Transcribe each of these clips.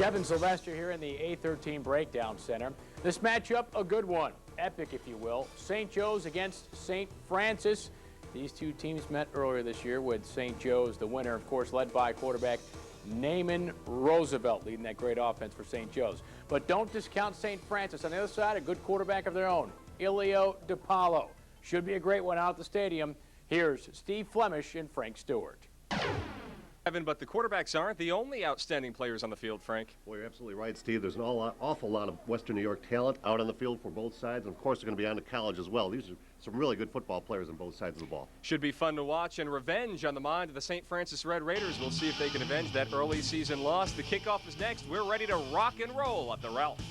Kevin Sylvester here in the A13 Breakdown Center. This matchup, a good one. Epic, if you will. St. Joe's against St. Francis. These two teams met earlier this year with St. Joe's, the winner, of course, led by quarterback Naaman Roosevelt, leading that great offense for St. Joe's. But don't discount St. Francis. On the other side, a good quarterback of their own, Ilio DiPaolo. Should be a great one out at the stadium. Here's Steve Flemish and Frank Stewart. Evan, but the quarterbacks aren't the only outstanding players on the field, Frank. Well, you're absolutely right, Steve. There's an awful lot of Western New York talent out on the field for both sides, and of course they're going to be on to college as well. These are some really good football players on both sides of the ball. Should be fun to watch, and revenge on the mind of the St. Francis Red Raiders. We'll see if they can avenge that early season loss. The kickoff is next. We're ready to rock and roll at the Ralph.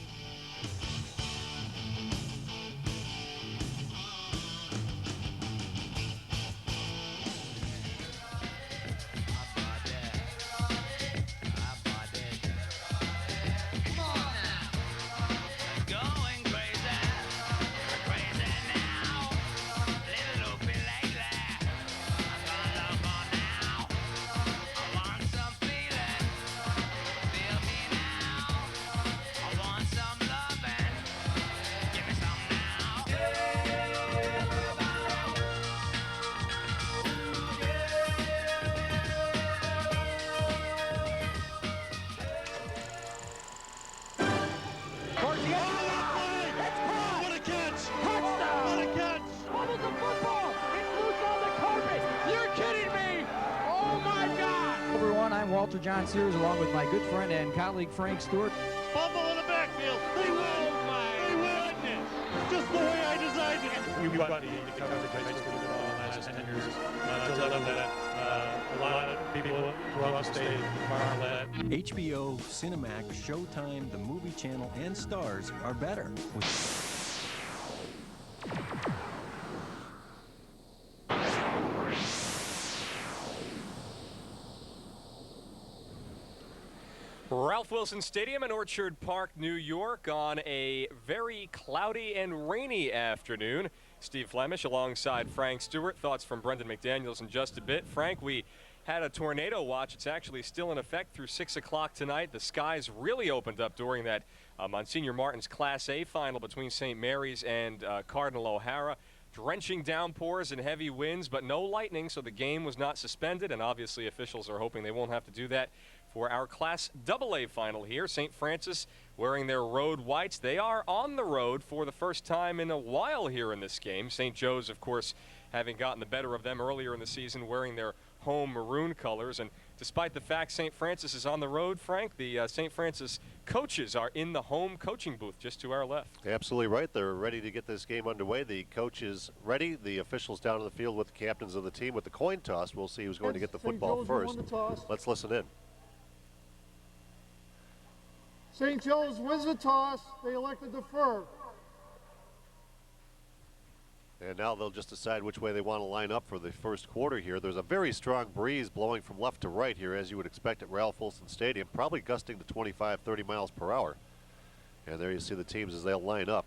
Walter John Sears, along with my good friend and colleague Frank Stewart. Fumble in the backfield. They win. Oh my goodness! Just the way I designed it. We've got to cover the high school football in the last 10 years to level that a lot of people throughout the state are led. HBO, Cinemax, Showtime, the Movie Channel, and Stars are better. Ralph Wilson Stadium in Orchard Park, New York, on a very cloudy and rainy afternoon. Steve Flemish alongside Frank Stewart. Thoughts from Brendan McDaniels in just a bit. Frank, we had a tornado watch. It's actually still in effect through 6 o'clock tonight. The skies really opened up during that Monsignor Martin's Class A final between St. Mary's and Cardinal O'Hara. Drenching downpours and heavy winds, but no lightning, so the game was not suspended, and obviously officials are hoping they won't have to do that for our Class AA final here. St. Francis wearing their road whites. They are on the road for the first time in a while here in this game. St. Joe's, of course, having gotten the better of them earlier in the season, wearing their home maroon colors. And despite the fact St. Francis is on the road, Frank, the St. Francis coaches are in the home coaching booth just to our left. Absolutely right. They're ready to get this game underway. The coach is ready. The officials down on the field with the captains of the team with the coin toss. We'll see who's going to get the football first. Let's listen in. St. Joe's wins the toss. They elect to defer. And now they'll just decide which way they want to line up for the first quarter here. There's a very strong breeze blowing from left to right here, as you would expect at Ralph Wilson Stadium, probably gusting to 25, 30 miles per hour. And there you see the teams as they'll line up.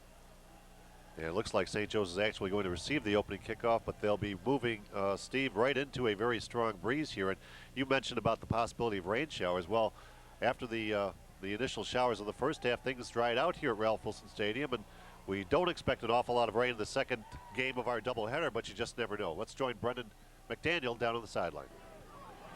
And it looks like St. Joe's is actually going to receive the opening kickoff, but they'll be moving, Steve, right into a very strong breeze here. And you mentioned about the possibility of rain showers. Well, after the initial showers of the first half, things dried out here at Ralph Wilson Stadium, and we don't expect an awful lot of rain in the second game of our doubleheader, but you just never know. Let's join Brendan McDaniel down on the sideline.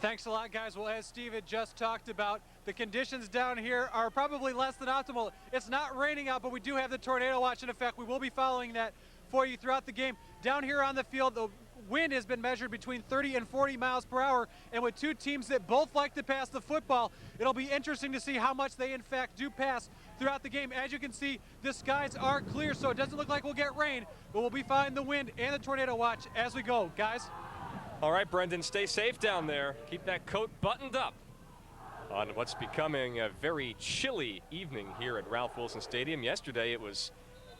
Thanks a lot, guys. Well, as Steve had just talked about, the conditions down here are probably less than optimal. It's not raining out, but we do have the tornado watch in effect. We will be following that for you throughout the game. Down here on the field, the wind has been measured between 30 and 40 miles per hour, and with two teams that both like to pass the football, it'll be interesting to see how much they in fact do pass throughout the game. As you can see, the skies are clear, so it doesn't look like we'll get rain, but we'll be following the wind and the tornado watch as we go, guys. All right, Brendan, stay safe down there. Keep that coat buttoned up on what's becoming a very chilly evening here at Ralph Wilson Stadium. Yesterday it was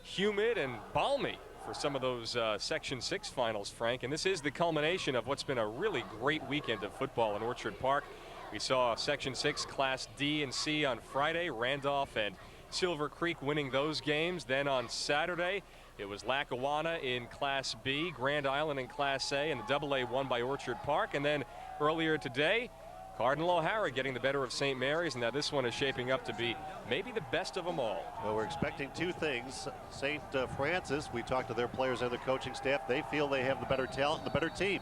humid and balmy for some of those Section 6 finals, Frank, and this is the culmination of what's been a really great weekend of football in Orchard Park. We saw Section 6 Class D and C on Friday, Randolph and Silver Creek winning those games. Then on Saturday, it was Lackawanna in Class B, Grand Island in Class A, and the AA won by Orchard Park. And then earlier today, Cardinal O'Hara getting the better of St. Mary's, and now this one is shaping up to be maybe the best of them all. Well, we're expecting two things. St. Francis, we talked to their players and their coaching staff. They feel they have the better talent and the better team.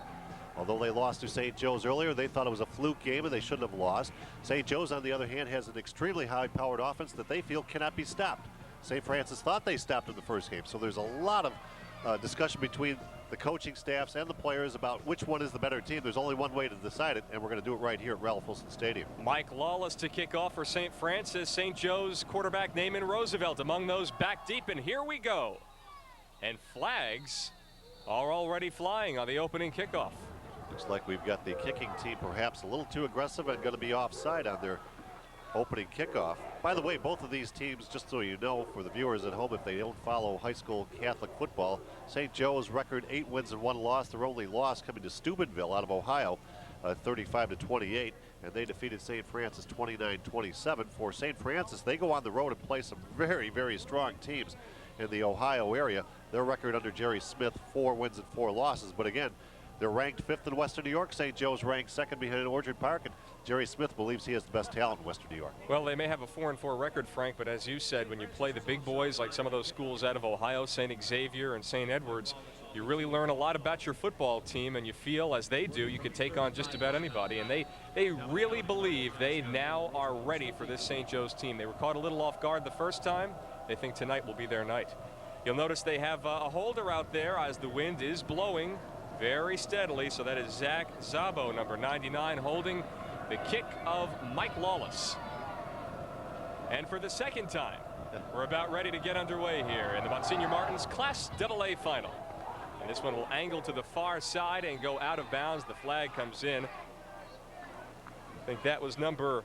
Although they lost to St. Joe's earlier, they thought it was a fluke game and they shouldn't have lost. St. Joe's, on the other hand, has an extremely high-powered offense that they feel cannot be stopped. St. Francis thought they stopped in the first game, so there's a lot of discussion between the coaching staffs and the players about which one is the better team. There's only one way to decide it, and we're going to do it right here at Ralph Wilson Stadium. Mike Lawless to kick off for St. Francis. St. Joe's quarterback Naaman Roosevelt among those back deep, and here we go. And flags are already flying on the opening kickoff. Looks like we've got the kicking team perhaps a little too aggressive and going to be offside on their opening kickoff. By the way, both of these teams, just so you know, for the viewers at home, if they don't follow high school Catholic football, St. Joe's record 8 wins and 1 loss. Their only loss coming to Steubenville out of Ohio, 35-28, and they defeated St. Francis 29-27. For St. Francis, they go on the road and play some very, very strong teams in the Ohio area. Their record under Jerry Smith, 4 wins and 4 losses, but again, they're ranked 5th in Western New York. St. Joe's ranked 2nd behind Orchard Park, and Jerry Smith believes he has the best talent in Western New York. Well, they may have a 4-4 record, Frank, but as you said, when you play the big boys like some of those schools out of Ohio, St. Xavier and St. Edwards, you really learn a lot about your football team, and you feel, as they do, you could take on just about anybody. And they really believe they now are ready for this St. Joe's team. They were caught a little off guard the first time. They think tonight will be their night. You'll notice they have a holder out there as the wind is blowing very steadily, so that is Zach Zabo, number 99, holding the kick of Mike Lawless. And for the second time, we're about ready to get underway here in the Monsignor Martin's Class AA final. And this one will angle to the far side and go out of bounds. The flag comes in. I think that was number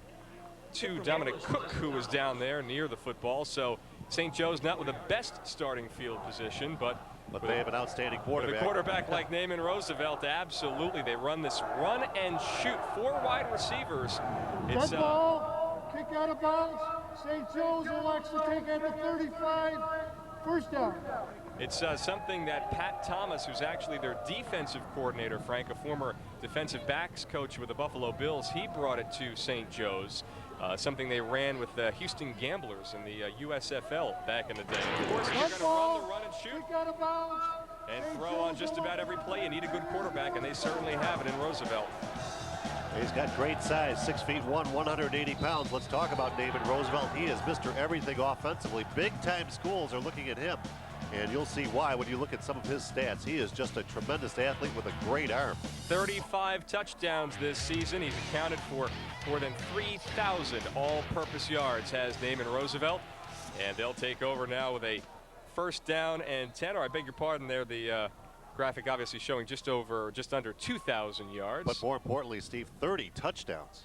2, Dominic Cook, who was down there near the football. So St. Joe's not with the best starting field position, but they have an outstanding quarterback. With a quarterback like Naaman Roosevelt, absolutely. They run this run and shoot. 4 wide receivers. It's ball, kick out of bounds. St. Joe's elects to take at the 35, first down. It's something that Pat Thomas, who's actually their defensive coordinator, Frank, a former defensive backs coach with the Buffalo Bills, he brought it to St. Joe's. Something they ran with the Houston Gamblers in the USFL back in the day. Of course, if you're going to run the run and shoot and throw on just about every play, you need a good quarterback, and they certainly have it in Roosevelt. He's got great size, 6 feet 1, 180 pounds. Let's talk about Naaman Roosevelt. He is Mr. Everything offensively. Big-time schools are looking at him, and you'll see why when you look at some of his stats. He is just a tremendous athlete with a great arm. 35 touchdowns this season. He's accounted for more than 3,000 all-purpose yards, has Naaman Roosevelt. And they'll take over now with a first down and 10, or I beg your pardon there, the graphic obviously showing just under 2,000 yards. But more importantly, Steve, 30 touchdowns.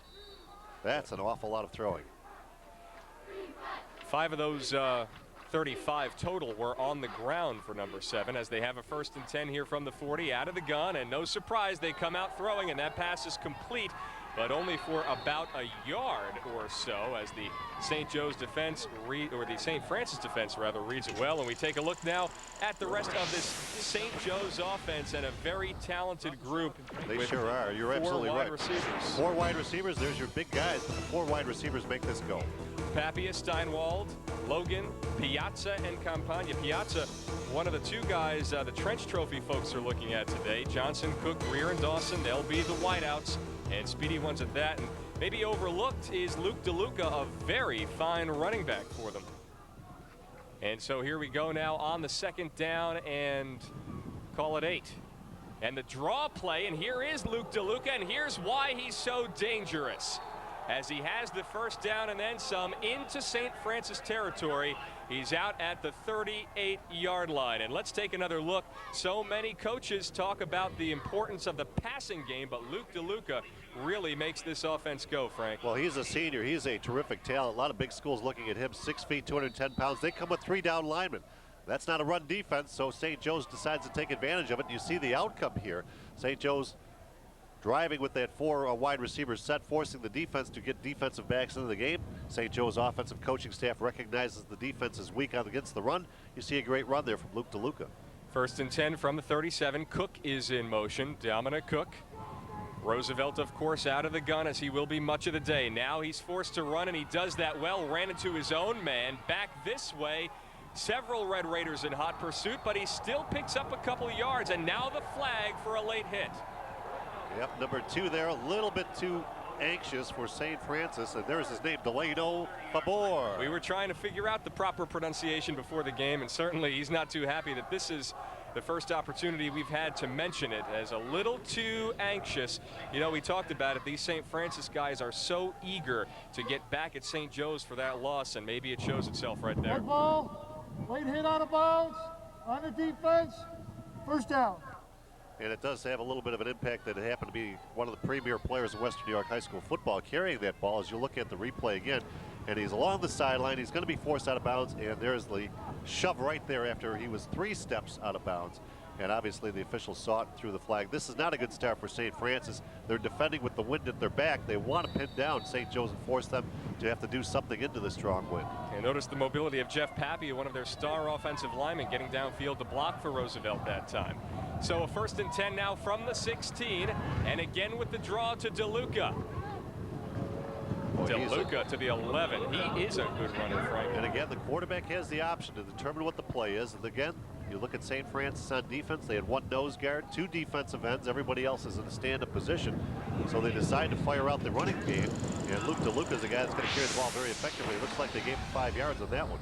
That's an awful lot of throwing. 5 of those 35 total were on the ground for number 7, as they have a first and 10 here from the 40 out of the gun, and no surprise, they come out throwing, and that pass is complete, but only for about a yard or so, as the St. Joe's defense or the St. Francis defense rather reads it well. And we take a look now at the rest of this St. Joe's offense, and a very talented group. They sure are. You're absolutely right. 4 wide receivers. There's your big guys, but the 4 wide receivers make this go. Papia, Steinwald, Logan, Piazza, and Campagna. Piazza, one of the 2 guys the Trench Trophy folks are looking at today. Johnson, Cook, Greer, and Dawson, they'll be the wideouts, and speedy ones at that. And maybe overlooked is Luke DeLuca, a very fine running back for them. And so here we go now on the second down, and call it 8. And the draw play, and here is Luke DeLuca, and here's why he's so dangerous. As he has the first down and then some into St. Francis territory. He's out at the 38-yard line. And let's take another look. So many coaches talk about the importance of the passing game, but Luke DeLuca really makes this offense go, Frank. Well, he's a senior. He's a terrific talent. A lot of big schools looking at him. 6 feet, 210 pounds. They come with 3 down linemen. That's not a run defense, so St. Joe's decides to take advantage of it. And you see the outcome here. St. Joe's driving with that 4 wide receiver set, forcing the defense to get defensive backs into the game. St. Joe's offensive coaching staff recognizes the defense is weak against the run. You see a great run there from Luke DeLuca. First and 10 from the 37. Cook is in motion. Dominic Cook Roosevelt, of course, out of the gun, as he will be much of the day. Now he's forced to run, and he does that well. Ran into his own man. Back this way. Several Red Raiders in hot pursuit, but he still picks up a couple of yards, and now the flag for a late hit. Yep, number 2 there, a little bit too anxious for St. Francis, and there's his name, Delano Fabor. We were trying to figure out the proper pronunciation before the game, and certainly he's not too happy that this is the first opportunity we've had to mention it, as a little too anxious. You know, we talked about it. These St. Francis guys are so eager to get back at St. Joe's for that loss, and maybe it shows itself right there. Red ball, late hit out of bounds, on the defense, first down. And it does have a little bit of an impact that it happened to be one of the premier players in Western New York high school football carrying that ball. As you look at the replay again, and he's along the sideline, he's going to be forced out of bounds, and there's the shove right there after he was 3 steps out of bounds. And obviously the officials saw it and threw the flag. This is not a good start for St. Francis. They're defending with the wind at their back. They want to pin down St. Joe's and force them to have to do something into the strong wind. And notice the mobility of Jeff Pappy, one of their star offensive linemen, getting downfield to block for Roosevelt that time. So a 1st and 10 now from the 16, and again with the draw to DeLuca. DeLuca to the 11. He is a good runner, Frank. And again, the quarterback has the option to determine what the play is. And again, you look at St. Francis on defense, they had 1 nose guard, 2 defensive ends. Everybody else is in a stand-up position. So they decide to fire out the running game. And Luke DeLuca is the guy that's going to carry the ball very effectively. It looks like they gave him 5 yards on that one.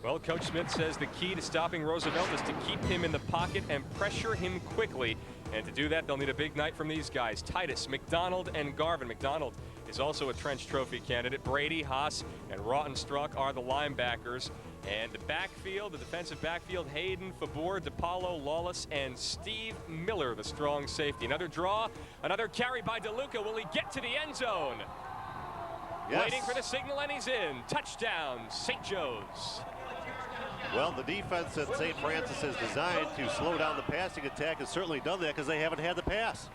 Well, Coach Smith says the key to stopping Roosevelt is to keep him in the pocket and pressure him quickly. And to do that, they'll need a big night from these guys, Titus, McDonald, and Garvin. McDonald is also a Trench Trophy candidate. Brady, Haas, and Rottenstruck are the linebackers. And the backfield, the defensive backfield, Hayden, Fabor, DePaulo, Lawless, and Steve Miller, the strong safety. Another draw, another carry by DeLuca. Will he get to the end zone? Yes. Waiting for the signal, and he's in. Touchdown, St. Joe's. Well, the defense that St. Francis has designed to slow down the passing attack has certainly done that because they haven't had the pass.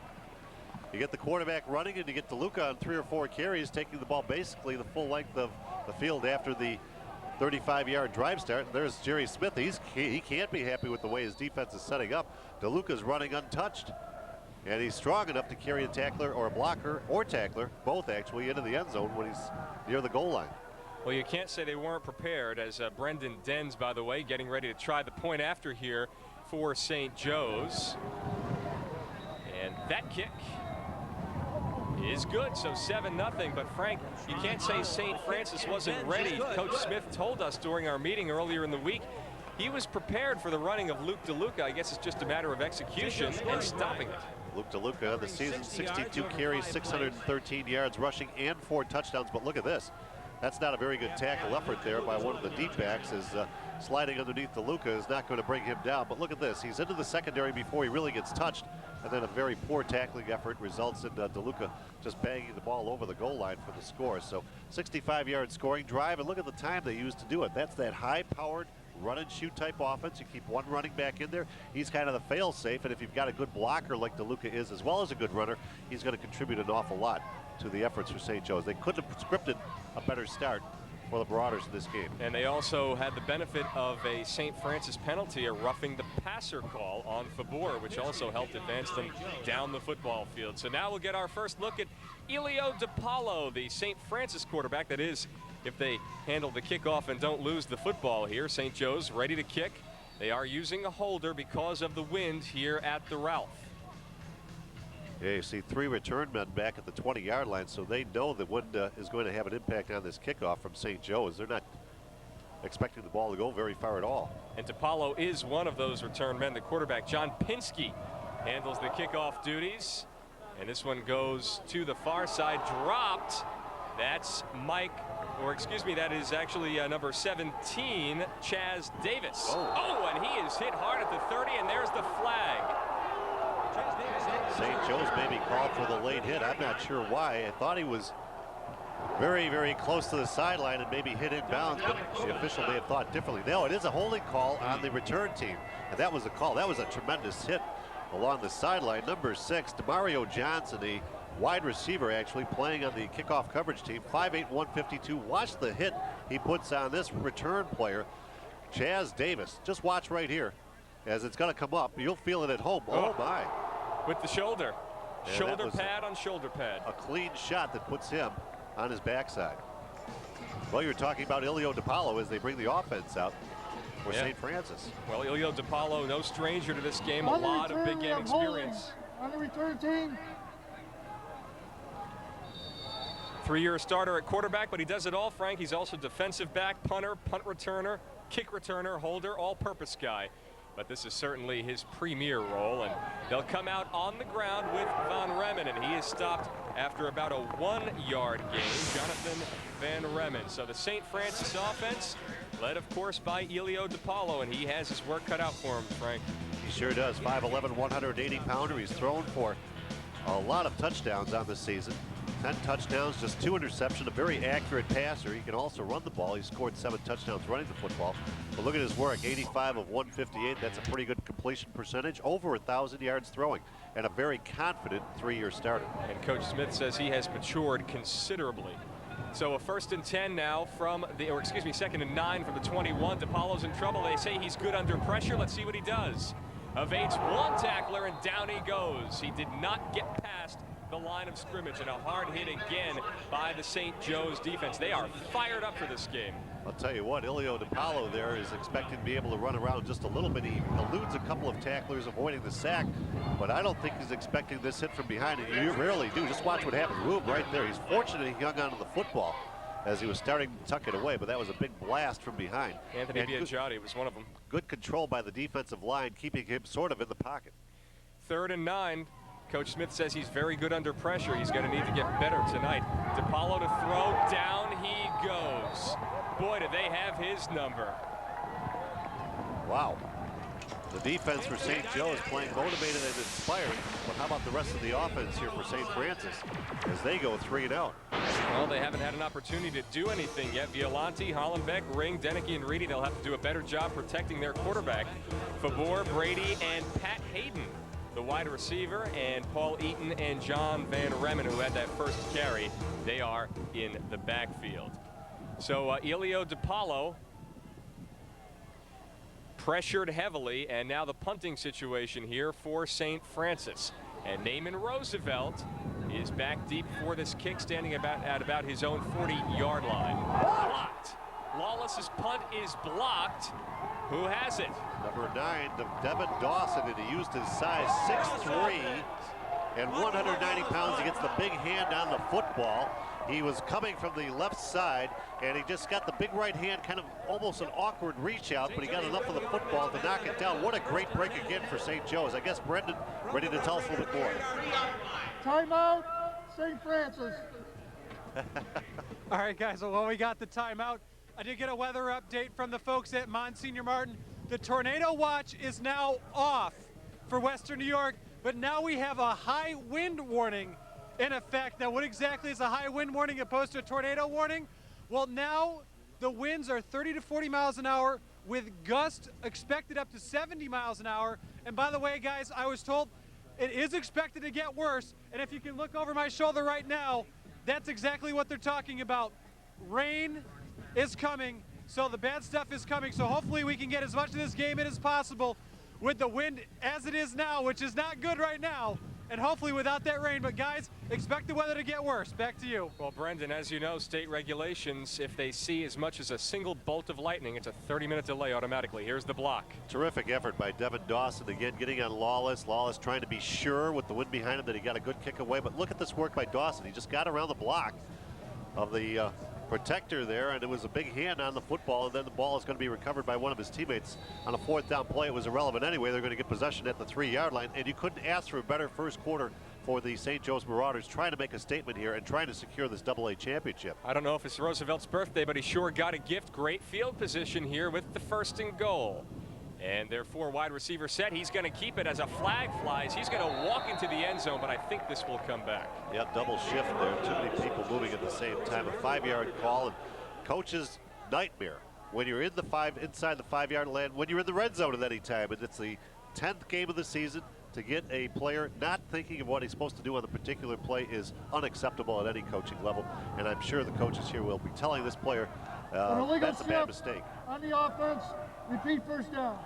You get the quarterback running, and you get DeLuca on 3 or 4 carries, taking the ball basically the full length of the field after the 35-yard drive start. And there's Jerry Smith. He can't be happy with the way his defense is setting up. DeLuca's running untouched, and he's strong enough to carry a tackler or a blocker or tackler, both actually, into the end zone when he's near the goal line. Well, you can't say they weren't prepared, as Brendan Dens, by the way, getting ready to try the point after here for St. Joe's. And that kick is good, so 7-0. But Frank, you can't say St. Francis wasn't ready. Coach Smith told us during our meeting earlier in the week he was prepared for the running of Luke DeLuca. I guess it's just a matter of execution and stopping it. Luke DeLuca, the season, 62 carries, 613 yards rushing, and 4 touchdowns. But look at this. That's not a very good tackle effort there by one of the deep backs, as sliding underneath DeLuca is not going to bring him down. But look at this. He's into the secondary before he really gets touched, and then a very poor tackling effort results in DeLuca just banging the ball over the goal line for the score. So 65-yard scoring drive, and look at the time they used to do it. That's that high-powered run and shoot type offense. You keep one running back in there. He's kind of the fail-safe, and if you've got a good blocker like DeLuca is, as well as a good runner, he's going to contribute an awful lot to the efforts for St. Joe's. They couldn't have scripted a better start for the Marauders in this game. And they also had the benefit of a St. Francis penalty, a roughing the passer call on Fabor, which also helped advance them down the football field. So now we'll get our first look at Elio DePaulo, the St. Francis quarterback. That is, if they handle the kickoff and don't lose the football here. St. Joe's ready to kick. They are using a holder because of the wind here at the Ralph. Yeah, you see 3 return men back at the 20-yard line, so they know that wind is going to have an impact on this kickoff from St. Joe's. They're not expecting the ball to go very far at all. And DePaulo is one of those return men. The quarterback, John Pinsky, handles the kickoff duties. And this one goes to the far side, dropped. That's that is actually number 17, Chaz Davis. Oh, and he is hit hard at the 30, and there's the flag. St. Joe's maybe called for the late hit. I'm not sure why. I thought he was very, very close to the sideline and maybe hit inbounds, but the official may have thought differently. No, it is a holding call on the return team, and that was a call. That was a tremendous hit along the sideline. Number 6, Demario Johnson, a wide receiver actually playing on the kickoff coverage team, 5'8", 152. Watch the hit he puts on this return player, Chaz Davis. Just watch right here as it's going to come up. You'll feel it at home. Oh my. With the shoulder. Shoulder pad on shoulder pad. A clean shot that puts him on his backside. Well, you're talking about Ilio DiPaolo as they bring the offense out for St. Francis. Well, Ilio DiPaolo, no stranger to this game. A lot of big game experience. On the return team. 3-year starter at quarterback, but he does it all, Frank. He's also defensive back, punter, punt returner, kick returner, holder, all-purpose guy. But this is certainly his premier role, and they'll come out on the ground with Van Remmen, and he is stopped after about a 1-yard gain. Jonathan Van Remmen. So the St. Francis offense, led, of course, by Ilio DiPaolo, and he has his work cut out for him, Frank. He sure does. 5'11", 180-pounder. He's thrown for a lot of touchdowns on this season. 10 touchdowns, just 2 interceptions, a very accurate passer. He can also run the ball. He scored 7 touchdowns running the football. But look at his work, 85 of 158. That's a pretty good completion percentage, over 1,000 yards throwing, and a very confident 3-year starter. And Coach Smith says he has matured considerably. So a 1st and 10 now from the, or excuse me, 2nd and 9 from the 21. DiPaolo's in trouble. They say he's good under pressure. Let's see what he does. Evades one tackler and down he goes. He did not get past the line of scrimmage, and a hard hit again by the St. Joe's defense. They are fired up for this game. I'll tell you what, Ilio DiPaolo there is expected to be able to run around just a little bit. He eludes a couple of tacklers, avoiding the sack, but I don't think he's expecting this hit from behind. And you rarely do. Just watch what happens. Boom, right there. He's fortunate he hung onto the football as he was starting to tuck it away, but that was a big blast from behind. Anthony Biagiotti was one of them. Good control by the defensive line, keeping him sort of in the pocket. 3rd and 9. Coach Smith says he's very good under pressure. He's going to need to get better tonight. DiPaolo to throw. Down he goes. Boy, do they have his number. Wow. The defense for St. Joe is playing motivated and inspired. But how about the rest of the offense here for St. Francis as they go 3 and out? Well, they haven't had an opportunity to do anything yet. Violante, Hollenbeck, Ring, Deneke, and Reedy, they'll have to do a better job protecting their quarterback. Fabor, Brady, and Pat Hayden, the wide receiver, and Paul Eaton and John Van Remmen, who had that first carry, they are in the backfield. So Ilio DiPaolo pressured heavily, and now the punting situation here for St. Francis. And Naaman Roosevelt is back deep for this kick, standing at about his own 40-yard line. Blocked. Lawless's punt is blocked. Who has it? Number 9, Devin Dawson, and he used his size 6'3" and 190 pounds. He gets the big hand on the football. He was coming from the left side, and he just got the big right hand, kind of almost an awkward reach out, but he got enough of the football to knock it down. What a great break again for St. Joe's. I guess Brendan ready to tell us a little bit more. Timeout, St. Francis. All right, guys, well, we got the timeout. I did get a weather update from the folks at Monsignor Martin. The tornado watch is now off for Western New York, but now we have a high wind warning in effect. Now, what exactly is a high wind warning opposed to a tornado warning? Well, now the winds are 30 to 40 miles an hour with gusts expected up to 70 miles an hour. And by the way, guys, I was told it is expected to get worse. And if you can look over my shoulder right now, that's exactly what they're talking about. Rain is coming, so the bad stuff is coming. So hopefully we can get as much of this game in as possible with the wind as it is now, which is not good right now, and hopefully without that rain. But guys, expect the weather to get worse. Back to you. Well, Brendan, as you know, state regulations, if they see as much as a single bolt of lightning, it's a 30-minute delay automatically. Here's the block. Terrific effort by Devin Dawson, again getting on Lawless. Lawless trying to be sure with the wind behind him that he got a good kick away, but look at this work by Dawson. He just got around the block of the protector there, and it was a big hand on the football, and then the ball is going to be recovered by one of his teammates on a 4th down play. It was irrelevant anyway. They're going to get possession at the 3-yard line, and you couldn't ask for a better first quarter for the St. Joe's Marauders, trying to make a statement here and trying to secure this AA championship. I don't know if it's Roosevelt's birthday, but he sure got a gift. Great field position here with the 1st and goal. And their 4 wide receiver set. He's going to keep it as a flag flies. He's going to walk into the end zone, but I think this will come back. Yeah, double shift there. Too many people moving at the same time. A 5-yard call, and coach's nightmare when you're in the inside the 5-yard land, when you're in the red zone at any time, and it's the 10th game of the season. To get a player not thinking of what he's supposed to do on the particular play is unacceptable at any coaching level, and I'm sure the coaches here will be telling this player that's a bad mistake. On the offense, repeat 1st down.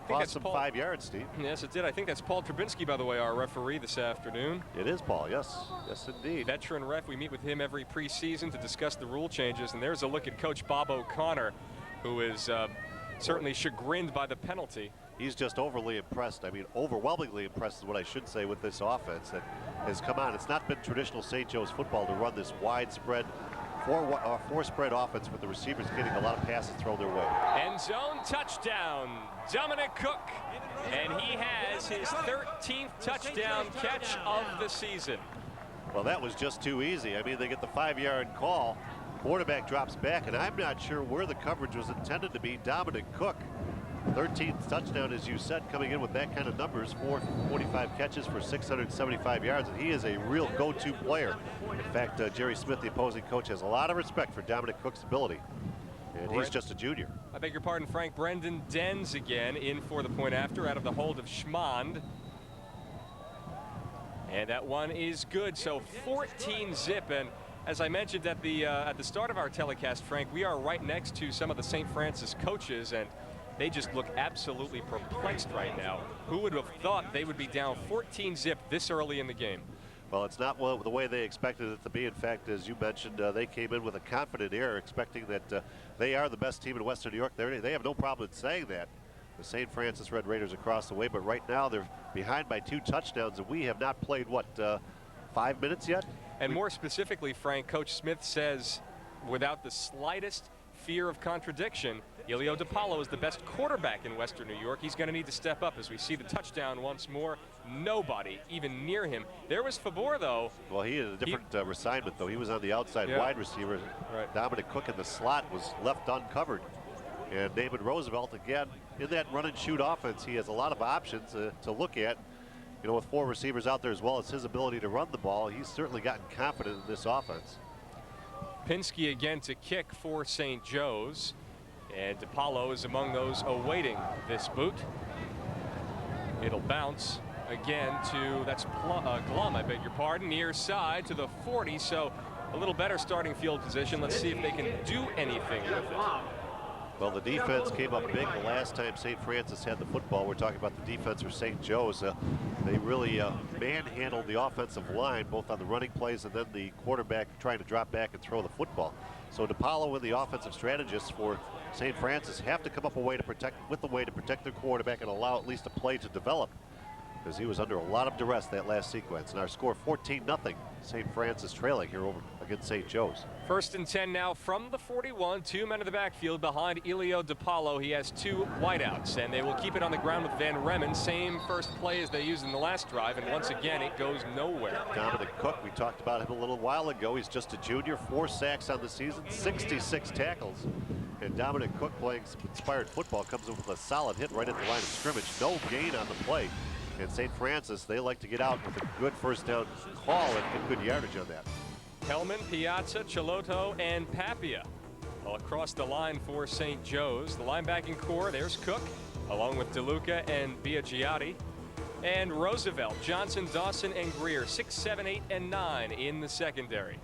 Cost him 5 yards, Steve. Yes, it did. I think that's Paul Trubinsky, by the way, our referee this afternoon. It is Paul, yes. Yes, indeed. Veteran ref. We meet with him every preseason to discuss the rule changes. And there's a look at Coach Bob O'Connor, who is certainly chagrined by the penalty. He's just overly impressed. I mean, overwhelmingly impressed is what I should say with this offense that has come on. It's not been traditional St. Joe's football to run this widespread four-spread offense with the receivers getting a lot of passes thrown their way. End zone touchdown, Dominic Cook. And he has his 13th touchdown catch of the season. Well, that was just too easy. I mean, they get the 5-yard call. Quarterback drops back, and I'm not sure where the coverage was intended to be. Dominic Cook, 13th touchdown, as you said, coming in with that kind of numbers, 445 catches for 675 yards, and he is a real go-to player. In fact, Jerry Smith, the opposing coach, has a lot of respect for Dominic Cook's ability, and he's just a junior. I beg your pardon, Frank. Brendan Denz again in for the point after out of the hold of Schmond. And that one is good, so 14 zip. And as I mentioned at the start of our telecast, Frank, we are right next to some of the St. Francis coaches, and they just look absolutely perplexed right now. Who would have thought they would be down 14 zip this early in the game? Well, it's not the way they expected it to be. In fact, as you mentioned, they came in with a confident air, expecting that they are the best team in Western New York. They have no problem in saying that. The St. Francis Red Raiders across the way, but right now they're behind by 2 touchdowns, and we have not played, what, 5 minutes yet? And more specifically, Frank, Coach Smith says, without the slightest fear of contradiction, Elio DiPaolo is the best quarterback in Western New York. He's going to need to step up as we see the touchdown once more. Nobody even near him. There was Fabor, though. Well, he had a different assignment, though. He was on the outside wide receiver. Right. Dominic Cook in the slot was left uncovered. And David Roosevelt, again, in that run-and-shoot offense, he has a lot of options to look at. You know, with 4 receivers out there as well as his ability to run the ball, he's certainly gotten confident in this offense. Pinsky again to kick for St. Joe's. And DiPaolo is among those awaiting this boot. It'll bounce again to, that's Glum, I beg your pardon, near side to the 40. So a little better starting field position. Let's see if they can do anything with it. Well, the defense came up big the last time St. Francis had the football. We're talking about the defense for St. Joe's. They really manhandled the offensive line, both on the running plays and then the quarterback trying to drop back and throw the football. So DiPaolo and the offensive strategists for St. Francis have to come up with a way to protect their quarterback and allow at least a play to develop, because he was under a lot of duress that last sequence. And our score 14-0, St. Francis trailing here over against St. Joe's. 1st and 10 now from the 41. 2 men in the backfield behind Elio DiPaolo. He has 2 wideouts, and they will keep it on the ground with Van Remmen. Same first play as they used in the last drive, and once again it goes nowhere. Dominic Cook, we talked about him a little while ago. He's just a junior, 4 sacks on the season, 66 tackles. And Dominic Cook, playing some inspired football, comes in with a solid hit right at the line of scrimmage. No gain on the play. And St. Francis, they like to get out with a good first down call and get good yardage on that. Hellman, Piazza, Chalotto, and Papia all across the line for St. Joe's. The linebacking core, there's Cook, along with DeLuca and Biagiotti. And Roosevelt, Johnson, Dawson, and Greer, 6, 7, 8, and 9 in the secondary.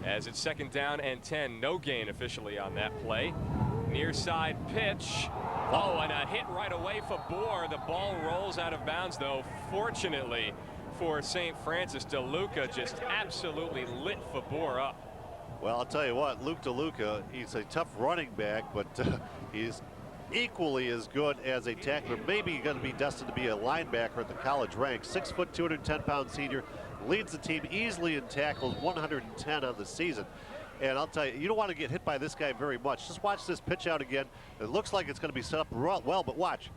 As it's 2nd down and 10, no gain officially on that play. Near side pitch. Oh, and a hit right away for Boer. The ball rolls out of bounds, though. Fortunately for St. Francis, DeLuca just absolutely lit Fabor up. Well, I'll tell you what, Luke DeLuca, he's a tough running back, but he's equally as good as a tackler. Maybe going to be destined to be a linebacker at the college ranks. 6 foot, 210-pound senior, leads the team easily in tackles, 110 on the season. And I'll tell you, you don't want to get hit by this guy very much. Just watch this pitch out again. It looks like it's going to be set up well, but watch.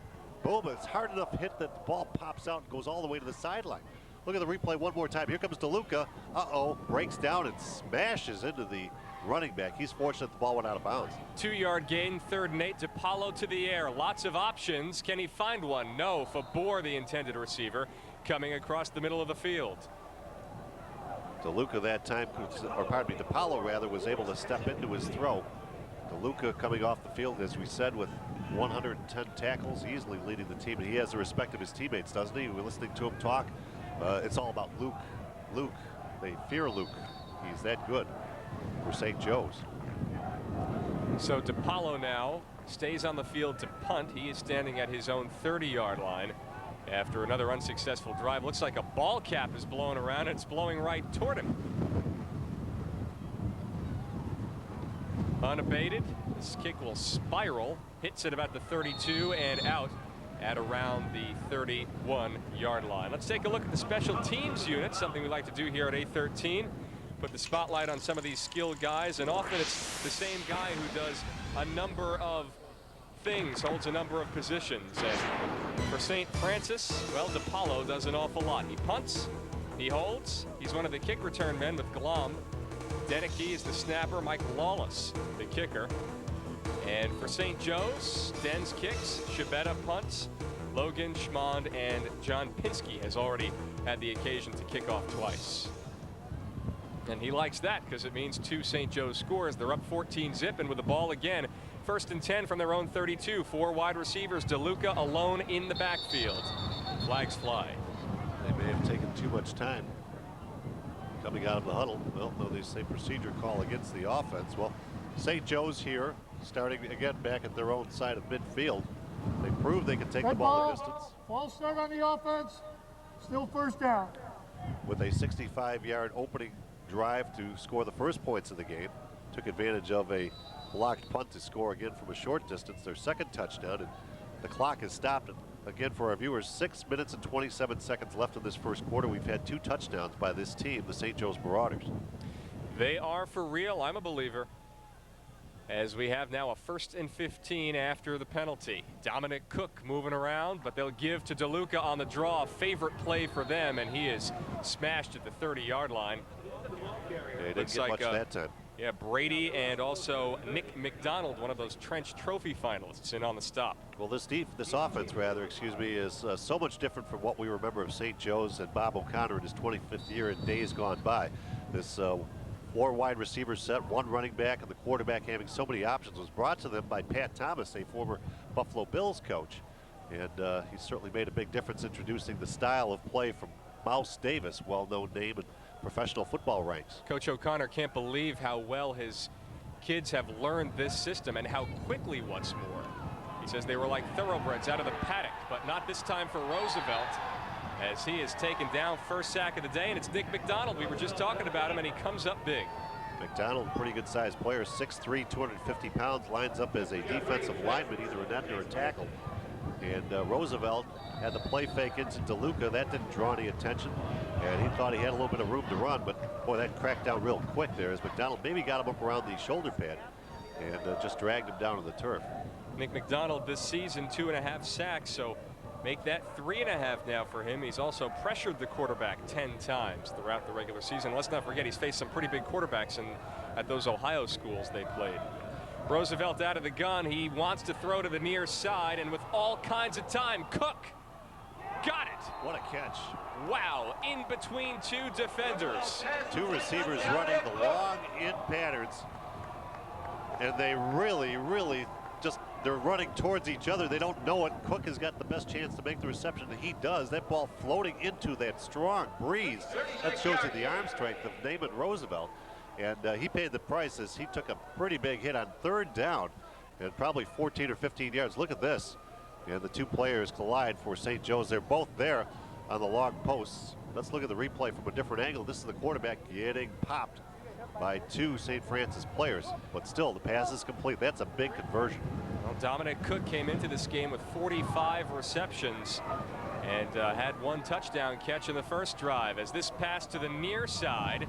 Boom, it's hard enough hit that the ball pops out and goes all the way to the sideline. Look at the replay one more time. Here comes DeLuca. Uh-oh, breaks down and smashes into the running back. He's fortunate the ball went out of bounds. 2-yard gain, 3rd and 8. DiPaolo to the air. Lots of options. Can he find one? No. Fabor, the intended receiver, coming across the middle of the field. DeLuca that time, or pardon me, DiPaolo rather, was able to step into his throw. DeLuca coming off the field, as we said, with 110 tackles, easily leading the team. And he has the respect of his teammates, doesn't he? We're listening to him talk. It's all about Luke. Luke, they fear Luke. He's that good for St. Joe's. So DiPaolo now stays on the field to punt. He is standing at his own 30-yard line after another unsuccessful drive. Looks like a ball cap is blowing around. It's blowing right toward him. Unabated. This kick will spiral, hits at about the 32 and out at around the 31-yard line. Let's take a look at the special teams unit, something we like to do here at 813. Put the spotlight on some of these skilled guys, and often it's the same guy who does a number of things, holds a number of positions. And for St. Francis, well, DiPaolo does an awful lot. He punts, he holds, he's one of the kick return men with Glom. Deneke is the snapper, Mike Lawless, the kicker. And for St. Joe's, Dens kicks, Shabetta punts, Logan, Schmond, and John Pinsky has already had the occasion to kick off twice. And he likes that because it means 2 St. Joe's scores. They're up 14-zip, and with the ball again, 1st and 10 from their own 32. 4 wide receivers, DeLuca alone in the backfield. Flags fly. They may have taken too much time coming out of the huddle. Well, no, they say procedure call against the offense. Well, St. Joe's here, starting again back at their own side of midfield. They proved they can take the ball a distance. False start on the offense. Still first down. With a 65-yard opening drive to score the first points of the game. Took advantage of a blocked punt to score again from a short distance, their second touchdown, and the clock has stopped. Again, for our viewers, 6 minutes and 27 seconds left in this first quarter. We've had 2 touchdowns by this team, the St. Joe's Marauders. They are for real, I'm a believer. As we have now a 1st and 15 after the penalty. Dominic Cook moving around, but they'll give to DeLuca on the draw. A favorite play for them, and he is smashed at the 30-yard line. Yeah, he didn't get much that time. Yeah, Brady and also Nick McDonald, one of those Trench Trophy finalists, in on the stop. Well, this offense, excuse me, is so much different from what we remember of St. Joe's and Bob O'Connor in his 25th year and days gone by. This 4 wide receiver set, 1 running back, and the quarterback having so many options was brought to them by Pat Thomas, a former Buffalo Bills coach. And he certainly made a big difference introducing the style of play from Mouse Davis, well-known name in professional football ranks. Coach O'Connor can't believe how well his kids have learned this system and how quickly what's more. He says they were like thoroughbreds out of the paddock, but not this time for Roosevelt, as he is taken down, first sack of the day, and it's Nick McDonald. We were just talking about him, and he comes up big. McDonald, pretty good sized player, 6'3", 250 pounds, lines up as a defensive lineman, either a net or a tackle. And Roosevelt had the play fake into DeLuca. That didn't draw any attention, and he thought he had a little bit of room to run, but boy, that cracked down real quick there as McDonald maybe got him up around the shoulder pad and just dragged him down to the turf. Nick McDonald this season 2.5 sacks, so make that 3.5 now for him. He's also pressured the quarterback 10 times throughout the regular season. Let's not forget he's faced some pretty big quarterbacks at those Ohio schools they played. Roosevelt out of the gun. He wants to throw to the near side, and with all kinds of time, Cook got it. What a catch. Wow, in between 2 defenders. 2 receivers running the long in patterns, and they really just, they're running towards each other. They don't know it. Cook has got the best chance to make the reception, and he does. That ball floating into that strong breeze. That shows you the arm strength of Naaman Roosevelt. And he paid the price as he took a pretty big hit on 3rd down and probably 14 or 15 yards. Look at this. And the 2 players collide for St. Joe's. They're both there on the long posts. Let's look at the replay from a different angle. This is the quarterback getting popped by 2 St. Francis players. But still, the pass is complete. That's a big conversion. Well, Dominic Cook came into this game with 45 receptions and had 1 touchdown catch in the first drive. As this pass to the near side,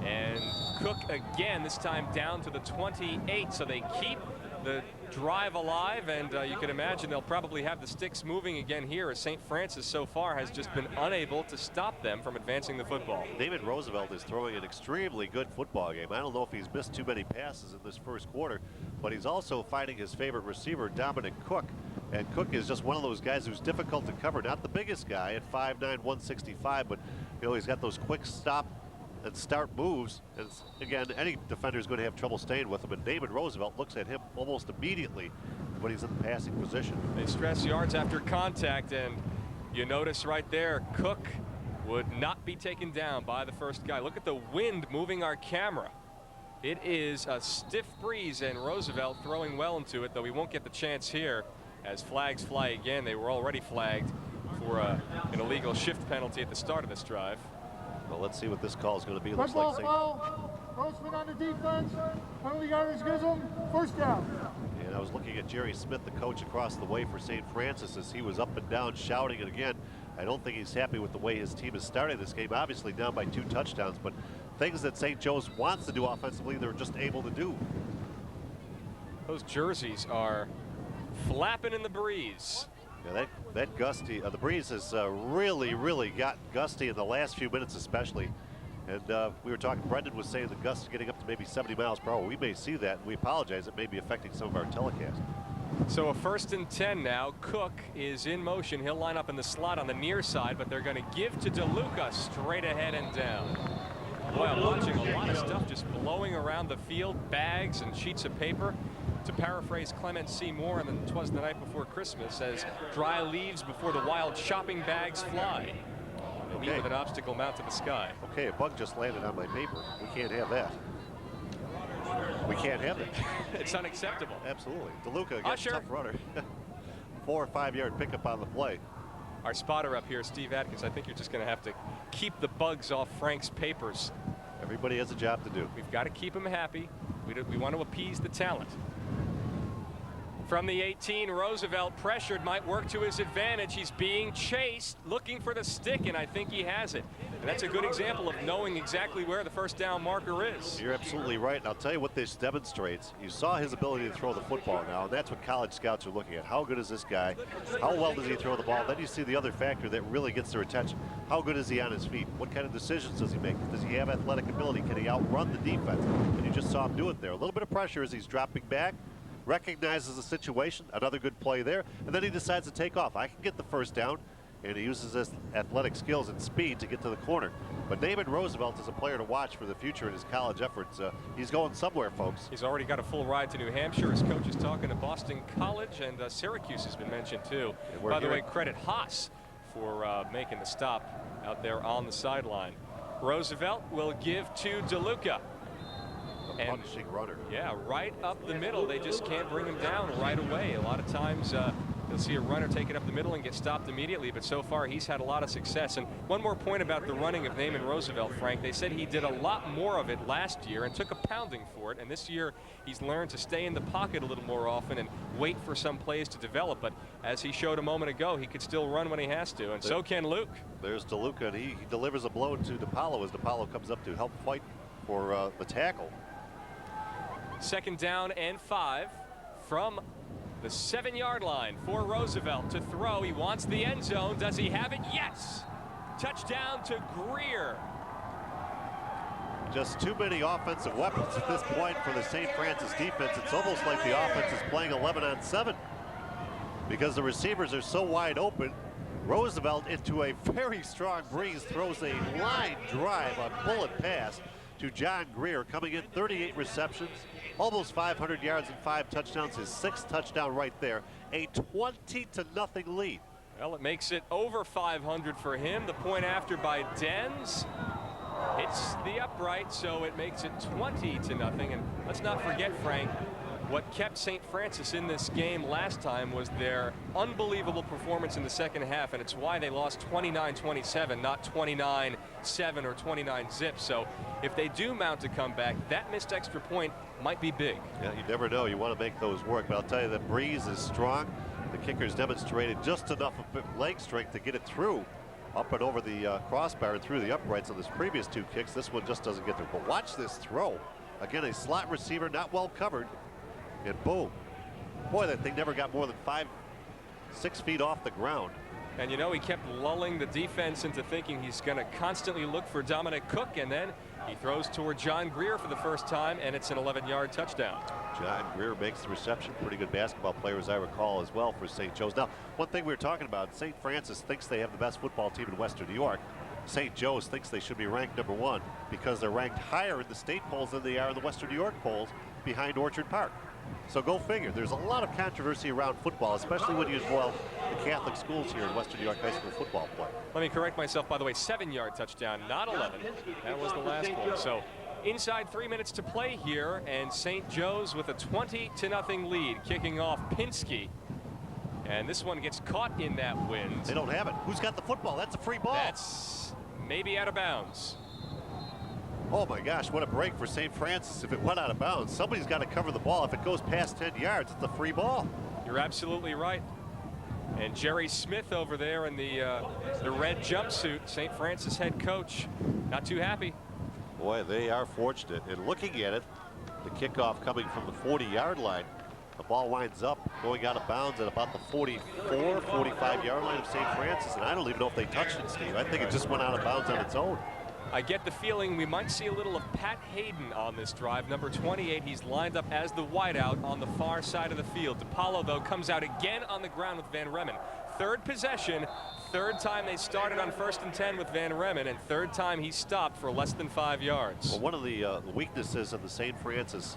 and Cook again, this time down to the 28, so they keep the drive alive, and you can imagine they'll probably have the sticks moving again here, as St. Francis so far has just been unable to stop them from advancing the football. David Roosevelt is throwing an extremely good football game. I don't know if he's missed too many passes in this first quarter, but he's also finding his favorite receiver, Dominic Cook. And Cook is just one of those guys who's difficult to cover. Not the biggest guy at 5'9", 165, but he's got those quick stop and start moves. And again, any defender is going to have trouble staying with him, and David Roosevelt looks at him almost immediately when he's in the passing position. They stress yards after contact, and you notice right there, Cook would not be taken down by the first guy. Look at the wind moving our camera. It is a stiff breeze, and Roosevelt throwing well into it, though he won't get the chance here as flags fly again. They were already flagged for an illegal shift penalty at the start of this drive. Well, let's see what this call is going to be. Red Looks ball like foul. Grossman on the defense. Penalty yardage gives him first down. And I was looking at Jerry Smith, the coach across the way for St. Francis, as he was up and down shouting it again. I don't think he's happy with the way his team has started this game. Obviously down by 2 touchdowns, but things that St. Joe's wants to do offensively, they're just able to do. Those jerseys are flapping in the breeze. Yeah, that gusty, the breeze has really got gusty in the last few minutes especially. And we were talking, Brendan was saying the gusts getting up to maybe 70 miles per hour. We may see that, and we apologize. It may be affecting some of our telecast. So a 1st and 10 now. Cook is in motion. He'll line up in the slot on the near side, but they're going to give to DeLuca straight ahead and down. Boy, I'm watching a lot of stuff just blowing around the field, bags and sheets of paper. To paraphrase Clement C. Moore, and "'Twas the night before Christmas," as dry leaves before the wild shopping bags fly. They meet with an obstacle mount to the sky. Okay, a bug just landed on my paper. We can't have that. We can't have it. It's unacceptable. Absolutely. DeLuca against tough runner. 4 or 5 yard pickup on the play. Our spotter up here, Steve Atkins, I think you're just going to have to keep the bugs off Frank's papers. Everybody has a job to do. We've got to keep him happy. We want to appease the talent. From the 18, Roosevelt pressured, might work to his advantage. He's being chased, looking for the stick, and I think he has it. And that's a good example of knowing exactly where the first down marker is. You're absolutely right. And I'll tell you what this demonstrates. You saw his ability to throw the football now, and that's what college scouts are looking at. How good is this guy? How well does he throw the ball? Then you see the other factor that really gets their attention. How good is he on his feet? What kind of decisions does he make? Does he have athletic ability? Can he outrun the defense? And you just saw him do it there. A little bit of pressure as he's dropping back. Recognizes the situation, another good play there, and then he decides to take off. I can get the first down, and he uses his athletic skills and speed to get to the corner. But Naaman Roosevelt is a player to watch for the future in his college efforts. He's going somewhere, folks. He's already got a full ride to New Hampshire. His coach is talking to Boston College, and Syracuse has been mentioned too. By the way, credit Haas for making the stop out there on the sideline. Roosevelt will give to DeLuca. Punishing runner. Yeah, right up the middle. They just can't bring him down right away. A lot of times you'll see a runner take it up the middle and get stopped immediately, but so far he's had a lot of success. And one more point about the running of Naaman Roosevelt, Frank. They said he did a lot more of it last year and took a pounding for it, and this year he's learned to stay in the pocket a little more often and wait for some plays to develop. But as he showed a moment ago, he could still run when he has to, and so can Luke. There's DeLuca, and he delivers a blow to DePaulo as DePaulo comes up to help fight for the tackle. 2nd down and 5 from the 7-yard line for Roosevelt to throw. He wants the end zone. Does he have it? Yes! Touchdown to Greer. Just too many offensive weapons at this point for the St. Francis defense. It's almost like the offense is playing 11 on 7 because the receivers are so wide open. Roosevelt, into a very strong breeze, throws a line drive, a bullet pass to John Greer, coming in 38 receptions, almost 500 yards and 5 touchdowns, his 6th touchdown right there, a 20-0 lead. Well, it makes it over 500 for him. The point after by Dens hits the upright, so it makes it 20-0. And let's not forget, Frank, what kept St. Francis in this game last time was their unbelievable performance in the second half, and it's why they lost 29-27, not 29-7 or 29-0. So if they do mount a comeback, that missed extra point might be big. Yeah, you never know. You want to make those work, but I'll tell you, the breeze is strong. The kickers demonstrated just enough of leg strength to get it through, up and over the crossbar and through the uprights on his previous 2 kicks. This one just doesn't get there. But watch this throw. Again, a slot receiver, not well covered. And boom. Boy, that thing never got more than 5-6 feet off the ground. And you know, he kept lulling the defense into thinking he's going to constantly look for Dominic Cook, and then he throws toward John Greer for the first time, and it's an 11-yard touchdown. John Greer makes the reception. Pretty good basketball player, as I recall, as well for St. Joe's. Now, one thing we were talking about, St. Francis thinks they have the best football team in Western New York. St. Joe's thinks they should be ranked #1 because they're ranked higher in the state polls than they are in the Western New York polls, behind Orchard Park. So go figure. There's a lot of controversy around football, especially when you involve the Catholic schools here in Western New York high school football play. Let me correct myself, by the way, 7-yard touchdown, not 11. That was the last one. So Inside 3 minutes to play here, and St. Joe's with a 20-0 lead, kicking off Pinsky. And this one gets caught in that wind. They don't have it. Who's got the football? That's a free ball. That's maybe out of bounds. Oh my gosh, what a break for St. Francis. If it went out of bounds, somebody's got to cover the ball. If it goes past 10 yards, it's a free ball. You're absolutely right. And Jerry Smith over there in the red jumpsuit, St. Francis head coach, not too happy. Boy, they are fortunate. And looking at it, the kickoff coming from the 40-yard line, the ball winds up going out of bounds at about the 44, 45-yard line of St. Francis. And I don't even know if they touched it, Steve. I think it just went out of bounds on its own. I get the feeling we might see a little of Pat Hayden on this drive. Number 28, he's lined up as the wideout on the far side of the field. DiPaolo, though, comes out again on the ground with Van Remmen. Third possession, third time they started on 1st and 10 with Van Remmen, and third time he stopped for less than 5 yards. Well, one of the weaknesses of the St. Francis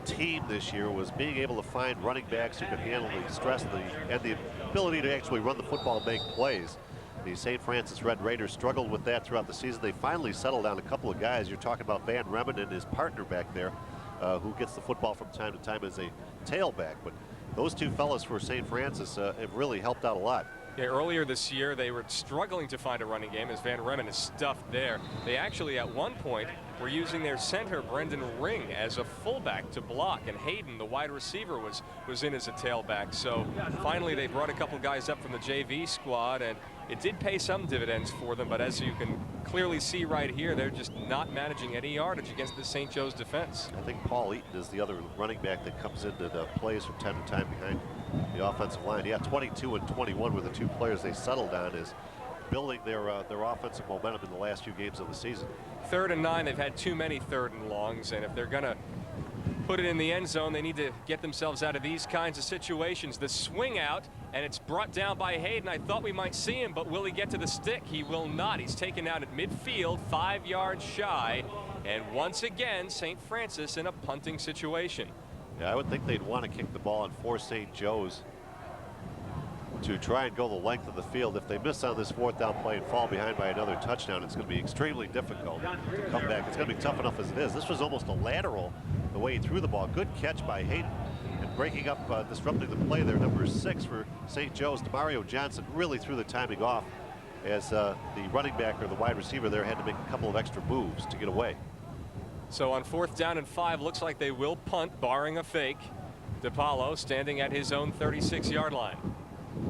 team this year was being able to find running backs who could handle the stress and the ability to actually run the football and make plays. The St. Francis Red Raiders struggled with that throughout the season. They finally settled on a couple of guys. You're talking about Van Remmen and his partner back there, who gets the football from time to time as a tailback. But those two fellas for St. Francis have really helped out a lot. Yeah, earlier this year, they were struggling to find a running game as Van Remmen is stuffed there. They actually, at one point, were using their center, Brendan Ring, as a fullback to block, and Hayden, the wide receiver, was in as a tailback. So finally, they brought a couple guys up from the JV squad, and it did pay some dividends for them, but as you can clearly see right here, they're just not managing any yardage against the St. Joe's defense. I think Paul Eaton is the other running back that comes in and plays from time to time behind the offensive line. Yeah, 22 and 21 were the two players they settled on, is building their offensive momentum in the last few games of the season. 3rd and 9, they've had too many 3rd and longs, and if they're going to put it in the end zone, they need to get themselves out of these kinds of situations. The swing out, and it's brought down by Hayden. I thought we might see him, but will he get to the stick? He will not. He's taken out at midfield, 5 yards shy, and once again, St. Francis in a punting situation. Yeah, I would think they'd want to kick the ball and force St. Joe's to try and go the length of the field. If they miss on this 4th down play and fall behind by another touchdown, it's going to be extremely difficult to come back. It's going to be tough enough as it is. This was almost a lateral the way he threw the ball. Good catch by Hayden. And breaking up, disrupting the play there, number 6 for St. Joe's, Demario Johnson, really threw the timing off as the running back or the wide receiver there had to make a couple of extra moves to get away. So on 4th down and 5, looks like they will punt, barring a fake. DiPaolo standing at his own 36-yard line.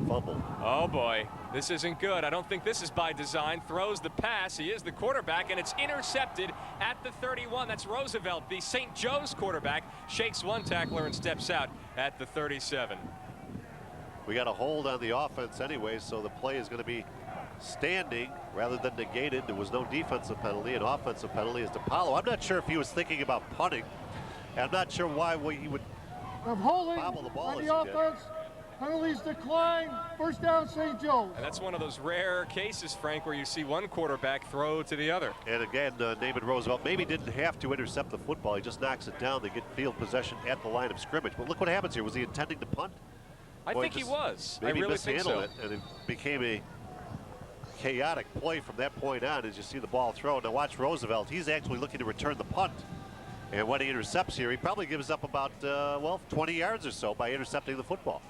Fumble. Oh boy, this isn't good. I don't think this is by design. Throws the pass. He is the quarterback, and it's intercepted at the 31. That's Roosevelt, the St. Joe's quarterback, shakes one tackler and steps out at the 37. We got a hold on the offense anyway, so the play is going to be standing rather than negated. There was no defensive penalty. An offensive penalty is DiPaolo. I'm not sure if he was thinking about punting. And I'm not sure why he would bobble the ball on as the he did. offense. Penalties decline. 1st down, St. Joe's. And that's one of those rare cases, Frank, where you see one quarterback throw to the other. And again, Naaman Roosevelt maybe didn't have to intercept the football. He just knocks it down. They get field possession at the line of scrimmage. But look what happens here. Was he intending to punt? I think he was. Maybe I really think so. mishandled it, and it became a chaotic play from that point on as you see the ball thrown. Now watch Roosevelt. He's actually looking to return the punt. And when he intercepts here, he probably gives up about, 20 yards or so by intercepting the football.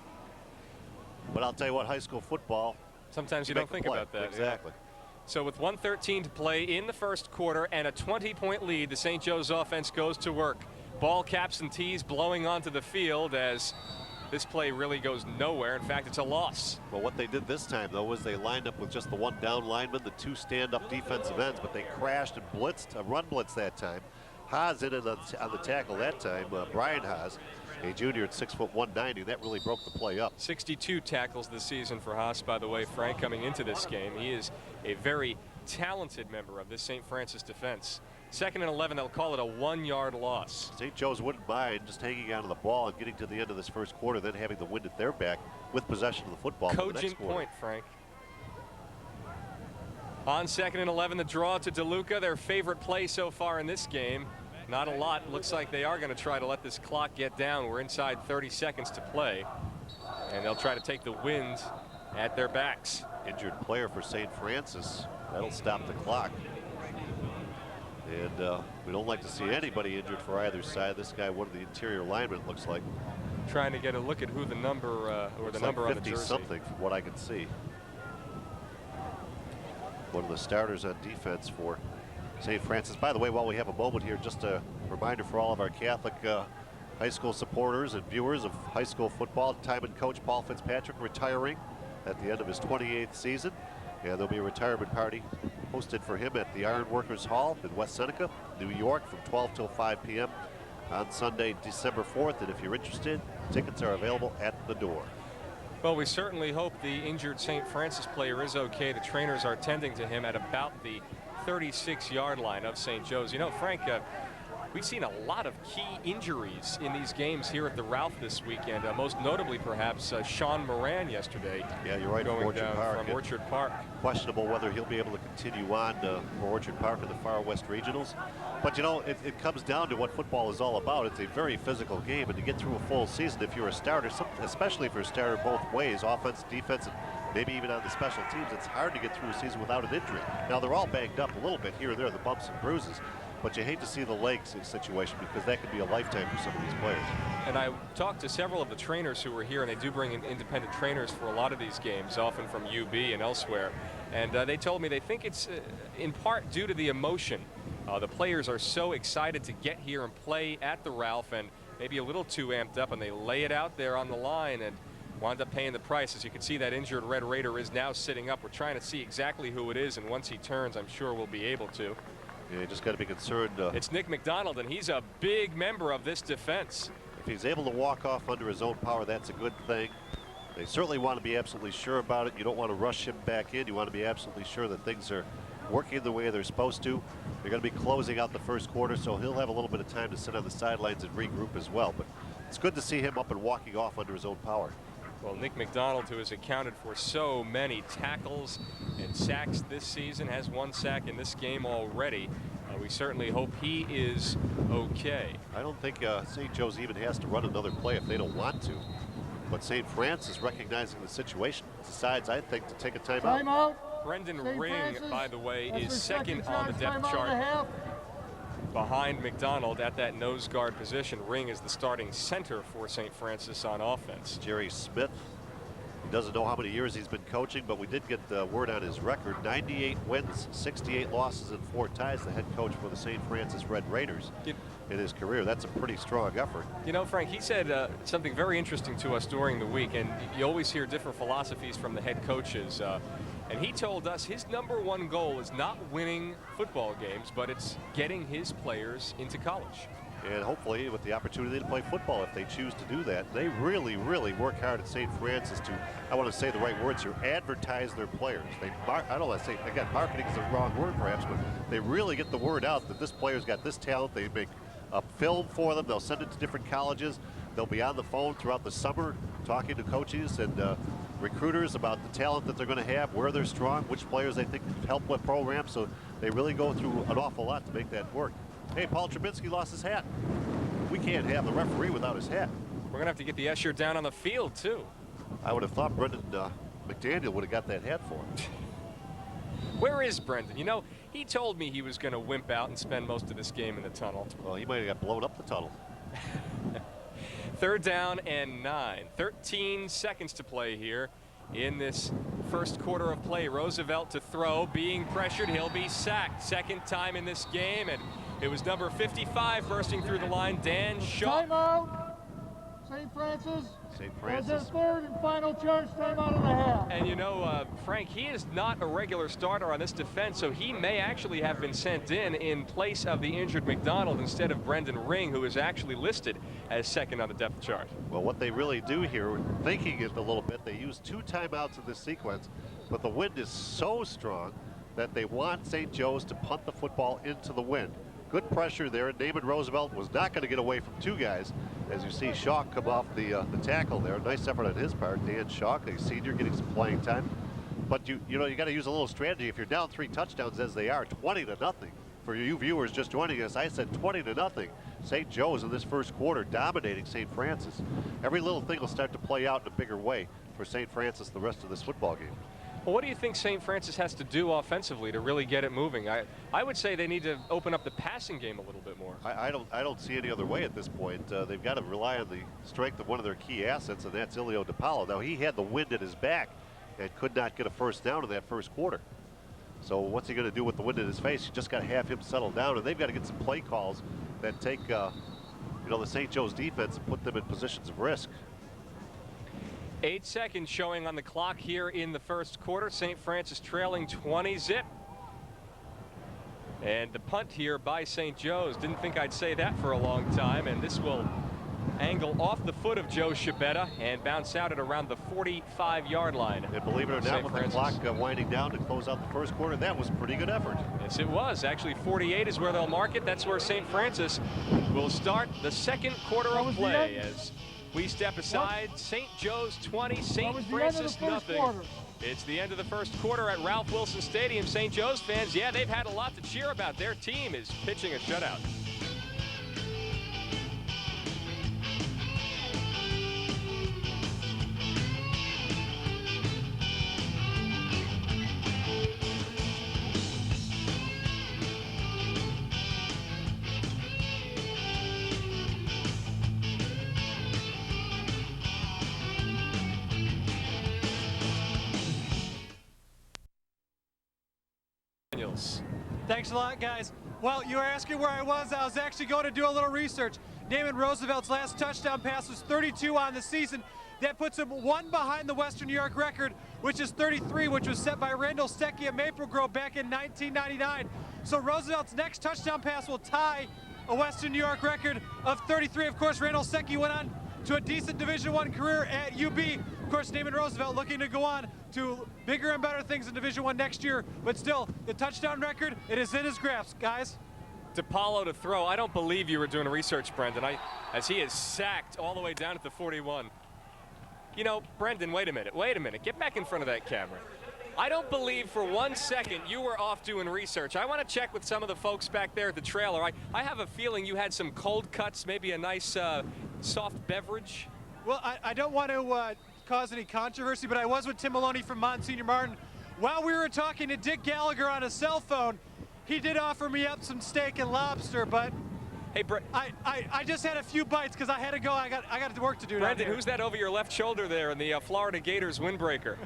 But I'll tell you what, high school football, sometimes you don't think about that. Exactly. Yeah. So with 1:13 to play in the 1st quarter and a 20-point lead, the St. Joe's offense goes to work. Ball caps and tees blowing onto the field as this play really goes nowhere. In fact, it's a loss. Well, what they did this time, though, was they lined up with just the 1 down lineman, the 2 stand-up defensive ends, but they crashed and blitzed, a run blitz that time. Haas in it on the tackle that time, Brian Haas, a junior at 6'1", 190. That really broke the play up. 62 tackles this season for Haas, by the way, Frank, coming into this game. He is a very talented member of this St. Francis defense. 2nd and 11, they'll call it a 1-yard loss. St. Joe's wouldn't mind just hanging on to the ball and getting to the end of this 1st quarter, then having the wind at their back with possession of the football. Cogent point, Frank. On 2nd and 11, the draw to DeLuca, their favorite play so far in this game. Not a lot. Looks like they are going to try to let this clock get down. We're inside 30 seconds to play. And they'll try to take the wind at their backs. Injured player for St. Francis. That'll stop the clock. And we don't like to see anybody injured for either side. This guy, one of the interior linemen, looks like. Trying to get a look at who the number or the number on the jersey. 50-something from what I can see. One of the starters on defense for St. Francis. By the way, while we have a moment here, just a reminder for all of our Catholic high school supporters and viewers of high school football. Time-and coach Paul Fitzpatrick retiring at the end of his 28th season. And there'll be a retirement party hosted for him at the Ironworkers Hall in West Seneca, New York, from 12 till 5 p.m. on Sunday, December 4th. And if you're interested, tickets are available at the door. Well, we certainly hope the injured St. Francis player is okay. The trainers are tending to him at about the 36-yard line of St. Joe's. You know, Frank, we've seen a lot of key injuries in these games here at the Ralph this weekend, most notably perhaps Sean Moran yesterday. Yeah, you're right. Going Orchard down Park. from Orchard Park. Questionable whether he'll be able to continue on for Orchard Park in the Far West Regionals. But, you know, it comes down to what football is all about. It's a very physical game, and to get through a full season, if you're a starter, especially if you're a starter both ways, offense, defense, and maybe even on the special teams, it's hard to get through a season without an injury. Now, they're all banged up a little bit here and there, the bumps and bruises, but you hate to see the legs situation because that could be a lifetime for some of these players. And I talked to several of the trainers who were here, and they do bring in independent trainers for a lot of these games, often from UB and elsewhere. And they told me they think it's in part due to the emotion. The players are so excited to get here and play at the Ralph, and maybe a little too amped up, and they lay it out there on the line and wound up paying the price. As you can see, that injured Red Raider is now sitting up. We're trying to see exactly who it is, and once he turns, I'm sure we'll be able to. Yeah, you just got to be concerned. It's Nick McDonald, and he's a big member of this defense. If he's able to walk off under his own power, that's a good thing. They certainly want to be absolutely sure about it. You don't want to rush him back in. You want to be absolutely sure that things are working the way they're supposed to. They're going to be closing out the first quarter, so he'll have a little bit of time to sit on the sidelines and regroup as well. But it's good to see him up and walking off under his own power. Well, Nick McDonald, who has accounted for so many tackles and sacks this season, has 1 sack in this game already. We certainly hope he is okay. I don't think St. Joe's even has to run another play if they don't want to. But St. Francis, recognizing the situation, decides, I think, to take a timeout. Timeout. Brendan St. Ring, Francis, by the way, that's is their second second on the charge, depth timeout and a half. chart behind McDonald at that nose guard position. Ring is the starting center for St. Francis on offense. Jerry Smith, he doesn't know how many years he's been coaching, but we did get the word on his record. 98 wins, 68 losses, and 4 ties, the head coach for the St. Francis Red Raiders in his career. That's a pretty strong effort. You know, Frank, he said something very interesting to us during the week, and you always hear different philosophies from the head coaches. And he told us his #1 goal is not winning football games, but it's getting his players into college. And hopefully with the opportunity to play football if they choose to do that. They really, really work hard at St. Francis to, I want to say the right words here, advertise their players. I don't want to say, again, marketing is the wrong word perhaps, but they really get the word out that this player's got this talent. They make a film for them. They'll send it to different colleges. They'll be on the phone throughout the summer talking to coaches and recruiters about the talent that they're going to have, where they're strong, which players they think help what programs. So they really go through an awful lot to make that work. Hey, Paul Trubinsky lost his hat. We can't have the referee without his hat. We're going to have to get the usher down on the field, too. I would have thought Brendan McDaniel would have got that hat for him. Where is Brendan? You know, he told me he was going to wimp out and spend most of this game in the tunnel. Well, he might have got blown up the tunnel. 3rd down and 9. 13 seconds to play here in this first quarter of play. Roosevelt to throw, being pressured. He'll be sacked. 2nd time in this game, and it was number 55 bursting through the line, Dan Shaw. Timeout. St. Francis. St. That's Francis. their 3rd and final charge, timeout and a half. And you know, Frank, he is not a regular starter on this defense, so he may actually have been sent in place of the injured McDonald instead of Brendan Ring, who is actually listed as 2nd on the depth chart. Well, what they really do here, thinking it a little bit, they use 2 timeouts in this sequence, but the wind is so strong that they want St. Joe's to punt the football into the wind. Good pressure there. Damon Roosevelt was not going to get away from 2 guys. As you see Shaw come off the tackle there. Nice effort on his part. Dan Shaw, a senior, getting some playing time. But you know, you got to use a little strategy. If you're down 3 touchdowns as they are, 20-0. For you viewers just joining us, I said 20-0. St. Joe's in this first quarter dominating St. Francis. Every little thing will start to play out in a bigger way for St. Francis the rest of this football game. Well, what do you think St. Francis has to do offensively to really get it moving? I would say they need to open up the passing game a little bit more. I don't see any other way at this point. They've got to rely on the strength of one of their key assets, and that's Ilio DiPaolo. Now, he had the wind at his back and could not get a first down in that first quarter. So what's he going to do with the wind in his face? You just got to have him settle down, and they've got to get some play calls that take the St. Joe's defense and put them in positions of risk. 8 seconds showing on the clock here in the first quarter. St. Francis trailing 20-zip. And the punt here by St. Joe's. Didn't think I'd say that for a long time. And this will angle off the foot of Joe Sjhs.R.Stad and bounce out at around the 45-yard line. And believe it or not, with the clock winding down to close out the first quarter, that was a pretty good effort. Yes, it was. Actually, 48 is where they'll mark it. That's where St. Francis will start the second quarter of play as we step aside. St. Joe's 20, St. Francis nothing. It's the end of the first quarter at Ralph Wilson Stadium. St. Joe's fans, yeah, they've had a lot to cheer about. Their team is pitching a shutout. Thanks a lot, guys. Well, you were asking where I was. I was actually going to do a little research. Damon Roosevelt's last touchdown pass was 32 on the season. That puts him one behind the Western New York record, which is 33, which was set by Randall Stecky at Maple Grove back in 1999. So Roosevelt's next touchdown pass will tie a Western New York record of 33. Of course, Randall Stecky went on to a decent Division I career at UB. Of course, Damon Roosevelt looking to go on to bigger and better things in Division I next year. But still, the touchdown record, it is in his grasp, guys. DiPaolo to throw. I don't believe you were doing research, Brendan, as he is sacked all the way down at the 41. You know, Brendan, wait a minute. Get back in front of that camera. I don't believe for 1 second you were off doing research. I want to check with some of the folks back there at the trailer. I have a feeling you had some cold cuts, maybe a nice soft beverage. Well, I don't want to cause any controversy, but I was with Tim Maloney from Monsignor Martin. While we were talking to Dick Gallagher on his cell phone, he did offer me up some steak and lobster, but hey, I just had a few bites because I had to go. I got work to do. Brendan, who's that over your left shoulder there in the Florida Gators windbreaker?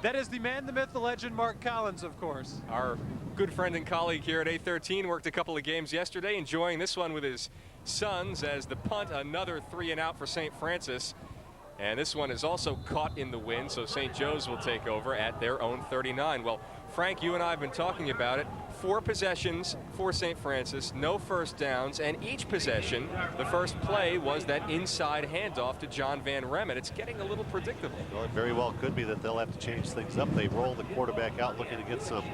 That is the man, the myth, the legend, Mark Collins, of course. Our good friend and colleague here at 813 worked a couple of games yesterday, enjoying this one with his sons as the punt, another 3-and-out for St. Francis. And this one is also caught in the wind, so St. Joe's will take over at their own 39. Well, Frank, you and I have been talking about it. 4 possessions for St. Francis, no first downs, and each possession, the first play was that inside handoff to John Van Remen. It's getting a little predictable. Well, it very well could be that they'll have to change things up. They roll the quarterback out looking to get some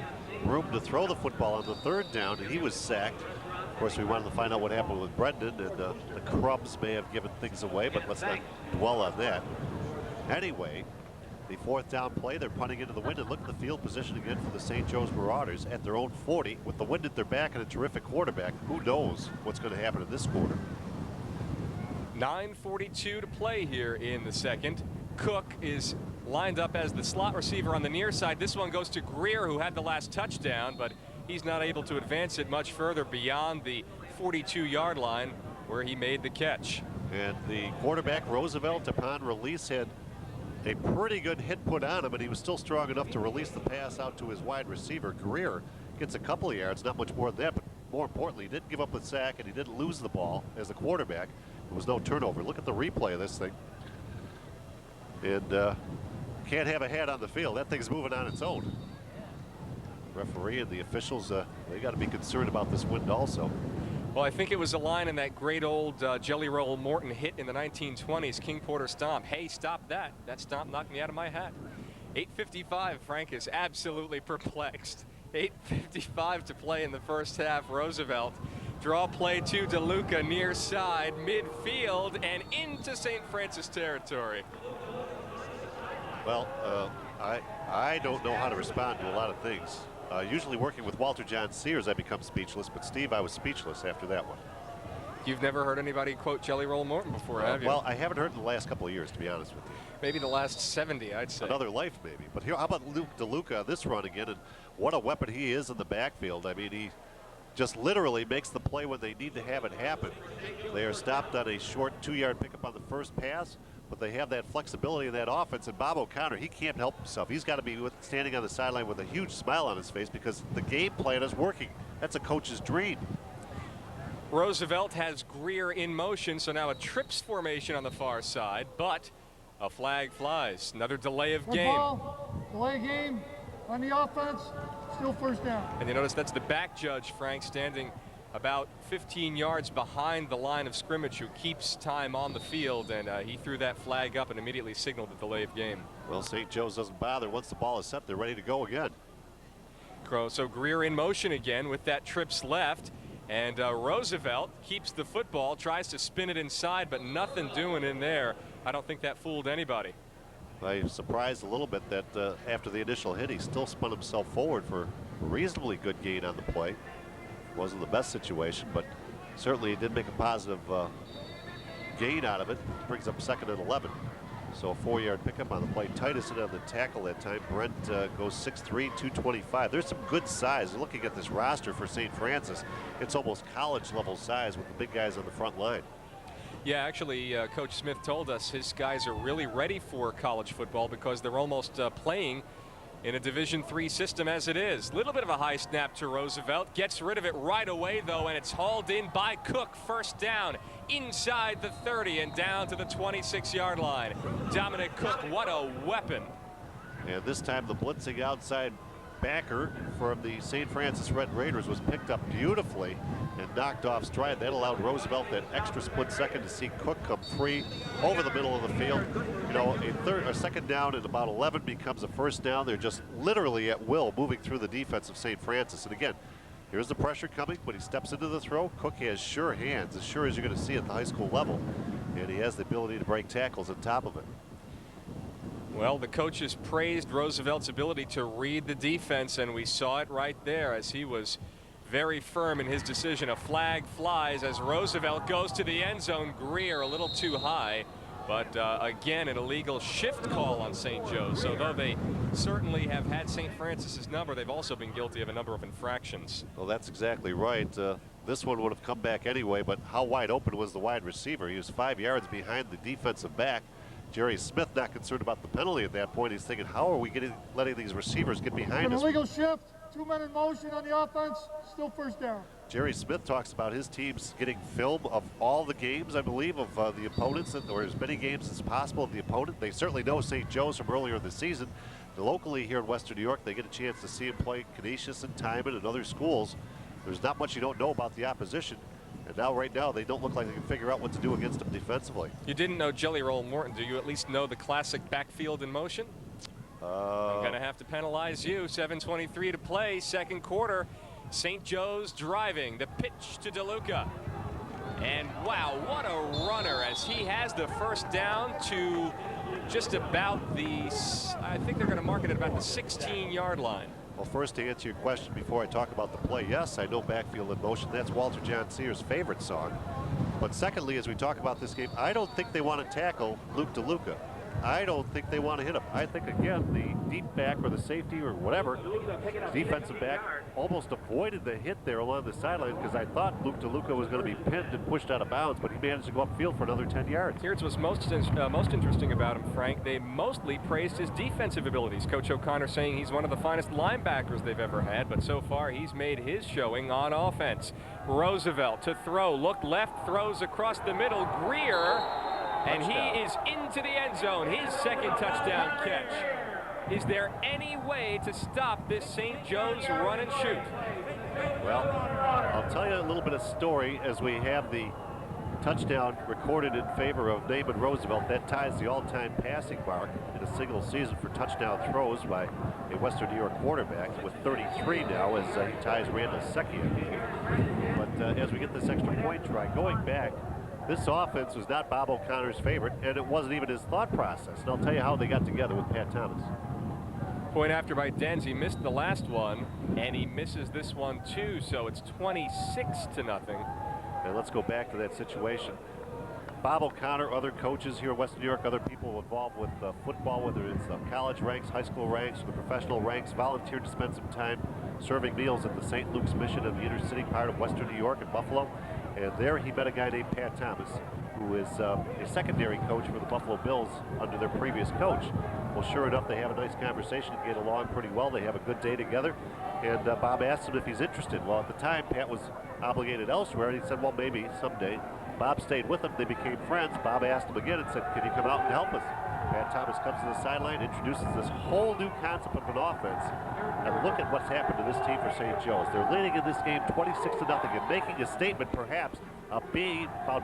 room to throw the football on the 3rd down, and he was sacked. Of course, we wanted to find out what happened with Brendan, and the Crumbs may have given things away, but let's not dwell on that. Anyway, the 4th down play, they're punting into the wind, and look at the field position again for the St. Joe's Marauders at their own 40. With the wind at their back and a terrific quarterback, who knows what's going to happen in this quarter. 9:42 to play here in the second. Cook is lined up as the slot receiver on the near side. This one goes to Greer, who had the last touchdown, but he's not able to advance it much further beyond the 42-yard line where he made the catch. And the quarterback, Roosevelt, upon release had a pretty good hit put on him, and he was still strong enough to release the pass out to his wide receiver. Greer gets a couple of yards, not much more than that, but more importantly, he didn't give up the sack, and he didn't lose the ball as a quarterback. There was no turnover. Look at the replay of this thing. And can't have a hat on the field. That thing's moving on its own. Referee and the officials, they got to be concerned about this wind also. Well, I think it was a line in that great old Jelly Roll Morton hit in the 1920s, King Porter stomp. Hey, stop that. That stomp knocked me out of my hat. 8:55, Frank is absolutely perplexed. 8:55 to play in the first half. Roosevelt draw play to DeLuca near side, midfield, and into St. Francis territory. Well, I don't know how to respond to a lot of things. Usually working with Walter John Sears, I become speechless, but Steve, I was speechless after that one. You've never heard anybody quote Jelly Roll Morton before, have you? Well, I haven't heard in the last couple of years, to be honest with you. Maybe the last 70, I'd say. Another life, maybe. But here, how about Luke DeLuca on this run again? And what a weapon he is in the backfield. I mean, he just literally makes the play when they need to have it happen. They are stopped on a short 2-yard pickup on the first pass, but they have that flexibility in that offense. And Bob O'Connor, he can't help himself. He's got to be standing on the sideline with a huge smile on his face because the game plan is working. That's a coach's dream. Roosevelt has Greer in motion, so now a trips formation on the far side, but a flag flies. Another delay of game. Ball, delay game on the offense, still first down. And you notice that's the back judge, Frank, standing about 15 yards behind the line of scrimmage, who keeps time on the field, and he threw that flag up and immediately signaled the delay of game. Well, St. Joe's doesn't bother. Once the ball is set, they're ready to go again. So Greer in motion again with that trips left. And Roosevelt keeps the football, tries to spin it inside, but nothing doing in there. I don't think that fooled anybody. I'm surprised a little bit that after the initial hit, he still spun himself forward for a reasonably good gain on the play. Wasn't the best situation, but certainly he did make a positive gain out of it. Brings up 2nd and 11. So a 4-yard pickup on the play. Titus in on the tackle that time. Brent goes 6'3", 225. There's some good size. Looking at this roster for St. Francis, it's almost college level size with the big guys on the front line. Yeah, actually, Coach Smith told us his guys are really ready for college football because they're almost playing in a Division III system as it is. Little bit of a high snap to Roosevelt. Gets rid of it right away, though, and it's hauled in by Cook. First down inside the 30 and down to the 26-yard line. Dominic Cook, what a weapon. And this time the blitzing outside backer from the St. Francis Red Raiders was picked up beautifully and knocked off stride. That allowed Roosevelt that extra split second to see Cook come free over the middle of the field. You know, a second down and about 11 becomes a first down. They're just literally at will moving through the defense of St. Francis. And again, here's the pressure coming when he steps into the throw. Cook has sure hands, as sure as you're going to see at the high school level. And he has the ability to break tackles on top of it. Well, the coaches praised Roosevelt's ability to read the defense, and we saw it right there as he was very firm in his decision. A flag flies as Roosevelt goes to the end zone. Greer a little too high, but again, an illegal shift call on St. Joe's. So though they certainly have had St. Francis's number, they've also been guilty of a number of infractions. Well, that's exactly right. This one would have come back anyway, but how wide open was the wide receiver? He was 5 yards behind the defensive back. Jerry Smith not concerned about the penalty at that point. He's thinking, how are we letting these receivers get behind An us? illegal shift, 2 men in motion on the offense, still first down. Jerry Smith talks about his teams getting film of all the games, I believe, of the opponents, or as many games as possible of the opponent. They certainly know St. Joe's from earlier in the season. Locally here in Western New York, they get a chance to see him play Canisius and Timon and other schools. There's not much you don't know about the opposition. And now, right now, they don't look like they can figure out what to do against them defensively. You didn't know Jelly Roll Morton. Do you at least know the classic backfield in motion? I'm going to have to penalize you. 7:23 to play, second quarter. St. Joe's driving. The pitch to DeLuca. And wow, what a runner as he has the first down to just about the, I think they're going to mark it at about the 16-yard line. Well, first, to answer your question before I talk about the play, yes, I know backfield in motion. That's Walter John Sears' favorite song. But secondly, as we talk about this game, I don't think they want to tackle Luke DeLuca. I don't think they want to hit him. I think, again, the deep back or the safety or whatever, defensive back almost avoided the hit there along the sideline because I thought Luke DeLuca was going to be pinned and pushed out of bounds, but he managed to go upfield for another 10 yards. Here's what's most interesting about him, Frank. They mostly praised his defensive abilities. Coach O'Connor saying he's one of the finest linebackers they've ever had, but so far he's made his showing on offense. Roosevelt to throw, look left, throws across the middle. Greer. And he is into the end zone, his second touchdown catch. Is there any way to stop this St. Joe's run and shoot? Well, I'll tell you a little bit of story as we have the touchdown recorded in favor of Naaman Roosevelt. That ties the all-time passing mark in a single season for touchdown throws by a Western New York quarterback with 33 now as he ties Randall Secchia. But as we get this extra point try, going back, this offense was not Bob O'Connor's favorite, and it wasn't even his thought process. And I'll tell you how they got together with Pat Thomas. Point after by Dens. He missed the last one, and he misses this one too, so it's 26-0. And let's go back to that situation. Bob O'Connor, other coaches here in Western New York, other people involved with football, whether it's college ranks, high school ranks, or the professional ranks, volunteered to spend some time serving meals at the St. Luke's Mission in the inner city part of Western New York in Buffalo. And there he met a guy named Pat Thomas, who is a secondary coach for the Buffalo Bills under their previous coach. Well, sure enough, they have a nice conversation, get along pretty well. They have a good day together. And Bob asked him if he's interested. Well, at the time, Pat was obligated elsewhere, and he said, well, maybe someday. Bob stayed with him. They became friends. Bob asked him again and said, can you come out and help us? Pat Thomas comes to the sideline, introduces this whole new concept of an offense. And look at what's happened to this team for St. Joe's. They're leading in this game 26-0 and making a statement, perhaps, about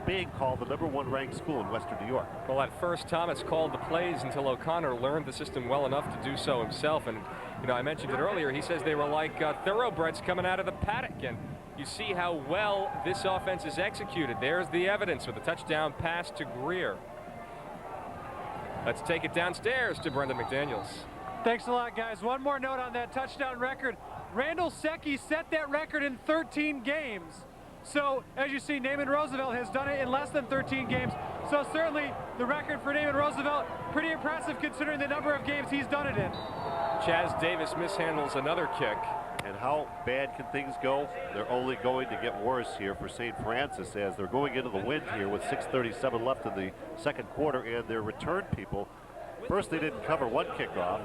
being called the #1 ranked school in Western New York. Well, at first, Thomas called the plays until O'Connor learned the system well enough to do so himself. And, you know, I mentioned it earlier. He says they were like thoroughbreds coming out of the paddock. And you see how well this offense is executed. There's the evidence with a touchdown pass to Greer. Let's take it downstairs to Brendan McDaniels. Thanks a lot, guys. One more note on that touchdown record. Randall Secchi set that record in 13 games. So, as you see, Naaman Roosevelt has done it in less than 13 games. So certainly the record for Naaman Roosevelt, pretty impressive considering the number of games he's done it in. Chaz Davis mishandles another kick. And how bad can things go? They're only going to get worse here for St. Francis as they're going into the wind here with 6:37 left in the second quarter, and their return people, first they didn't cover one kickoff,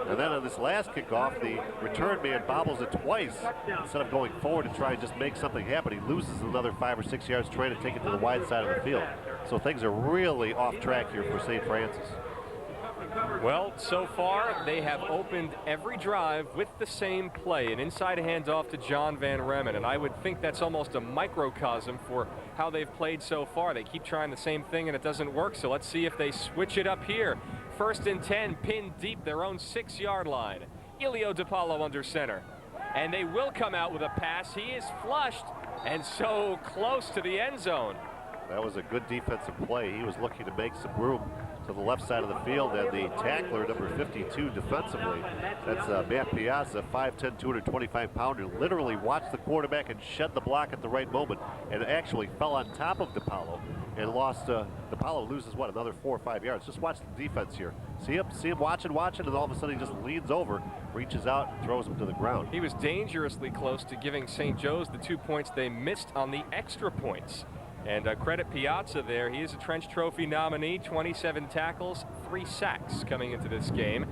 and then on this last kickoff, the return man bobbles it twice. Instead of going forward to try and just make something happen, he loses another 5 or 6 yards trying to take it to the wide side of the field. So things are really off track here for St. Francis. Well, so far, they have opened every drive with the same play, an inside handoff to John Van Remmen, and I would think that's almost a microcosm for how they've played so far. They keep trying the same thing and it doesn't work, so let's see if they switch it up here. 1st and 10, pinned deep, their own 6-yard line. Ilio DiPaolo under center. And they will come out with a pass. He is flushed and so close to the end zone. That was a good defensive play. He was looking to make some room to the left side of the field, and the tackler, number 52 defensively, that's Matt Piazza, 5'10", 225-pounder, literally watched the quarterback and shed the block at the right moment, and actually fell on top of DiPaolo and lost. DiPaolo loses, what, another 4 or 5 yards. Just watch the defense here. See him watching, and all of a sudden he just leans over, reaches out, and throws him to the ground. He was dangerously close to giving St. Joe's the 2 points they missed on the extra points. And credit Piazza there. He is a Trench Trophy nominee, 27 tackles, 3 sacks coming into this game.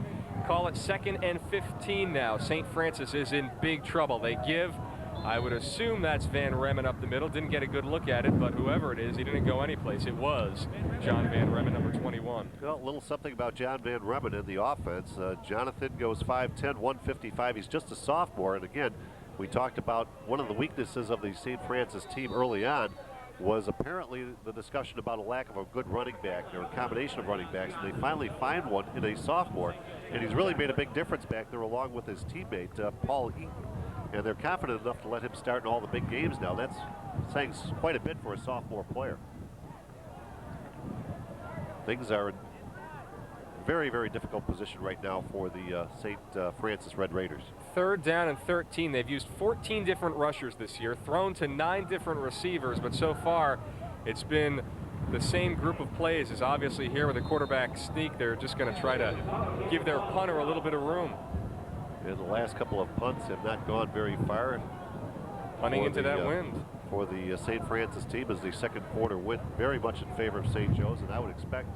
Call it 2nd and 15 now. St. Francis is in big trouble. They give, I would assume that's Van Remmen up the middle. Didn't get a good look at it, but whoever it is, he didn't go anyplace. It was John Van Remmen, number 21. Well, a little something about John Van Remmen in the offense. Jonathan goes 5'10", 155. He's just a sophomore. And again, we talked about one of the weaknesses of the St. Francis team early on was apparently the discussion about a lack of a good running back or a combination of running backs. And they finally find one in a sophomore, and he's really made a big difference back there along with his teammate, Paul Eaton. And they're confident enough to let him start in all the big games now. That's saying quite a bit for a sophomore player. Things are in very, very difficult position right now for the St. Francis Red Raiders. 3rd down and 13. They've used 14 different rushers this year, thrown to 9 different receivers, but so far it's been the same group of plays. Is obviously here with a quarterback sneak. They're just going to try to give their punter a little bit of room. And the last couple of punts have not gone very far. Punting into that wind. For the St. Francis team as the second quarter went very much in favor of St. Joe's, and I would expect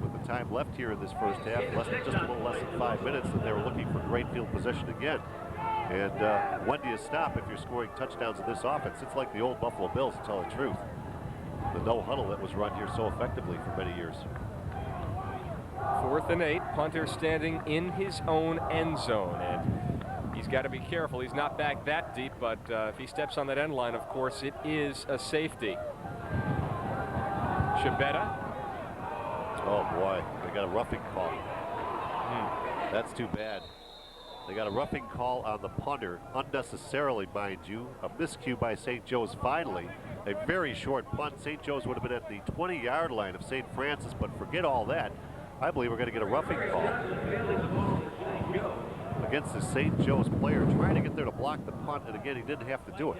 with the time left here in this first half, just a little less than 5 minutes, that they were looking for great field position again. And when do you stop if you're scoring touchdowns in this offense? It's like the old Buffalo Bills, to tell the truth. The no huddle that was run here so effectively for many years. 4th and 8, punter standing in his own end zone, and he's got to be careful. He's not back that deep, but if he steps on that end line, of course, it is a safety. Sjhs.R.Stad. Oh boy, they got a roughing call. That's too bad. They got a roughing call on the punter, unnecessarily, mind you. A miscue by St. Joe's finally. A very short punt. St. Joe's would have been at the 20-yard line of St. Francis, but forget all that. I believe we're going to get a roughing call against the St. Joe's player, trying to get there to block the punt, and again, he didn't have to do it.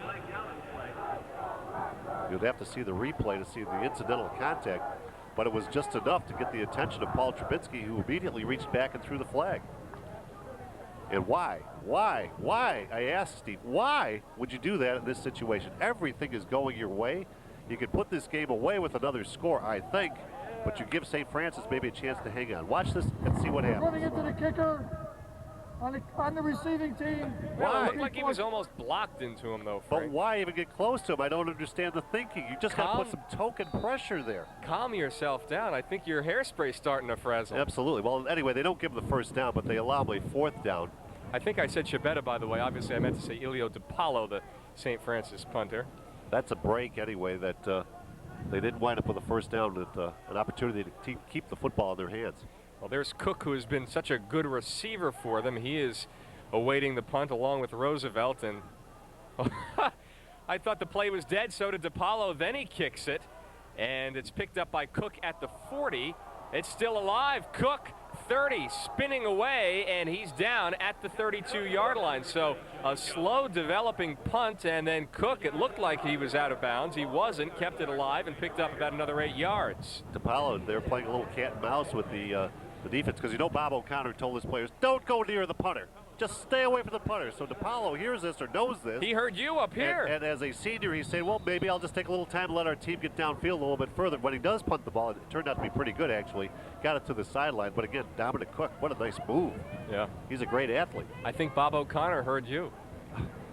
You'd have to see the replay to see the incidental contact, but it was just enough to get the attention of Paul Trubinsky, who immediately reached back and threw the flag. And why? I asked Steve, why would you do that in this situation? Everything is going your way. You could put this game away with another score, I think, but you give St. Francis maybe a chance to hang on. Watch this and see what happens. Running into the kicker on the receiving team. Well, it looked like he was almost blocked into him, though, Frank. But why even get close to him? I don't understand the thinking. You just got to put some token pressure there. Calm yourself down. I think your hairspray's starting to frazzle. Absolutely. Well, anyway, they don't give him the first down, but they allow him a 4th down. I think I said Sjhs.R.Stad, by the way. Obviously, I meant to say Ilio DiPaolo, the St. Francis punter. That's a break, anyway, that they didn't wind up with a first down, with an opportunity to keep the football in their hands. Well, there's Cook, who has been such a good receiver for them. He is awaiting the punt along with Roosevelt, and I thought the play was dead. So did DiPaolo. Then he kicks it, and it's picked up by Cook at the 40. It's still alive. Cook, 30, spinning away, and he's down at the 32-yard line. So a slow developing punt, and then Cook, it looked like he was out of bounds. He wasn't, kept it alive, and picked up about another 8 yards. DiPaolo, they're playing a little cat and mouse with the defense, because you know Bob O'Connor told his players, don't go near the punter. Just stay away from the punter. So DiPaolo hears this or knows this. He heard you up here. And as a senior, he's saying, well, maybe I'll just take a little time to let our team get downfield a little bit further. When he does punt the ball, it turned out to be pretty good, actually. Got it to the sideline. But again, Dominic Cook, what a nice move. Yeah. He's a great athlete. I think Bob O'Connor heard you.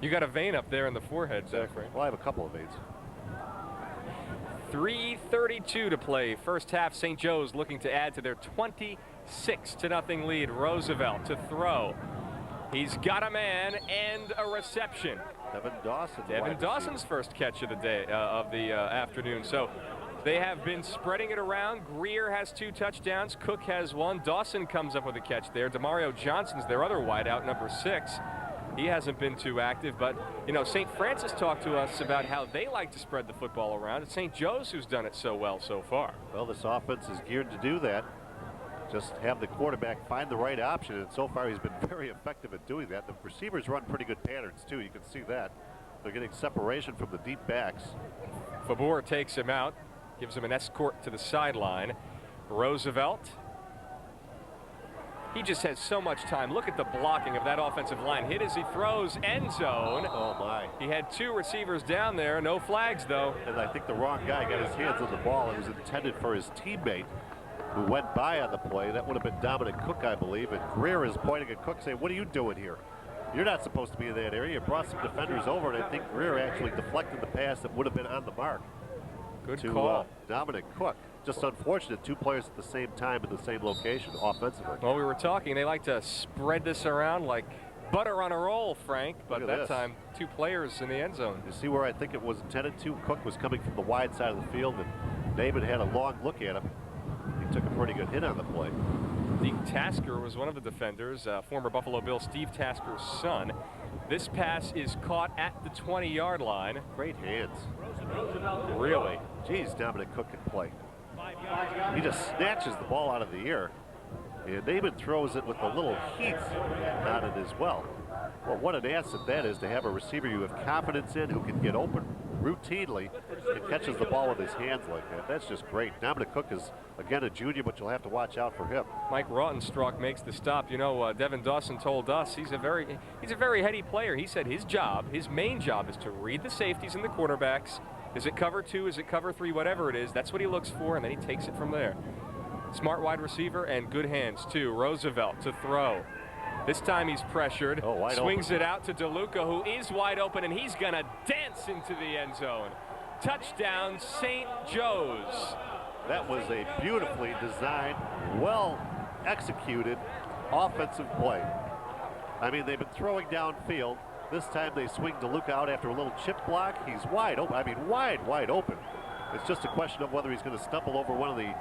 You got a vein up there in the forehead, Zachary. Well, I have a couple of veins. 3:32 to play. First half, St. Joe's looking to add to their 26-0 lead. Roosevelt to throw. He's got a man and a reception. Devin Dawson's first catch of the day, of the afternoon. So they have been spreading it around. Greer has 2 touchdowns. Cook has 1. Dawson comes up with a catch there. Demario Johnson's their other wideout, number 6. He hasn't been too active, but, you know, St. Francis talked to us about how they like to spread the football around. It's St. Joe's who's done it so well so far. Well, this offense is geared to do that. Just have the quarterback find the right option, and so far he's been very effective at doing that. The receivers run pretty good patterns, too. You can see that. They're getting separation from the deep backs. Fabor takes him out, gives him an escort to the sideline. Roosevelt. He just has so much time. Look at the blocking of that offensive line. Hit as he throws, end zone. Oh, my. He had 2 receivers down there. No flags, though. And I think the wrong guy got his hands on the ball. It was intended for his teammate, who went by on the play. That would have been Dominic Cook, I believe. And Greer is pointing at Cook saying, what are you doing here? You're not supposed to be in that area. You brought some defenders over, and I think Greer actually deflected the pass that would have been on the mark. Good to call. Dominic Cook. Just unfortunate, 2 players at the same time in the same location offensively. Well, we were talking. They like to spread this around like butter on a roll, Frank. But that time, 2 players in the end zone. You see where I think it was intended to? Cook was coming from the wide side of the field, and David had a long look at him. He took a pretty good hit on the play. Deke Tasker was one of the defenders, former Buffalo Bill Steve Tasker's son. This pass is caught at the 20-yard line. Great hands. Really? Geez, Dominic Cook can play. He just snatches the ball out of the air, and Naaman throws it with a little heat on it as well. Well, what an asset that is to have a receiver you have confidence in, who can get open routinely and catches the ball with his hands like that. That's just great. Dominic Cook is, again, a junior, but you'll have to watch out for him. Mike Rautenstrauch makes the stop. You know, Devin Dawson told us he's a very heady player. He said his job, his main job, is to read the safeties and the quarterbacks. Is it cover 2? Is it cover 3? Whatever it is, that's what he looks for, and then he takes it from there. Smart wide receiver and good hands, too. Roosevelt to throw. This time he's pressured. Swings it out to DeLuca, who is wide open, and he's going to dance into the end zone. Touchdown, St. Joe's. That was a beautifully designed, well-executed offensive play. I mean, they've been throwing downfield. This time they swing DeLuca out after a little chip block. He's wide open. I mean, wide open. It's just a question of whether he's going to stumble over one of the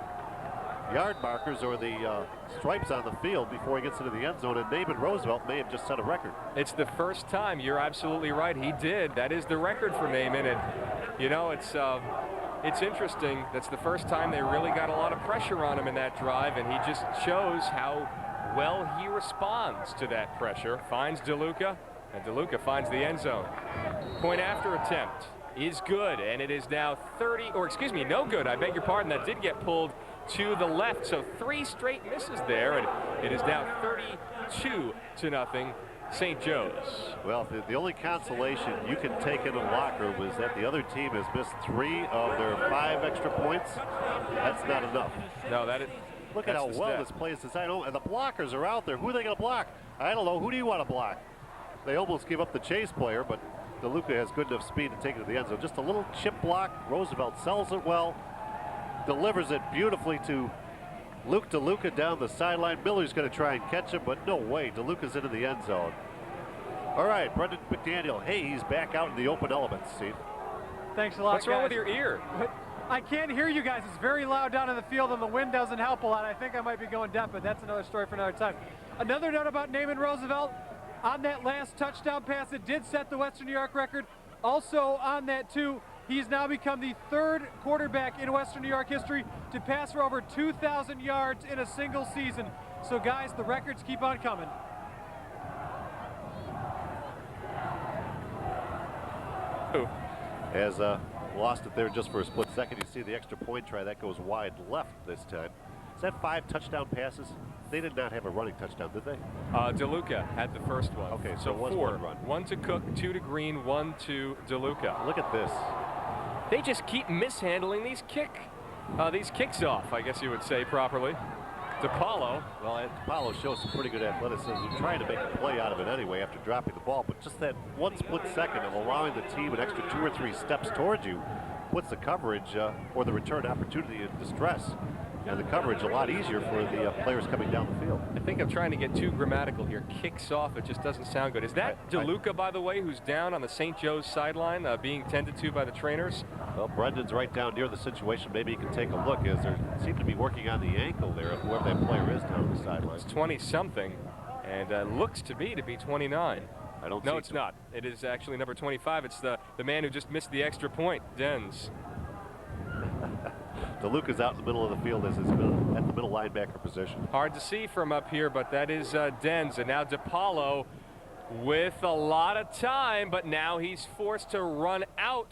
yard markers or the stripes on the field before he gets into the end zone, and Naaman Roosevelt may have just set a record. It's the first time. You're absolutely right. He did. That is the record for Naaman, and you know, it's interesting. That's the first time they really got a lot of pressure on him in that drive, and he just shows how well he responds to that pressure. Finds DeLuca, and DeLuca finds the end zone. Point after attempt. is good, and it is now no good. I beg your pardon, that did get pulled to the left, so 3 straight misses there, and it is now 32-0 St. Joe's. Well, the only consolation you can take in the locker was that the other team has missed 3 of their 5 extra points. That's not enough. No, look at how well this play is designed. And the blockers are out there. Who are they going to block? I don't know. Who do you want to block? They almost give up the chase player, but DeLuca has good enough speed to take it to the end zone. Just a little chip block. Roosevelt sells it well, delivers it beautifully to Luke DeLuca down the sideline. Miller's going to try and catch him, but no way. DeLuca's into the end zone. All right, Brendan McDaniel. Hey, he's back out in the open elements, Steve. Thanks a lot, What's wrong with your ear? I can't hear you guys. It's very loud down in the field, and the wind doesn't help a lot. I think I might be going deaf, but that's another story for another time. Another note about Naaman Roosevelt. On that last touchdown pass, it did set the Western New York record. Also on that, too, he's now become the 3rd quarterback in Western New York history to pass for over 2,000 yards in a single season. So, guys, the records keep on coming. Has lost it there just for a split second. You see the extra point try. That goes wide left this time. Is that 5 touchdown passes? They did not have a running touchdown, did they? DeLuca had the first one. Okay, so it was 4. one run. 1 to Cook, 2 to Green, 1 to DeLuca. Look at this. They just keep mishandling these kicks off, I guess you would say properly. DePaulo. Well, DePaulo shows some pretty good athleticism, trying to make a play out of it anyway after dropping the ball. But just that 1 split second of allowing the team an extra 2 or 3 steps towards you puts the coverage or the return opportunity in distress. And the coverage a lot easier for the players coming down the field. I think I'm trying to get too grammatical here. Kicks off, it just doesn't sound good. Is that DeLuca, by the way, who's down on the St. Joe's sideline being tended to by the trainers? Well, Brendan's right down near the situation. Maybe he can take a look as they seem to be working on the ankle there of whoever that player is down on the sideline. It's 20-something, and looks to be 29. No, it's not. It is actually number 25. It's the man who just missed the extra point, Dens. DeLuca's out in the middle of the field as at the middle linebacker position. Hard to see from up here, but that is Dens. And now DePaulo with a lot of time, but now he's forced to run out.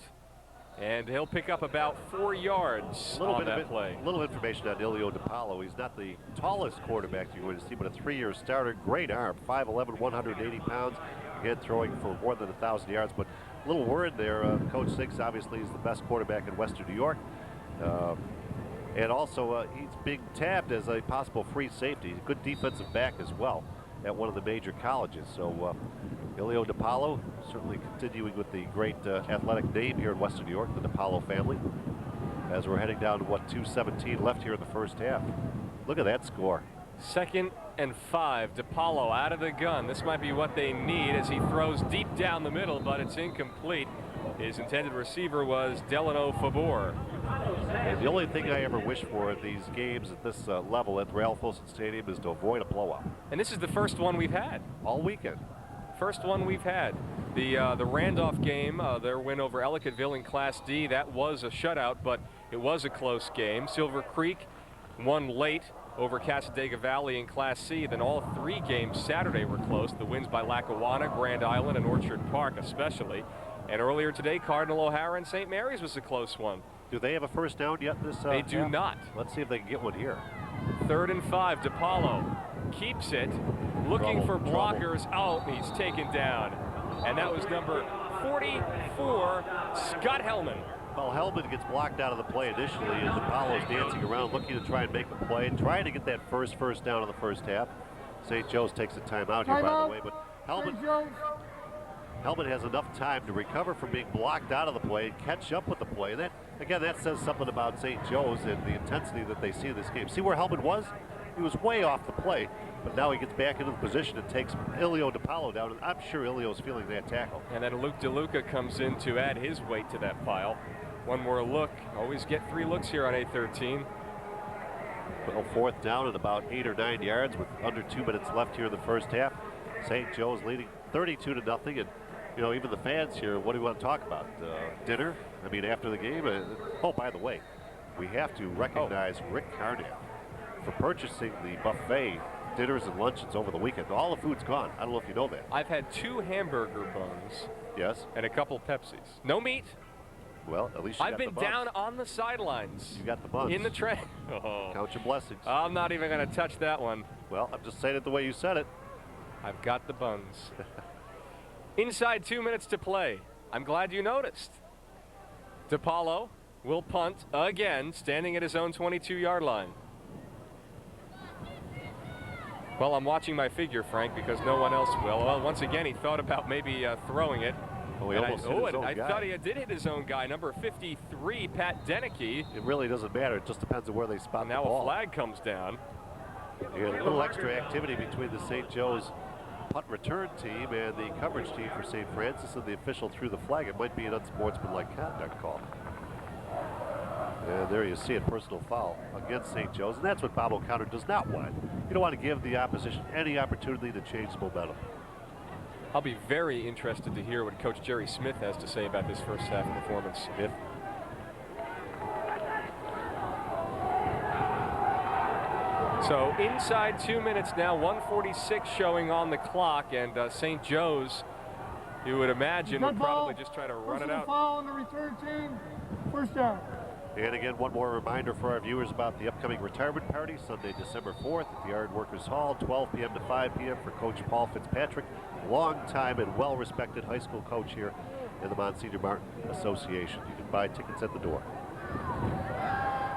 And he'll pick up about 4 yards on that play. A little information on Ilio DePaulo. He's not the tallest quarterback you're going to see, but a 3-year starter. Great arm, 5'11", 180 pounds. Again, throwing for more than 1,000 yards. But a little word there. Coach Six obviously is the best quarterback in Western New York. And also, he's being tabbed as a possible free safety. Good defensive back as well at one of the major colleges. So Ilio DePaulo certainly continuing with the great athletic name here in Western New York, the DePaulo family, as we're heading down to 2:17 left here in the first half. Look at that score. 2nd and 5. DePaulo out of the gun. This might be what they need as he throws deep down the middle, but it's incomplete. His intended receiver was Delano Fabor. And the only thing I ever wish for in these games at this level at Ralph Wilson Stadium is to avoid a blowout. And this is the first one we've had. All weekend. First one we've had. The Randolph game, their win over Ellicottville in Class D, that was a shutout, but it was a close game. Silver Creek won late over Casadega Valley in Class C. Then all 3 games Saturday were close. The wins by Lackawanna, Grand Island, and Orchard Park especially. And earlier today, Cardinal O'Hara and St. Mary's was a close one. Do they have a first down yet this They do not. Let's see if they can get one here. 3rd and 5. DePaulo keeps it, looking for blockers. Oh, he's taken down. And that was number 44, Scott Hellman. Well, Hellman gets blocked out of the play initially, and DePaulo's dancing around looking to try and make the play, trying to get that first down in the first half. St. Joe's takes a timeout here, by the way, but Hellman has enough time to recover from being blocked out of the play and catch up with the play. That, again, that says something about St. Joe's and the intensity that they see in this game. See where Hellman was? He was way off the play, but now he gets back into the position and takes Ilio DePaulo down, and I'm sure Ilio's feeling that tackle. And then Luke DeLuca comes in to add his weight to that pile. One more look. Always get 3 looks here on 8-13. Well, 4th down at about 8 or 9 yards with under 2 minutes left here in the first half. St. Joe's leading 32-0, and you know, even the fans here, what do we want to talk about? Dinner? I mean, after the game? Oh, by the way, we have to recognize Rick Carnahan for purchasing the buffet dinners and luncheons over the weekend. All the food's gone. I don't know if you know that. I've had 2 hamburger buns. Yes. And a couple Pepsis. No meat, Well, at least you I've got been the down on the sidelines. You got the buns. In the tray. Oh. Count your blessings. I'm not even going to touch that one. Well, I'm just saying it the way you said it. I've got the buns. Inside 2 minutes to play. I'm glad you noticed. DePaulo will punt again, standing at his own 22-yard line. Well, I'm watching my figure, Frank, because no one else will. Well, once again, he thought about maybe throwing it. Oh, he almost hit his own I guy. thought he did hit his own guy, number 53, Pat Deneke. It really doesn't matter. It just depends on where they spot Now the ball. a flag comes down. You had a little extra activity between the St. Joe's punt return team and the coverage team for St. Francis, and the official threw the flag. It might be an unsportsmanlike conduct call. And there you see it, personal foul against St. Joe's, and that's what Bob O'Connor does not want. You don't want to give the opposition any opportunity to change the momentum. I'll be very interested to hear what Coach Jerry Smith has to say about this first half performance. If So inside 2 minutes now, 1:46 showing on the clock, and St. Joe's, you would imagine, would probably just try to run it out. Foul on the return team. First down. And again, one more reminder for our viewers about the upcoming retirement party, Sunday, December 4th at the Yard Workers Hall, 12 p.m. to 5 p.m. for Coach Paul Fitzpatrick, long-time and well-respected high school coach here in the Monsignor Martin Association. You can buy tickets at the door.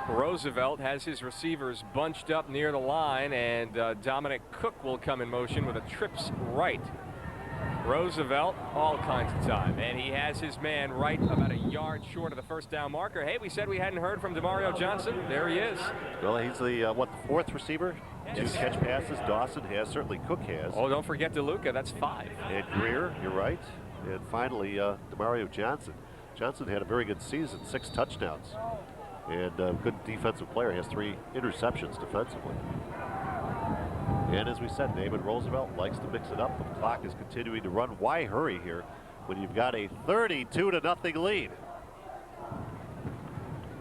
Roosevelt has his receivers bunched up near the line, and Dominic Cook will come in motion with a trips right. Roosevelt, all kinds of time, and he has his man right about a yard short of the first down marker. Hey, we said we hadn't heard from Demario Johnson. There he is. Well, he's the, the fourth receiver to catch passes. Dawson has, certainly Cook has. Oh, don't forget DeLuca, that's 5. And Greer, you're right. And finally, Demario Johnson. Johnson had a very good season, 6 touchdowns. And a good defensive player, has 3 interceptions defensively. And as we said, David Roosevelt likes to mix it up. The clock is continuing to run. Why hurry here when you've got a 32-0 lead?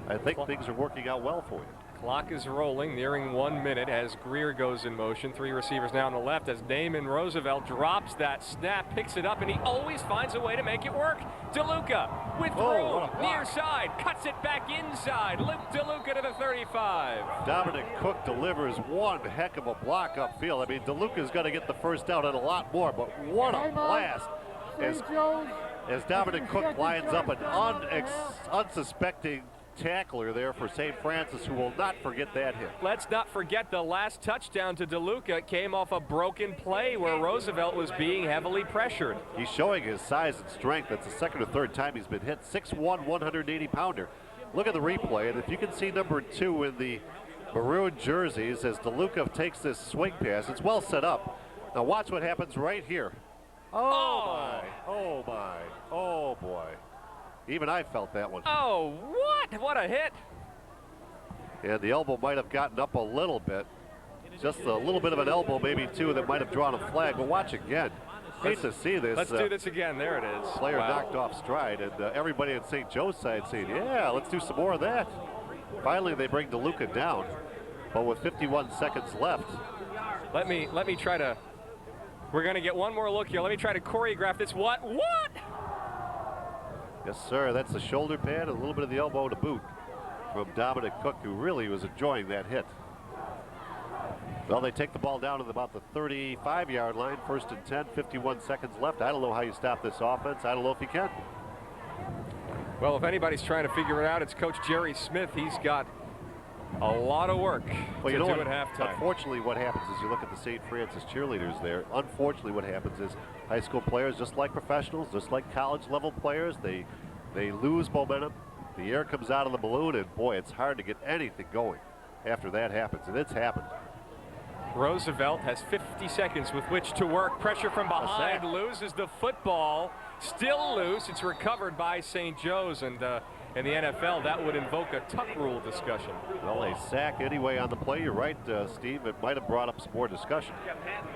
I think things are working out well for you. Clock is rolling, nearing 1 minute as Greer goes in motion. 3 receivers now on the left as Damon Roosevelt drops that snap, picks it up, and he always finds a way to make it work. DeLuca with room, near side, cuts it back inside. Luke DeLuca to the 35. Dominic Cook delivers one heck of a block upfield. I mean, DeLuca's going to get the first down and a lot more, but what a blast. As Dominic Cook lines up an unsuspecting tackler there for St. Francis, who will not forget that hit. Let's not forget the last touchdown to DeLuca came off a broken play where Roosevelt was being heavily pressured. He's showing his size and strength. That's the second or third time he's been hit. 6'1", 180-pounder. Look at the replay, and if you can see number 2 in the maroon jerseys as DeLuca takes this swing pass, it's well set up. Now watch what happens right here. Oh my, oh my, oh boy. Even I felt that one. Oh, what? What a hit. And the elbow might have gotten up a little bit. Just a little bit of an elbow, maybe two, that might have drawn a flag. But watch again. Let's just see this. Let's do this again. There it is. Player knocked off stride, and everybody at St. Joe's side saying, yeah, let's do some more of that. Finally, they bring DeLuca down. But with 51 seconds left. Let me try to, we're going to get one more look here. Let me try to choreograph this. What? Yes, sir. That's the shoulder pad and a little bit of the elbow to boot from Dominic Cook, who really was enjoying that hit. Well, they take the ball down at about the 35-yard line. 1st and 10, 51 seconds left. I don't know how you stop this offense. I don't know if you can. Well, if anybody's trying to figure it out, it's Coach Jerry Smith. He's got a lot of work to do at halftime. Unfortunately, what happens is you look at the St. Francis cheerleaders there. Unfortunately, what happens is high school players, just like professionals, just like college-level players, they lose momentum. The air comes out of the balloon, and boy, it's hard to get anything going after that happens, and it's happened. Roosevelt has 50 seconds with which to work. Pressure from behind, loses the football. Still loose. It's recovered by St. Joe's, and in the NFL, that would invoke a tuck rule discussion. Well, a sack anyway on the play. You're right, Steve. It might have brought up some more discussion.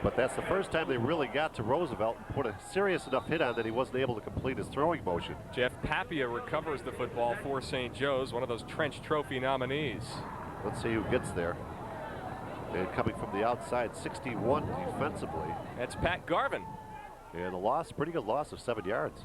But that's the first time they really got to Roosevelt and put a serious enough hit on that he wasn't able to complete his throwing motion. Jeff Papia recovers the football for St. Joe's, one of those Trench Trophy nominees. Let's see who gets there. And coming from the outside, 61 defensively. That's Pat Garvin. And a loss, pretty good loss of 7 yards.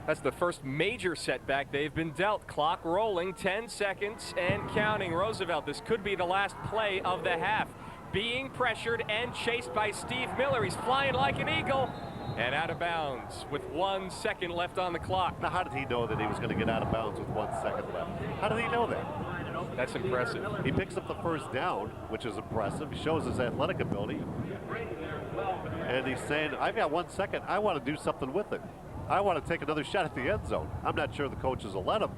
That's the first major setback they've been dealt. Clock rolling, 10 seconds and counting. Roosevelt, this could be the last play of the half. Being pressured and chased by Steve Miller. He's flying like an eagle and out of bounds with 1 second left on the clock. Now, how did he know that he was going to get out of bounds with 1 second left? How did he know that? That's impressive. He picks up the first down, which is impressive. He shows his athletic ability. And he's saying, I've got 1 second. I want to do something with it. I want to take another shot at the end zone. I'm not sure the coaches will let him.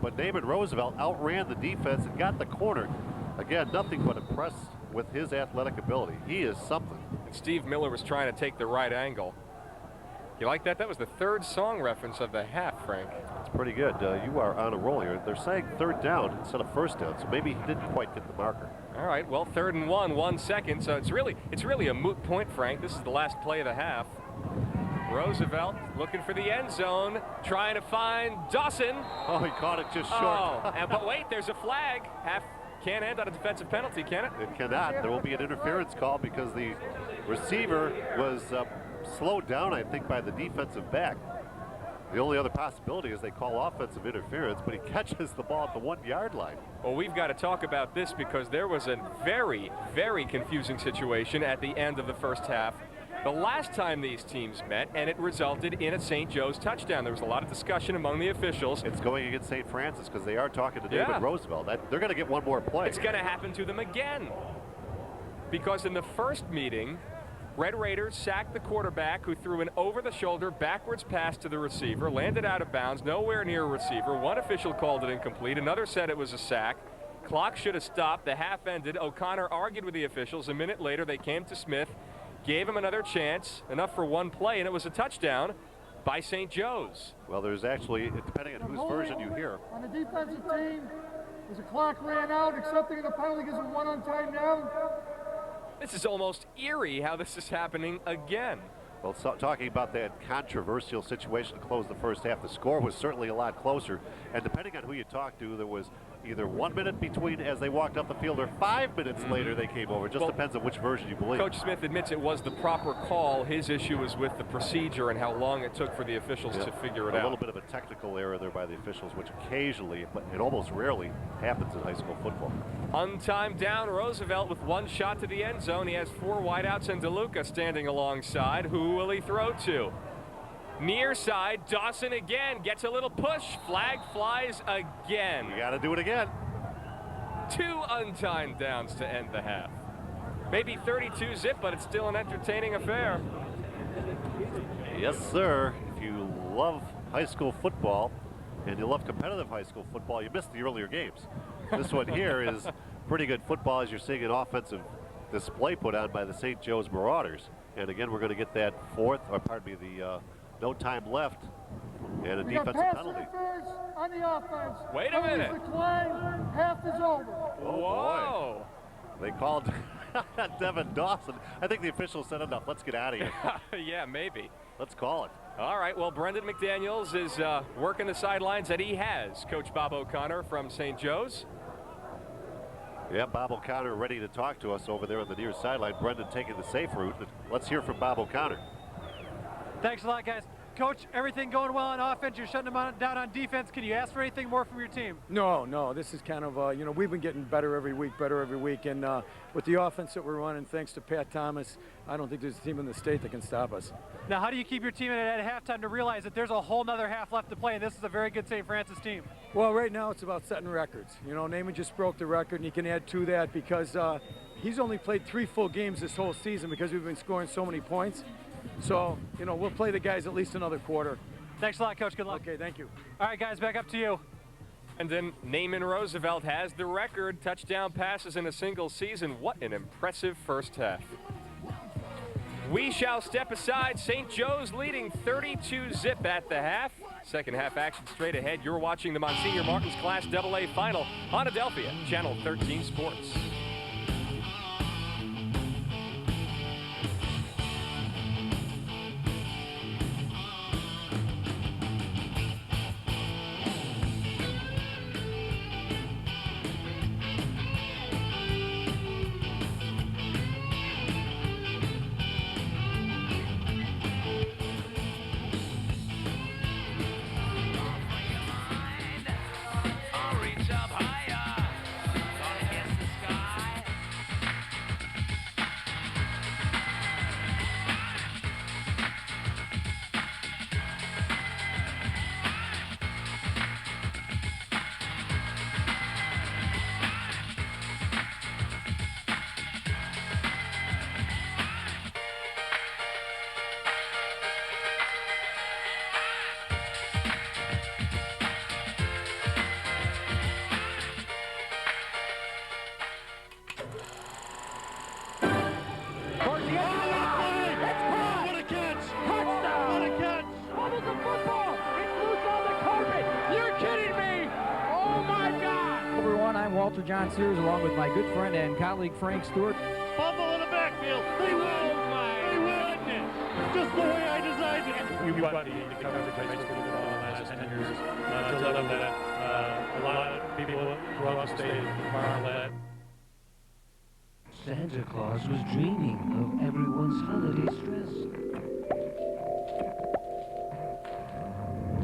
But Naaman Roosevelt outran the defense and got the corner. Again, nothing but impressed with his athletic ability. He is something. And Steve Miller was trying to take the right angle. You like that? That was the third song reference of the half, Frank. It's pretty good. You are on a roll here. They're saying third down instead of first down, so maybe he didn't quite get the marker. All right, well, 3rd and 1, 1 second. So it's really a moot point, Frank. This is the last play of the half. Roosevelt looking for the end zone, trying to find Dawson. Oh, he caught it just short. Oh, but wait, there's a flag. Half can't end on a defensive penalty, can it? It cannot. There will be an interference call because the receiver was slowed down, I think, by the defensive back. The only other possibility is they call offensive interference, but he catches the ball at the 1 yard line. Well, we've got to talk about this because there was a very, very confusing situation at the end of the first half. The last time these teams met, and it resulted in a St. Joe's touchdown. There was a lot of discussion among the officials. It's going against St. Francis because they are talking to David Roosevelt. They're going to get one more play. It's going to happen to them again. Because in the first meeting, Red Raiders sacked the quarterback who threw an over-the-shoulder backwards pass to the receiver, landed out of bounds, nowhere near a receiver. One official called it incomplete. Another said it was a sack. Clock should have stopped. The half ended. O'Connor argued with the officials. A minute later, they came to Smith, gave him another chance, enough for one play, and it was a touchdown by St. Joe's. Well, there's actually, depending on whose version you hear. On the defensive team, as the clock ran out, accepting the penalty gives him 1 on time down. This is almost eerie how this is happening again. Well, talking about that controversial situation to close the first half, the score was certainly a lot closer. And depending on who you talk to, there was either 1 minute between as they walked up the field or 5 minutes later they came over. It just depends on which version you believe. Coach Smith admits it was the proper call. His issue was with the procedure and how long it took for the officials to figure it out. A little bit of a technical error there by the officials, which occasionally, but it almost rarely happens in high school football. Untimed down, Roosevelt with 1 shot to the end zone. He has 4 wideouts and DeLuca standing alongside. Who will he throw to? Near side, Dawson again gets a little push. Flag flies again. You got to do it again. 2 untimed downs to end the half. Maybe 32 zip, but it's still an entertaining affair. Yes, sir. If you love high school football and you love competitive high school football, you missed the earlier games. This one here is pretty good football as you're seeing an offensive display put on by the St. Joe's Marauders. And again, we're going to get that no time left and a defensive penalty. On the offense. Wait a minute. Decline, half is over. Whoa. Boy. They called Devin Dawson. I think the officials said enough. Let's get out of here. Yeah, maybe. Let's call it. All right, well, Brendan McDaniels is working the sidelines that he has. Coach Bob O'Connor from St. Joe's. Yeah, Bob O'Connor ready to talk to us over there on the near sideline. Brendan taking the safe route. Let's hear from Bob O'Connor. Thanks a lot, guys. Coach, everything going well on offense. You're shutting them down on defense. Can you ask for anything more from your team? No. This is kind of, we've been getting better every week. And with the offense that we're running, thanks to Pat Thomas, I don't think there's a team in the state that can stop us. Now, how do you keep your team at halftime to realize that there's a whole nother half left to play, and this is a very good St. Francis team? Well, right now it's about setting records. Naaman just broke the record, and he can add to that because he's only played 3 full games this whole season because we've been scoring so many points. So, we'll play the guys at least another quarter. Thanks a lot, Coach. Good luck. Okay, thank you. All right, guys, back up to you. And then Naaman Roosevelt has the record. Touchdown passes in a single season. What an impressive first half. We shall step aside. St. Joe's leading 32-zip at the half. Second half action straight ahead. You're watching the Monsignor Martins Class AA Final on Adelphia, Channel 13 Sports. Towards the end of the line. It's caught. What a catch. Touchdown. What a catch. Fumbles the football. It's loose on the carpet. You're kidding me. Oh, my God. Everyone, I'm Walter John Sears, along with my good friend and colleague Frank Stewart. Fumble in the backfield. They win. Oh, my goodness. Just the way I designed it. We want to cover the high school football in the last 10 years. To level that, a lot of people throughout the state are led. Santa Claus was dreaming of everyone's holiday stress.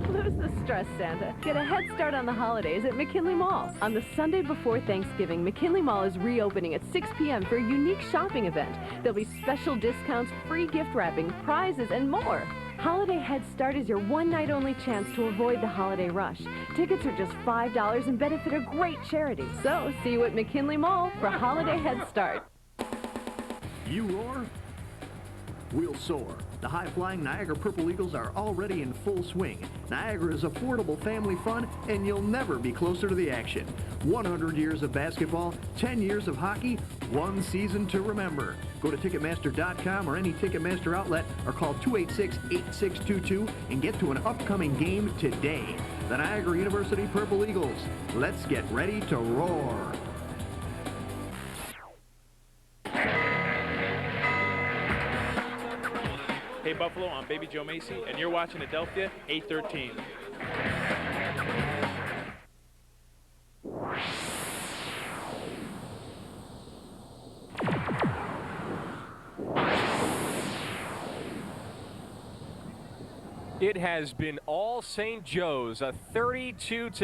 Lose the stress, Santa. Get a head start on the holidays at McKinley Mall. On the Sunday before Thanksgiving, McKinley Mall is reopening at 6 p.m. for a unique shopping event. There'll be special discounts, free gift wrapping, prizes, and more. Holiday Head Start is your one-night-only chance to avoid the holiday rush. Tickets are just $5 and benefit a great charity. So, see you at McKinley Mall for Holiday Head Start. You roar, we'll soar. The high-flying Niagara Purple Eagles are already in full swing. Niagara is affordable family fun, and you'll never be closer to the action. 100 years of basketball, 10 years of hockey, one season to remember. Go to Ticketmaster.com or any Ticketmaster outlet or call 286-8622 and get to an upcoming game today. The Niagara University Purple Eagles. Let's get ready to roar. Hey Buffalo, I'm Baby Joe Macy, and you're watching Adelphia 813. It has been all St. Joe's, a 32-0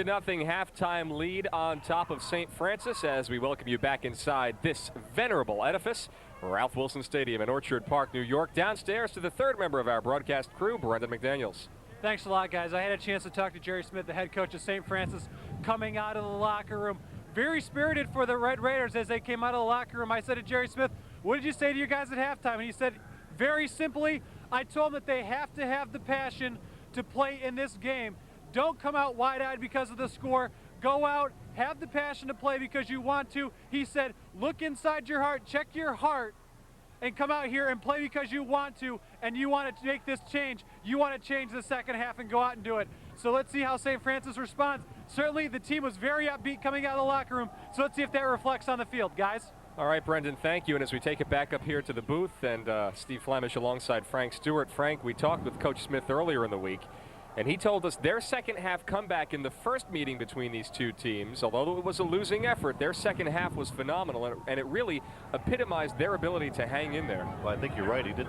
halftime lead on top of St. Francis as we welcome you back inside this venerable edifice, Ralph Wilson Stadium in Orchard Park, New York. Downstairs to the third member of our broadcast crew, Brendan McDaniels. Thanks a lot, guys. I had a chance to talk to Jerry Smith, the head coach of St. Francis, coming out of the locker room. Very spirited for the Red Raiders as they came out of the locker room. I said to Jerry Smith, what did you say to your guys at halftime? And he said, very simply, I told them that they have to have the passion to play in this game. Don't come out wide-eyed because of the score. Go out, have the passion to play because you want to. He said, look inside your heart, check your heart, and come out here and play because you want to, and you want to make this change. You want to change the second half and go out and do it. So let's see how St. Francis responds. Certainly the team was very upbeat coming out of the locker room, so let's see if that reflects on the field, guys. All right, Brendan, thank you. And as we take it back up here to the booth, and Steve Flemish alongside Frank Stewart. Frank, we talked with Coach Smith earlier in the week, and he told us their second half comeback in the first meeting between these two teams, although it was a losing effort, their second half was phenomenal, and it really epitomized their ability to hang in there. Well, I think you're right. He did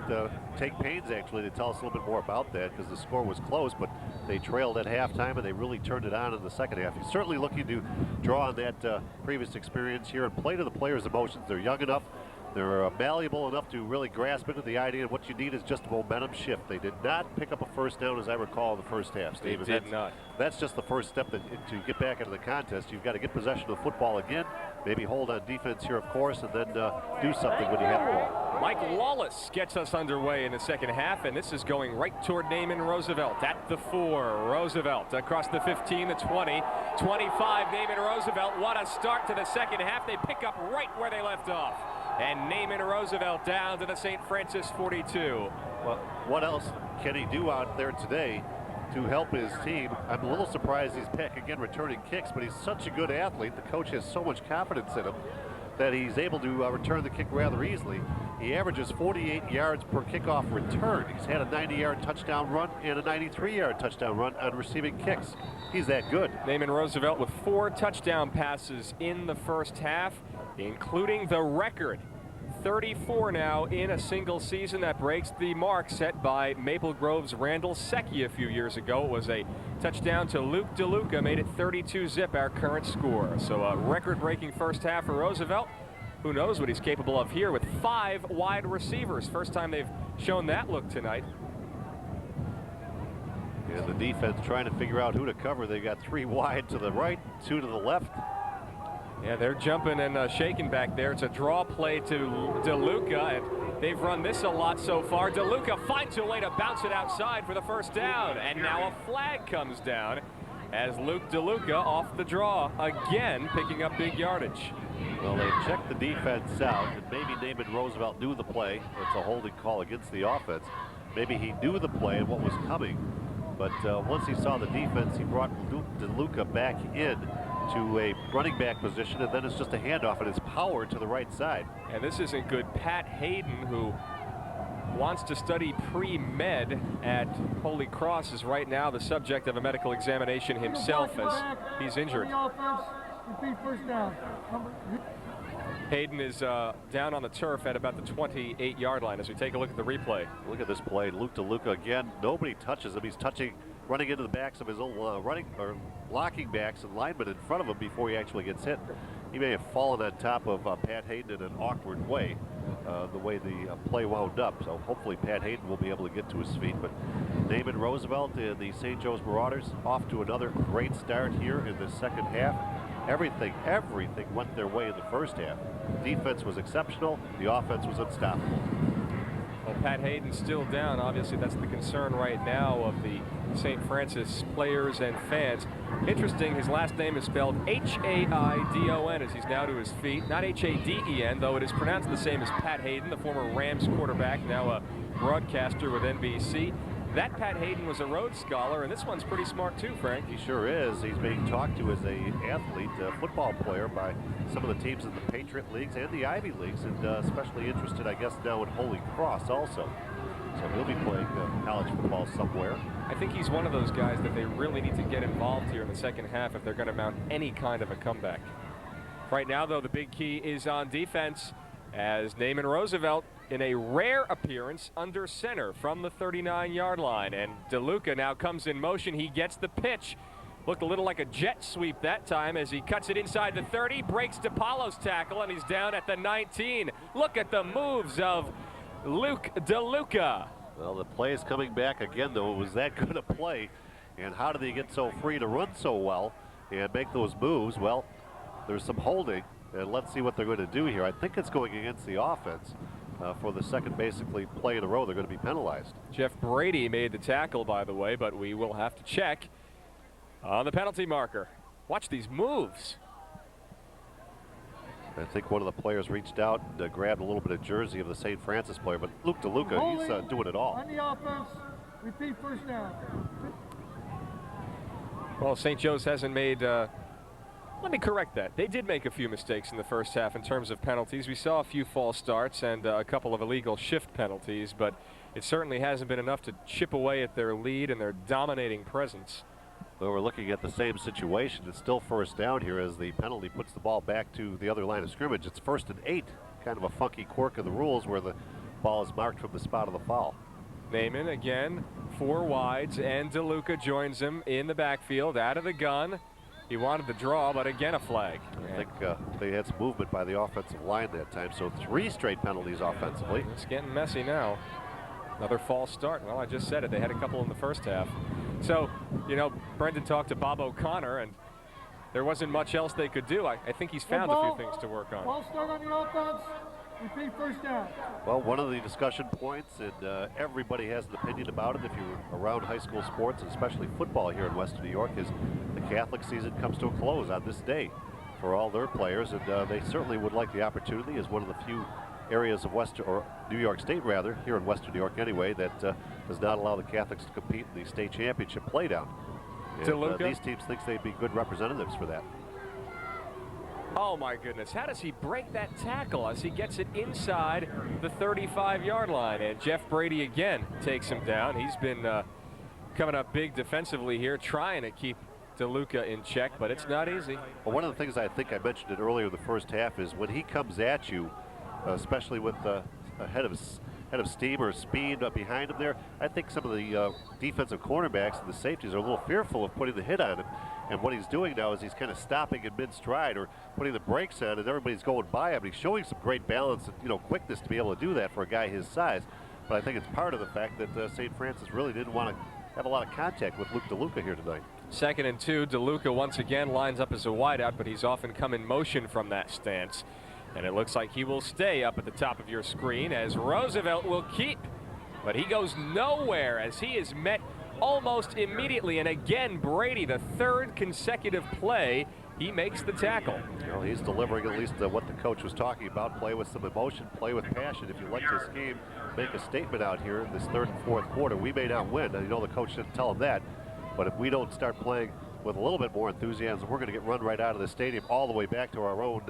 take pains, actually, to tell us a little bit more about that because the score was close, but they trailed at halftime, and they really turned it on in the second half. He's certainly looking to draw on that previous experience here and play to the players' emotions. They're young enough. They're malleable enough to really grasp into the idea, and what you need is just a momentum shift. They did not pick up a first down, as I recall, in the first half, Steve. They did not. That's just the first step to get back into the contest. You've got to get possession of the football again, maybe hold on defense here, of course, and then do something when you have the ball. Mike Lawless gets us underway in the second half, and this is going right toward Naaman Roosevelt at the 4. Roosevelt across the 15, the 20, 25. Naaman Roosevelt, what a start to the second half. They pick up right where they left off. And Naaman Roosevelt down to the St. Francis 42. Well, what else can he do out there today to help his team? I'm a little surprised he's back again returning kicks, but he's such a good athlete. The coach has so much confidence in him that he's able to return the kick rather easily. He averages 48 yards per kickoff return. He's had a 90-yard touchdown run and a 93-yard touchdown run on receiving kicks. He's that good. Naaman Roosevelt with 4 touchdown passes in the first half, including the record 34 now in a single season. That breaks the mark set by Maple Grove's Randall Secchi a few years ago. It was a touchdown to Luke DeLuca, made it 32-zip, our current score. So a record-breaking first half for Roosevelt. Who knows what he's capable of here with 5 wide receivers. First time they've shown that look tonight. Yeah, the defense trying to figure out who to cover. They got 3 wide to the right, 2 to the left. Yeah, they're jumping and shaking back there. It's a draw play to DeLuca, and they've run this a lot so far. DeLuca finds a way to bounce it outside for the first down, and now a flag comes down as Luke DeLuca off the draw again, picking up big yardage. Well, they checked the defense out, and maybe Naaman Roosevelt knew the play. It's a holding call against the offense. Maybe he knew the play and what was coming, but once he saw the defense, he brought DeLuca back in to a running back position, and then it's just a handoff, and it's power to the right side. And this isn't good. Pat Hayden, who wants to study pre-med at Holy Cross, is right now the subject of a medical examination himself as he's injured. Hayden is down on the turf at about the 28-yard line as we take a look at the replay. Look at this play. Luke DeLuca again. Nobody touches him. He's running into the backs of his own blocking backs and linemen in front of him before he actually gets hit. He may have fallen on top of Pat Hayden in an awkward way, the way the play wound up. So hopefully Pat Hayden will be able to get to his feet. But Naaman Roosevelt and the St. Joe's Marauders off to another great start here in the second half. Everything went their way in the first half. Defense was exceptional. The offense was unstoppable. Well, Pat Hayden's still down. Obviously, that's the concern right now of the St. Francis players and fans. Interesting, his last name is spelled H-A-I-D-O-N as he's now to his feet. Not H-A-D-E-N, though it is pronounced the same as Pat Hayden, the former Rams quarterback, now a broadcaster with NBC. That Pat Hayden was a Rhodes Scholar, and this one's pretty smart too, Frank. He sure is. He's being talked to as an athlete, a football player by some of the teams in the Patriot Leagues and the Ivy Leagues, and especially interested, I guess, now in Holy Cross also. So he'll be playing college football somewhere. I think he's one of those guys that they really need to get involved here in the second half if they're going to mount any kind of a comeback. Right now, though, the big key is on defense as Naaman Roosevelt in a rare appearance under center from the 39-yard line. And DeLuca now comes in motion. He gets the pitch. Looked a little like a jet sweep that time as he cuts it inside the 30, breaks DePaulo's tackle, and he's down at the 19. Look at the moves of Luke DeLuca. Well, the play is coming back again, though. It was that good a play. And how did he get so free to run so well and make those moves? Well, there's some holding, and let's see what they're going to do here. I think it's going against the offense. For the second basically play in a row, they're going to be penalized. Jeff Brady made the tackle, by the way, but we will have to check on the penalty marker. Watch these moves. I think one of the players reached out and grabbed a little bit of jersey of the St. Francis player, but Luke DeLuca, he's doing it all. On the offense, repeat first down. Well, St. Joe's hasn't made let me correct that. They did make a few mistakes in the first half in terms of penalties. We saw a few false starts and a couple of illegal shift penalties, but it certainly hasn't been enough to chip away at their lead and their dominating presence. Well, we're looking at the same situation. It's still first down here as the penalty puts the ball back to the other line of scrimmage. It's 1st and 8, kind of a funky quirk of the rules where the ball is marked from the spot of the foul. Naaman again, 4 wides, and DeLuca joins him in the backfield, out of the gun. He wanted the draw, but again a flag. I think they had some movement by the offensive line that time, so 3 straight penalties offensively. It's getting messy now. Another false start. Well, I just said it. They had a couple in the first half. So, you know, Brendan talked to Bob O'Connor, and there wasn't much else they could do. I think he's found a few things to work on. Ball start on the offense. Repeat first down. Well, one of the discussion points, and everybody has an opinion about it if you're around high school sports, and especially football here in Western New York, is the Catholic season comes to a close on this day for all their players, and they certainly would like the opportunity as one of the few areas of New York State rather, here in Western New York anyway, that does not allow the Catholics to compete in the state championship playdown. And, these teams think they'd be good representatives for that. Oh my goodness, how does he break that tackle as he gets it inside the 35-yard line? And Jeff Brady again takes him down. He's been coming up big defensively here, trying to keep DeLuca in check, but it's not easy. Well, one of the things I think I mentioned it earlier in the first half is when he comes at you, especially with a head of steam or speed behind him there, I think some of the defensive cornerbacks and the safeties are a little fearful of putting the hit on him. And what he's doing now is he's kind of stopping in mid-stride or putting the brakes on, and everybody's going by him. He's showing some great balance and quickness to be able to do that for a guy his size. But I think it's part of the fact that St. Francis really didn't want to have a lot of contact with Luke DeLuca here tonight. 2nd and 2. DeLuca once again lines up as a wideout, but he's often come in motion from that stance. And it looks like he will stay up at the top of your screen as Roosevelt will keep. But he goes nowhere as he is met almost immediately. And again, Brady, the 3rd consecutive play, he makes the tackle. Well, he's delivering at least what the coach was talking about. Play with some emotion, play with passion. If you like this game, make a statement out here in this third and fourth quarter. We may not win. I know the coach didn't tell him that, but if we don't start playing with a little bit more enthusiasm, we're going to get run right out of the stadium all the way back to our own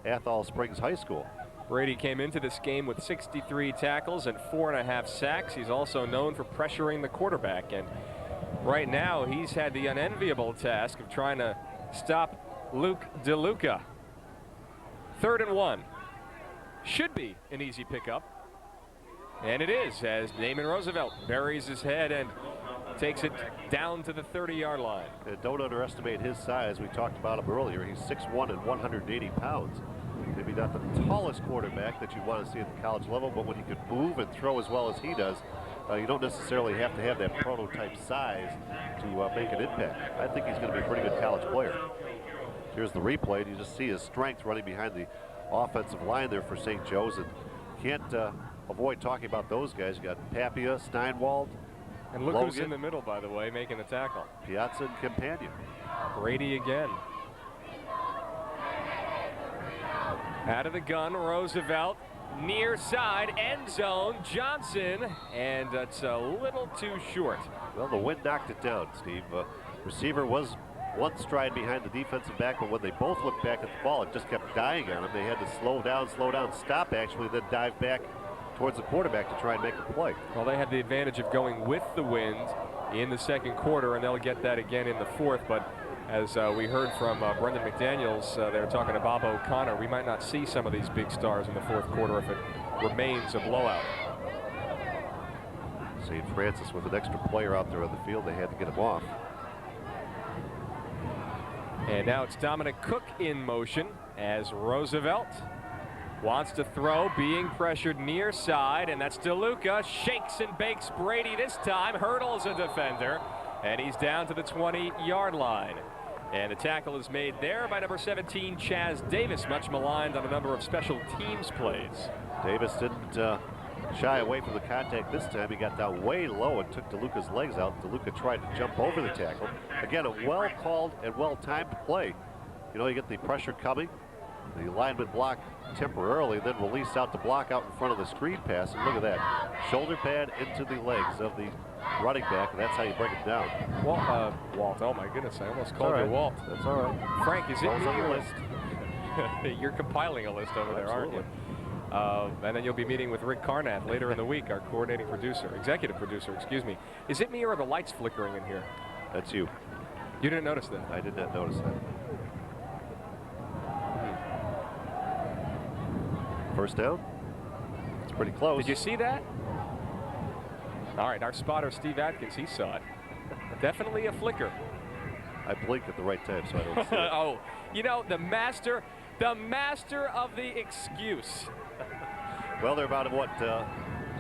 Athol Springs High School. Brady came into this game with 63 tackles and 4.5 sacks. He's also known for pressuring the quarterback, and right now he's had the unenviable task of trying to stop Luke DeLuca. 3rd and 1. Should be an easy pickup, and it is, as Naaman Roosevelt buries his head and takes it down to the 30-yard line. And don't underestimate his size. We talked about him earlier. He's 6'1" and 180 pounds. Maybe not the tallest quarterback that you want to see at the college level, but when he can move and throw as well as he does, you don't necessarily have to have that prototype size to make an impact. I think he's going to be a pretty good college player. Here's the replay, and you just see his strength running behind the offensive line there for St. Joe's, and can't avoid talking about those guys. You got Papia, Steinwald, and look Logan, who's in the middle, by the way, making the tackle. Piazza and Companion. Brady again. Out of the gun, Roosevelt, near side, end zone, Johnson, and it's a little too short. Well, the wind knocked it down, Steve. Receiver was one stride behind the defensive back, but when they both looked back at the ball, it just kept dying on them. They had to slow down, stop actually, then dive back towards the quarterback to try and make a play. Well, they had the advantage of going with the wind in the second quarter, and they'll get that again in the fourth, but as we heard from Brendan McDaniels, they were talking to Bob O'Connor, we might not see some of these big stars in the fourth quarter if it remains a blowout. St. Francis with an extra player out there on the field, they had to get him off. And now it's Dominic Cook in motion as Roosevelt wants to throw, being pressured near side, and that's DeLuca, shakes and bakes Brady this time, hurdles a defender, and he's down to the 20-yard line. And the tackle is made there by number 17, Chaz Davis, much maligned on a number of special teams plays. Davis didn't shy away from the contact this time. He got down way low and took DeLuca's legs out. DeLuca tried to jump over the tackle. Again, a well-called and well-timed play. You know, you get the pressure coming, the lineman block temporarily, then release out the block out in front of the screen pass, and look at that. Shoulder pad into the legs of the running back, and that's how you break it down. Walt, oh my goodness, I almost called you Walt. That's all right. Frank, is it on the me? list? You're compiling a list over there, Absolutely. aren't you? And then you'll be meeting with Rick Carnath later in the week, our coordinating producer, executive producer, excuse me. Is it me or are the lights flickering in here? That's you. You didn't notice that? I did not notice that. First down. It's pretty close. Did you see that? All right, our spotter, Steve Atkins, he saw it. Definitely a flicker. I blinked at the right time, so I don't see it. Oh, you know, the master of the excuse. Well, they're about, what,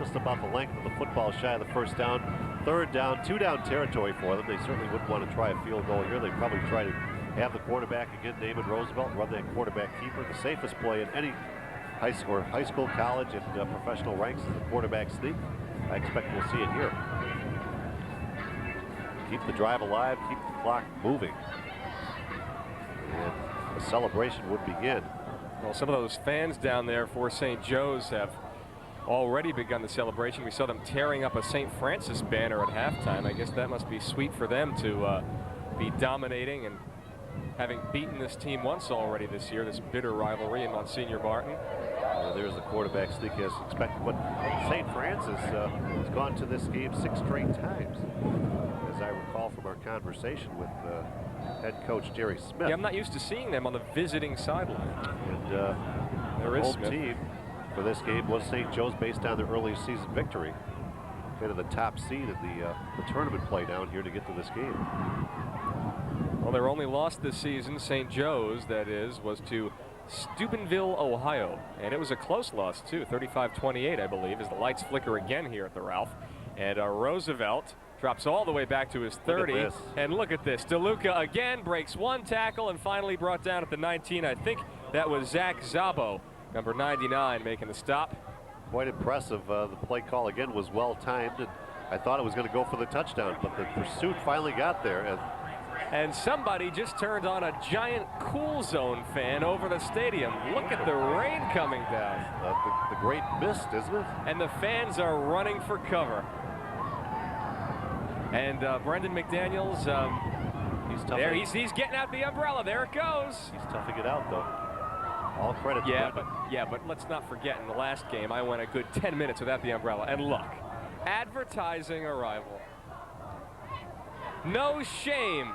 just about the length of the football shy of the first down. Third down, 2-down territory for them. They certainly wouldn't want to try a field goal here. They'd probably try to have the quarterback again, Naaman Roosevelt, run that quarterback keeper. The safest play in any high school, college, and professional ranks is the quarterback sneak. I expect we'll see it here. Keep the drive alive, keep the clock moving. And the celebration would begin. Well, some of those fans down there for St. Joe's have already begun the celebration. We saw them tearing up a St. Francis banner at halftime. I guess that must be sweet for them to be dominating and having beaten this team once already this year, this bitter rivalry in Monsignor Martin. There's the quarterback sneak as expected. But St. Francis has gone to this game 6 straight times, as I recall from our conversation with head coach Jerry Smith. Yeah, I'm not used to seeing them on the visiting sideline. And there is home Smith. team for this game was St. Joe's, based on their early season victory. Kind of the top seed in the tournament play down here to get to this game. Well, their only loss this season, St. Joe's, that is, was to Steubenville, Ohio. And it was a close loss, too, 35-28, I believe, as the lights flicker again here at the Ralph. And Roosevelt drops all the way back to his 30. And look at this. DeLuca again breaks one tackle and finally brought down at the 19. I think that was Zach Zabo, number 99, making the stop. Quite impressive. The play call again was well timed, and I thought it was going to go for the touchdown, but the pursuit finally got there. And And somebody just turned on a giant Cool Zone fan over the stadium. Look at the rain coming down. The great mist, isn't it? And the fans are running for cover. And Brendan McDaniels, he's getting out the umbrella. There it goes. He's toughing it out, though. All credit to Brendan. But let's not forget, in the last game, I went a good 10 minutes without the umbrella. And look, advertising arrival. No shame.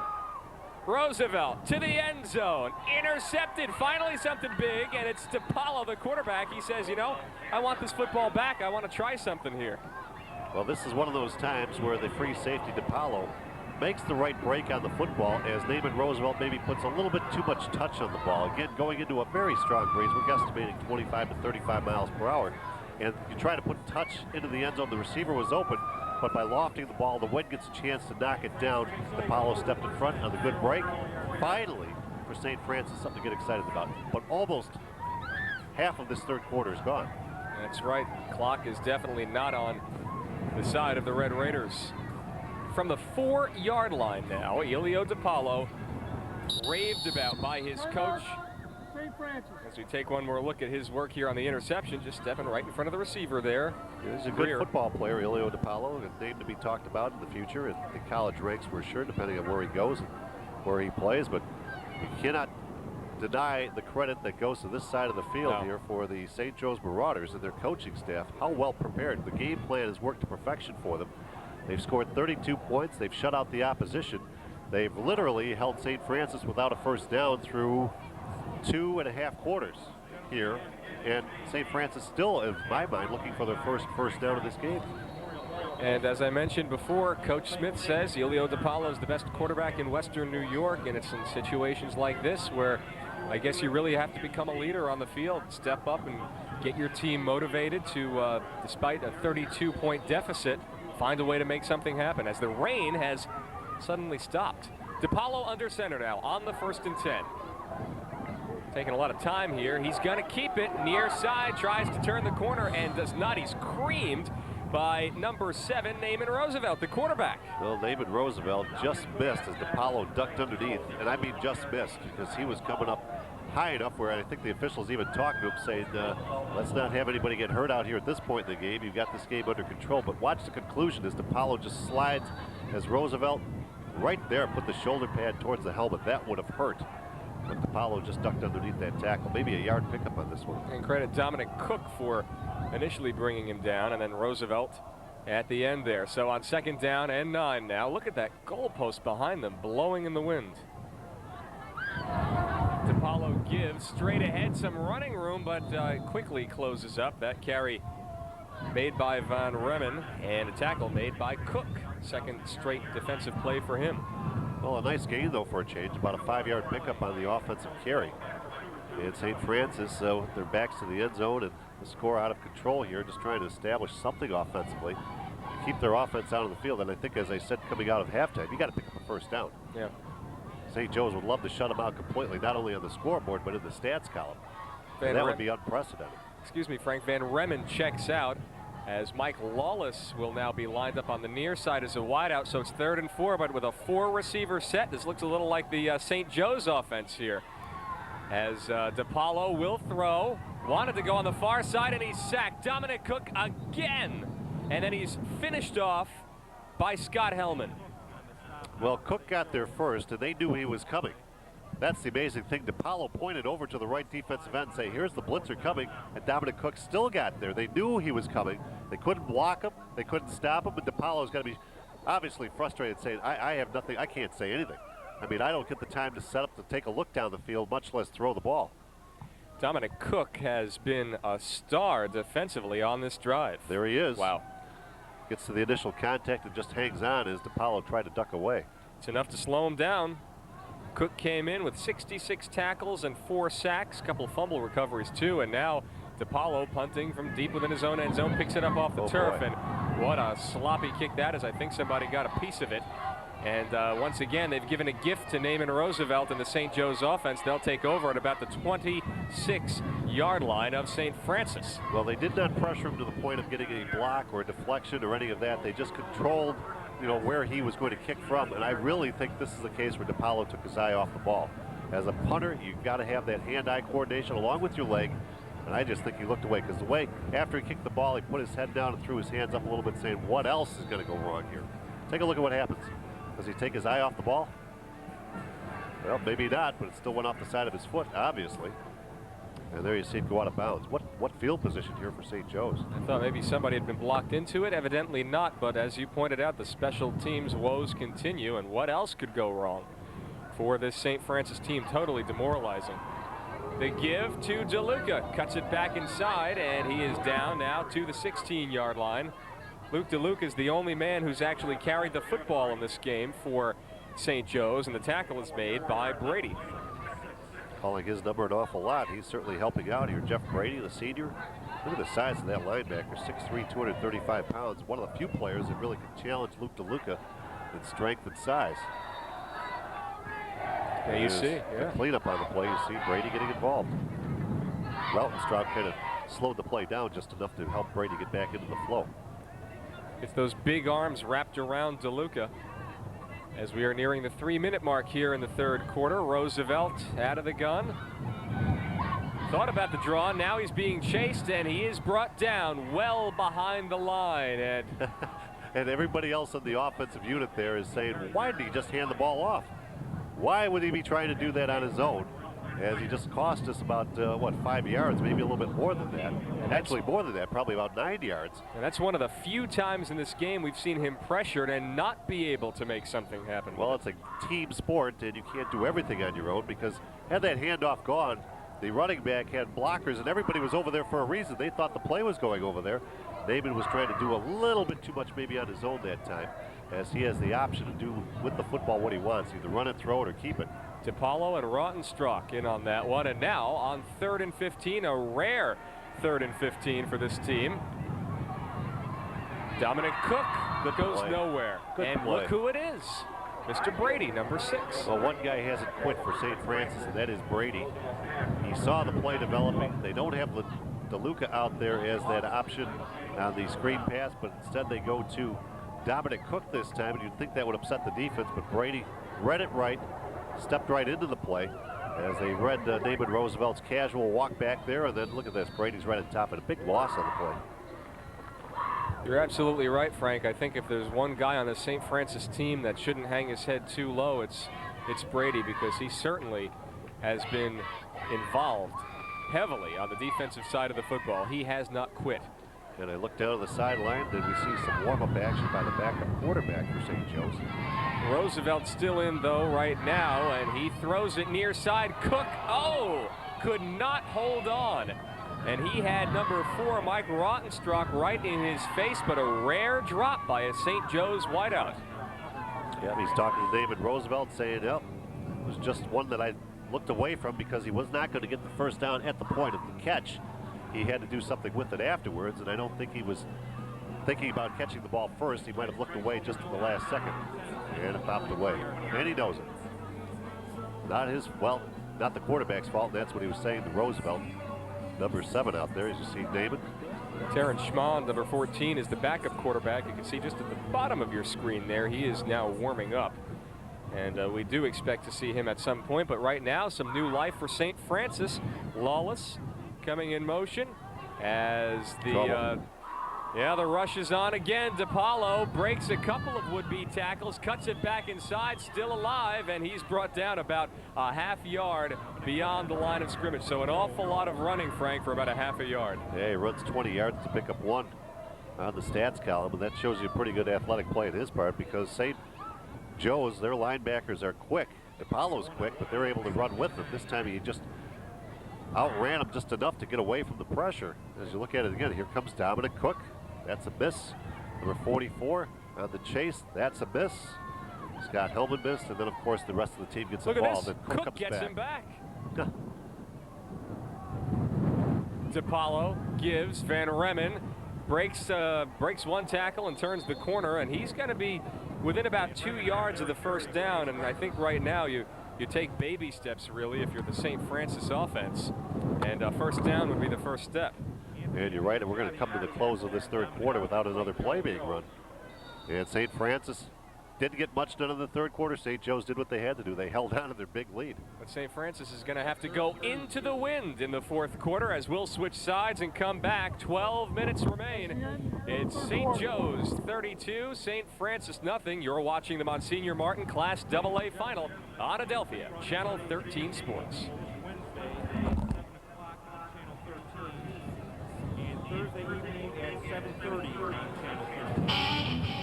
Roosevelt to the end zone, intercepted, finally something big, and it's DiPaolo, the quarterback. He says, you know, I want this football back. I want to try something here. Well, this is one of those times where the free safety DiPaolo makes the right break on the football as Naaman Roosevelt maybe puts a little bit too much touch on the ball. Again, going into a very strong breeze. We're estimating 25 to 35 miles per hour. And you try to put touch into the end zone. The receiver was open, but by lofting the ball, the wind gets a chance to knock it down. DiPaolo stepped in front on the good break. Finally, for St. Francis, something to get excited about. But almost half of this third quarter is gone. That's right. Clock is definitely not on the side of the Red Raiders. From the 4-yard line now, Elio DiPaolo, raved about by his coach. As we take one more look at his work here on the interception, just stepping right in front of the receiver there. He's a good football player, Elio DiPaolo, a name to be talked about in the future in the college ranks for sure, depending on where he goes and where he plays. But you cannot deny the credit that goes to this side of the field here for the St. Joe's Marauders and their coaching staff. How well prepared. The game plan has worked to perfection for them. They've scored 32 points. They've shut out the opposition. They've literally held St. Francis without a first down through 2.5 quarters here. And St. Francis still, in my mind, looking for their first down of this game. And as I mentioned before, Coach Smith says Elio DiPaolo is the best quarterback in Western New York, and it's in situations like this where I guess you really have to become a leader on the field, step up and get your team motivated to, despite a 32-point deficit, find a way to make something happen as the rain has suddenly stopped. DiPaolo under center now on the 1st and 10. Taking a lot of time here. He's going to keep it near side, tries to turn the corner and does not. He's creamed by number 7, Naaman Roosevelt, the quarterback. Well, Naaman Roosevelt just missed as DiPaolo ducked underneath, and I mean just missed because he was coming up high enough where I think the officials even talked to him saying, let's not have anybody get hurt out here at this point in the game. You've got this game under control. But watch the conclusion as DiPaolo just slides as Roosevelt right there put the shoulder pad towards the helmet. That would have hurt. But DiPaolo just ducked underneath that tackle. Maybe a yard pickup on this one. And credit Dominic Cook for initially bringing him down, and then Roosevelt at the end there. So on 2nd down and 9 now. Look at that goalpost behind them blowing in the wind. DiPaolo gives straight ahead, some running room, but quickly closes up. That carry made by Van Remmen and a tackle made by Cook. Second straight defensive play for him. Well, a nice gain, though, for a change. About a 5-yard pickup on the offensive carry. And St. Francis, with their backs to the end zone and the score out of control here, just trying to establish something offensively. Keep their offense out on the field. And I think, as I said, coming out of halftime, you got to pick up a first down. Yeah. St. Joe's would love to shut them out completely, not only on the scoreboard, but in the stats column. That would be unprecedented. Excuse me, Frank. Van Remmen checks out as Mike Lawless will now be lined up on the near side as a wideout. So it's 3rd and 4, but with a 4-receiver set. This looks a little like the St. Joe's offense here. As DiPaolo will throw. Wanted to go on the far side, and he's sacked. Dominic Cook again. And then he's finished off by Scott Hellman. Well, Cook got there first, and they knew he was coming. That's the amazing thing. DiPaolo pointed over to the right defensive end and say, here's the blitzer coming, and Dominic Cook still got there. They knew he was coming. They couldn't block him. They couldn't stop him, and DiPaolo's got to be obviously frustrated saying, I have nothing. I can't say anything. I mean, I don't get the time to set up to take a look down the field, much less throw the ball. Dominic Cook has been a star defensively on this drive. There he is. Wow. Gets to the initial contact and just hangs on as DiPaolo tried to duck away. It's enough to slow him down. Cook came in with 66 tackles and 4 sacks, a couple fumble recoveries too, and now DiPaolo punting from deep within his own end zone, picks it up off the turf, and what a sloppy kick that is. I think somebody got a piece of it. And once again, they've given a gift to Naaman Roosevelt and the St. Joe's offense. They'll take over at about the 26-yard line of St. Francis. Well, they did not pressure him to the point of getting a block or a deflection or any of that. They just controlled you know, where he was going to kick from, and I really think this is the case where DiPaolo took his eye off the ball. As a punter, you've got to have that hand-eye coordination along with your leg, and I just think he looked away, because the way, after he kicked the ball, he put his head down and threw his hands up a little bit, saying, what else is going to go wrong here? Take a look at what happens. Does he take his eye off the ball? Well, maybe not, but it still went off the side of his foot, obviously. And there you see it go out of bounds. What field position here for St. Joe's? I thought maybe somebody had been blocked into it. Evidently not, but as you pointed out, the special teams woes continue, and what else could go wrong for this St. Francis team? Totally demoralizing. The give to DeLuca, cuts it back inside, and he is down now to the 16-yard line. Luke DeLuca is the only man who's actually carried the football in this game for St. Joe's, and the tackle is made by Brady. Calling his number an awful lot. He's certainly helping out here. Jeff Brady, the senior. Look at the size of that linebacker, 6'3", 235 pounds. One of the few players that really can challenge Luke DeLuca in strength and size. Yeah, you see, the cleanup on the play. You see Brady getting involved. Rautenstrauch kind of slowed the play down just enough to help Brady get back into the flow. It's those big arms wrapped around DeLuca. As we are nearing the 3-minute mark here in the third quarter, Roosevelt out of the gun. Thought about the draw, now he's being chased, and he is brought down well behind the line. And, and everybody else in the offensive unit there is saying, why did he just hand the ball off? Why would he be trying to do that on his own? As he just cost us about, what, 5 yards, maybe a little bit more than that. And actually more than that, probably about 9 yards. And that's one of the few times in this game we've seen him pressured and not be able to make something happen. Well, it's a team sport, and you can't do everything on your own, because had that handoff gone, the running back had blockers, and everybody was over there for a reason. They thought the play was going over there. Naaman was trying to do a little bit too much maybe on his own that time, as he has the option to do with the football what he wants, either run it, throw it, or keep it. DiPaolo and Rautenstrauch in on that one, and now on 3rd and 15, a rare 3rd and 15 for this team. Dominic Cook goes nowhere. And look who it is. Mr. Brady, number 6. Well, one guy hasn't quit for St. Francis, and that is Brady. He saw the play developing. They don't have DeLuca out there as that option on the screen pass, but instead they go to Dominic Cook this time, and you'd think that would upset the defense, but Brady read it right, stepped right into the play as they read Naaman Roosevelt's casual walk back there, and then look at this, Brady's right at top, and a big loss on the play. You're absolutely right, Frank. I think if there's one guy on the St. Francis team that shouldn't hang his head too low, it's Brady, because he certainly has been involved heavily on the defensive side of the football. He has not quit. And I look down on the sideline, did we see some warm-up action by the backup quarterback for St. Joe's? Roosevelt still in, though, right now, and he throws it near side. Cook, could not hold on. And he had number 4, Mike Rautenstrauch, right in his face, but a rare drop by a St. Joe's wideout. Yeah, he's talking to Naaman Roosevelt, saying, yep, it was just one that I looked away from because he was not going to get the first down at the point of the catch. He had to do something with it afterwards, and I don't think he was thinking about catching the ball first. He might have looked away just at the last second, and it popped away. And he knows it. Not the quarterback's fault. That's what he was saying to Roosevelt. Number 7 out there, as you see Naaman. Terrence Schmond, number 14, is the backup quarterback. You can see just at the bottom of your screen there, he is now warming up. And we do expect to see him at some point, but right now, some new life for St. Francis. Lawless coming in motion as the rush is on again. DiPaolo breaks a couple of would-be tackles, cuts it back inside, still alive, and he's brought down about a half yard beyond the line of scrimmage. So an awful lot of running, Frank, for about a half a yard. Yeah, he runs 20 yards to pick up 1 on the stats column, and that shows you a pretty good athletic play on his part, because St. Joe's, their linebackers are quick. DiPaolo's quick, but they're able to run with them. This time he just outran him just enough to get away from the pressure. As you look at it again, here comes Dominic Cook. That's a miss. Number 44 on the chase. That's a miss. Scott Hillman missed, and then of course the rest of the team gets involved. And Cook gets him back. DiPaolo gives. Van Remmen breaks one tackle and turns the corner, and he's going to be within about 2 yards of the first down. And I think right now you take baby steps, really, if you're the St. Francis offense. And first down would be the first step. And you're right, and we're going to come to the close of this third quarter without another play being run. And St. Francis didn't get much done in the third quarter. St. Joe's did what they had to do. They held on to their big lead. But St. Francis is going to have to go into the wind in the fourth quarter as we'll switch sides and come back. 12 minutes remain. It's St. Joe's 32, St. Francis nothing. You're watching the Monsignor Martin Class AA Final on Adelphia, Channel 13 Sports. Thursday evening at 7:30 on Channel 13.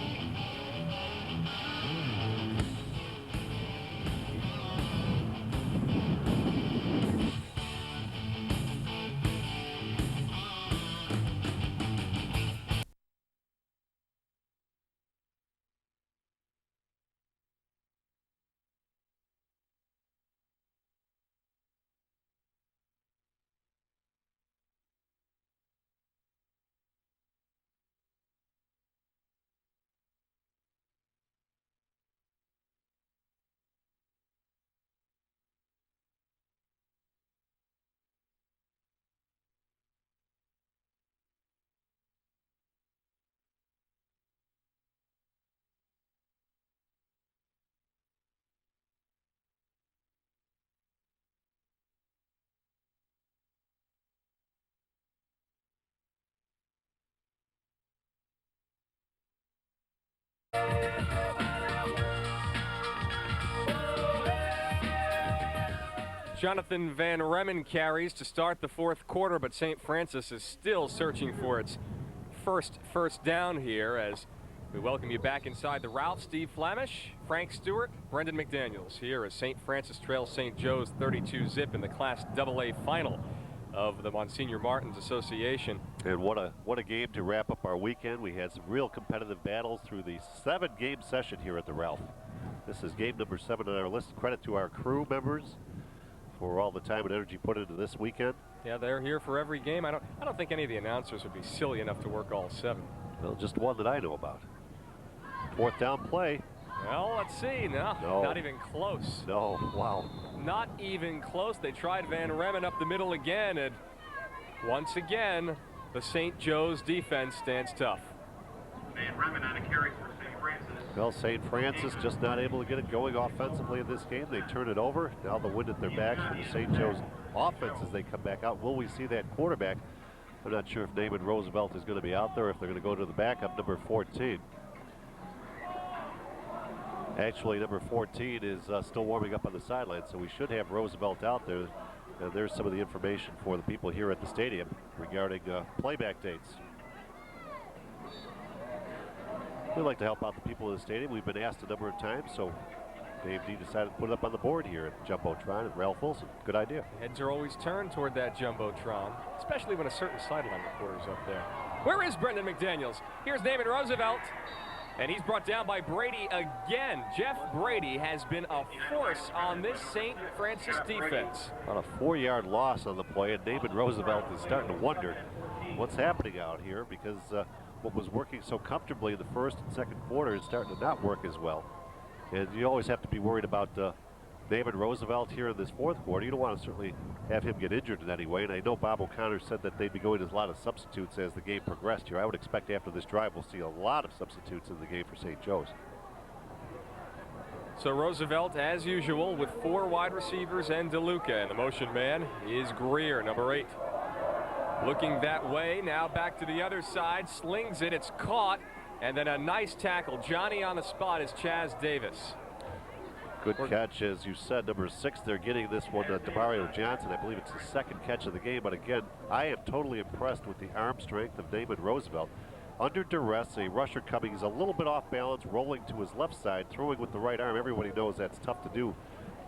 Jonathan Van Remmen carries to start the fourth quarter, but St. Francis is still searching for its first down here as we welcome you back inside the Ralph. Steve Flemish, Frank Stewart, Brendan McDaniels here as St. Francis trails St. Joe's 32-zip in the Class AA Final of the Monsignor Martins Association. And what a game to wrap up our weekend. We had some real competitive battles through the 7-game session here at the Ralph. This is game number 7 on our list. Credit to our crew members for all the time and energy put into this weekend. Yeah, they're here for every game. I don't think any of the announcers would be silly enough to work all 7. Well, just one that I know about. Fourth down play. Well, let's see. No, not even close. No, wow. Not even close. They tried Van Remmen up the middle again, and once again, the St. Joe's defense stands tough. Van Remmen on a carry for St. Francis. Well, St. Francis just not able to get it going offensively in this game. They turn it over. Now the wind at their backs for the St. Joe's offense as they come back out. Will we see that quarterback? I'm not sure if Naaman Roosevelt is going to be out there, if they're going to go to the backup, number 14. Actually, number 14 is still warming up on the sideline, so we should have Roosevelt out there. And there's some of the information for the people here at the stadium regarding playback dates. We'd like to help out the people in the stadium. We've been asked a number of times, so Dave D decided to put it up on the board here at Jumbotron at Ralph Wilson. Good idea. Heads are always turned toward that Jumbotron, especially when a certain sideline reporter's up there. Where is Brendan McDaniels? Here's Naaman Roosevelt, and he's brought down by Brady again. Jeff Brady has been a force on this St. Francis defense. About a 4-yard loss on the play, and Naaman Roosevelt is starting to wonder what's happening out here because what was working so comfortably in the first and second quarter is starting to not work as well. And you always have to be worried about Naaman Roosevelt here in this fourth quarter. You don't want to certainly have him get injured in any way. And I know Bob O'Connor said that they'd be going to a lot of substitutes as the game progressed here. I would expect after this drive we'll see a lot of substitutes in the game for St. Joe's. So Roosevelt, as usual, with 4 wide receivers and DeLuca. And the motion man is Greer, number 8. Looking that way, now back to the other side, slings it, it's caught, and then a nice tackle. Johnny on the spot is Chaz Davis. Good catch, as you said, number 6. They're getting this one to Demario Johnson. I believe it's the second catch of the game, but again, I am totally impressed with the arm strength of Naaman Roosevelt. Under duress, a rusher coming, he's a little bit off balance, rolling to his left side, throwing with the right arm. Everybody knows that's tough to do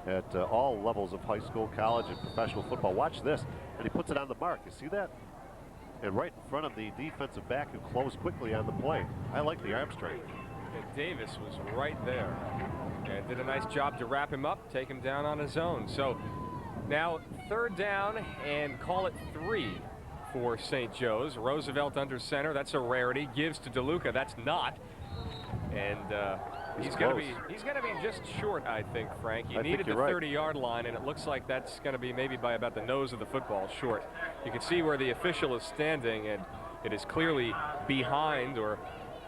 at all levels of high school, college, and professional football. Watch this, and he puts it on the mark. You see that? And right in front of the defensive back who closed quickly on the play. I like the arm strength. And Davis was right there and did a nice job to wrap him up, take him down on his own. So now 3rd down and call it 3 for St. Joe's. Roosevelt under center, that's a rarity. Gives to DeLuca, that's not. And he's going to be just short, I think, Frank. He needed the 30-yard line, and it looks like that's going to be maybe by about the nose of the football short. You can see where the official is standing, and it is clearly behind or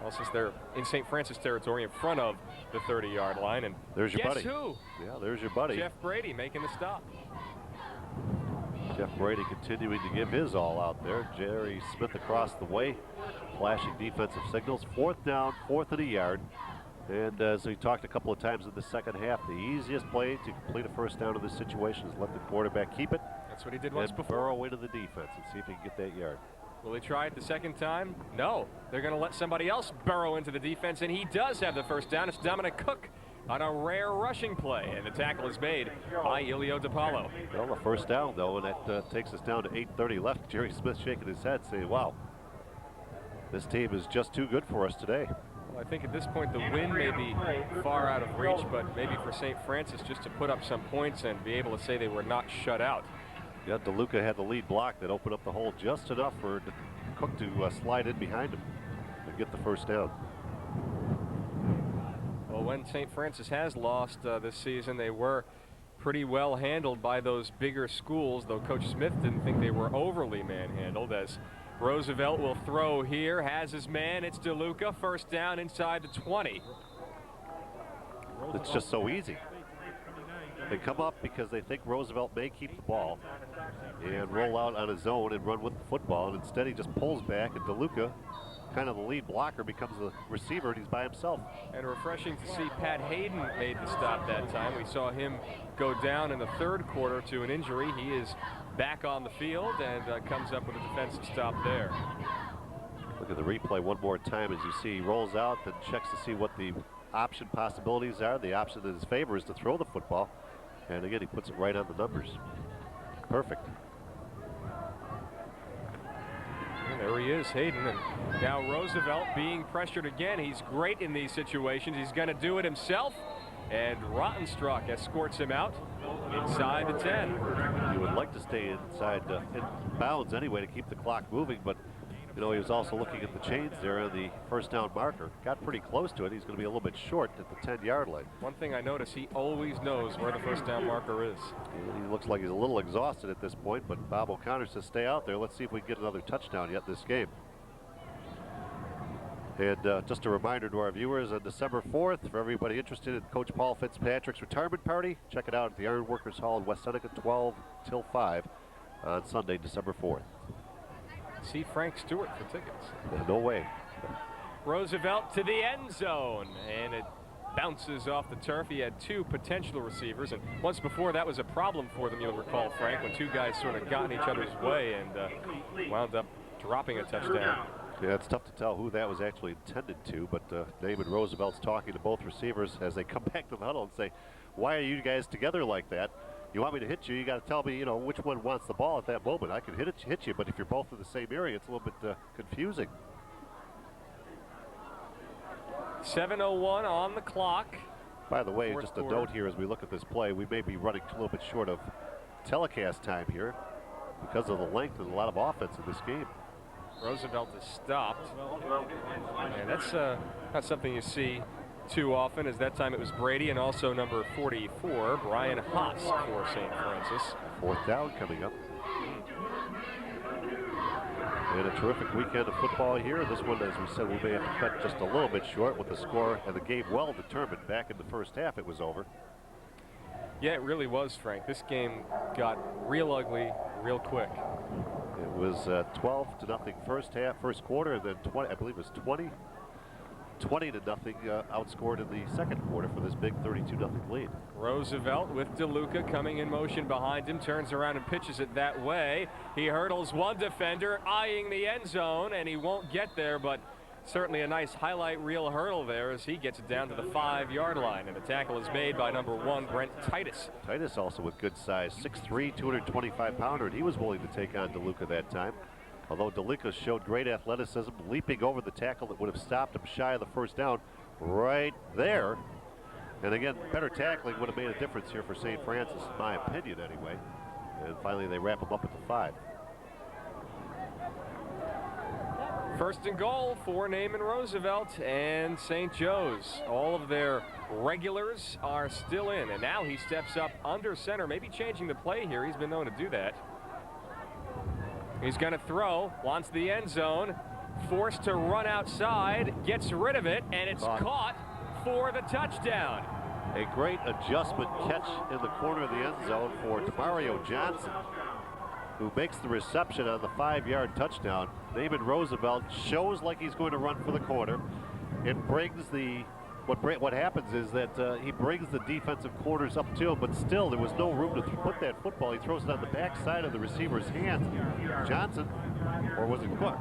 Well, since they're in St. Francis territory in front of the 30-yard line. And there's your buddy. Guess who? Yeah, there's your buddy. Jeff Brady making the stop. Jeff Brady continuing to give his all out there. Jerry Smith across the way, flashing defensive signals. 4th down, 4th and a yard. And as we talked a couple of times in the second half, the easiest play to complete a first down in this situation is let the quarterback keep it. That's what he did once before. Burrow into the defense and see if he can get that yard. Will he try it the second time? No. They're going to let somebody else burrow into the defense, and he does have the first down. It's Dominic Cook on a rare rushing play, and the tackle is made by Ilio DiPaolo. Well, the first down, though, and that takes us down to 8:30 left. Jerry Smith shaking his head, saying, wow, this team is just too good for us today. Well, I think at this point the win may be far out of reach, but maybe for St. Francis just to put up some points and be able to say they were not shut out. Yeah, DeLuca had the lead block that opened up the hole just enough for Cook to slide in behind him and get the first down. Well, when St. Francis has lost this season, they were pretty well handled by those bigger schools, though Coach Smith didn't think they were overly manhandled. As Roosevelt will throw here, has his man, it's DeLuca, first down inside the 20. It's just so easy. They come up because they think Roosevelt may keep the ball and roll out on his own and run with the football, and instead he just pulls back, and DeLuca, kind of the lead blocker, becomes the receiver, and he's by himself. And refreshing to see Pat Hayden made the stop that time. We saw him go down in the 3rd quarter to an injury. He is back on the field and comes up with a defensive stop there. Look at the replay one more time as you see he rolls out, then checks to see what the option possibilities are. The option in his favor is to throw the football. And again, he puts it right on the numbers. Perfect. And there he is, Hayden. And now Roosevelt being pressured again. He's great in these situations. He's going to do it himself. And Rottenstruck escorts him out inside the 10. You would like to stay inside in bounds anyway to keep the clock moving, but you know, he was also looking at the chains there on the first down marker. Got pretty close to it. He's going to be a little bit short at the 10-yard line. One thing I notice, he always knows where the first down marker is. And he looks like he's a little exhausted at this point, but Bob O'Connor says stay out there. Let's see if we can get another touchdown yet this game. And just a reminder to our viewers, on December 4th, for everybody interested in Coach Paul Fitzpatrick's retirement party, check it out at the Iron Workers Hall in West Seneca, 12 till 5 on Sunday, December 4th. See Frank Stewart for tickets. No way. Roosevelt to the end zone, and it bounces off the turf. He had 2 potential receivers, and once before that was a problem for them, you'll recall, Frank, when 2 guys sort of got in each other's way and wound up dropping a touchdown. Yeah, it's tough to tell who that was actually intended to, but David Roosevelt's talking to both receivers as they come back to the huddle and say, why are you guys together like that? You want me to hit you, you got to tell me, you know, which one wants the ball at that moment. I can hit you, but if you're both in the same area, it's a little bit confusing. 7:01 on the clock. By the way, just a note here as we look at this play, we may be running a little bit short of telecast time here because of the length and a lot of offense in this game. Roosevelt is stopped, and that's not something you see too often, as that time it was Brady and also number 44, Brian Haas for St. Francis. 4th down coming up. And a terrific weekend of football here. This one, as we said, we may have to cut just a little bit short with the score and the game well determined. Back in the first half, it was over. Yeah, it really was, Frank. This game got real ugly real quick. It was 12-0 first quarter, and then 20, I believe it was 20 to nothing outscored in the second quarter for this big 32-0 lead. Roosevelt with DeLuca coming in motion behind him, turns around and pitches it that way. He hurdles one defender, eyeing the end zone, and he won't get there, but certainly a nice highlight reel hurdle there as he gets it down to the 5-yard line, and the tackle is made by number 1, Brent Titus. Titus also with good size, 6'3", 225-pounder, and he was willing to take on DeLuca that time. Although DeLuca showed great athleticism, leaping over the tackle that would have stopped him shy of the first down right there. And again, better tackling would have made a difference here for St. Francis, in my opinion anyway. And finally they wrap him up at the 5. First and goal for Naaman Roosevelt and St. Joe's. All of their regulars are still in, and now he steps up under center, maybe changing the play here. He's been known to do that. He's going to throw, wants the end zone, forced to run outside, gets rid of it, and it's caught for the touchdown. A great adjustment catch in the corner of the end zone for Demario Johnson, who makes the reception on the 5-yard touchdown. Naaman Roosevelt shows like he's going to run for the corner. It brings the, what happens is that he brings the defensive corners up to him, but still there was no room to put that football. He throws it on the backside of the receiver's hands. Johnson, or was it Cook,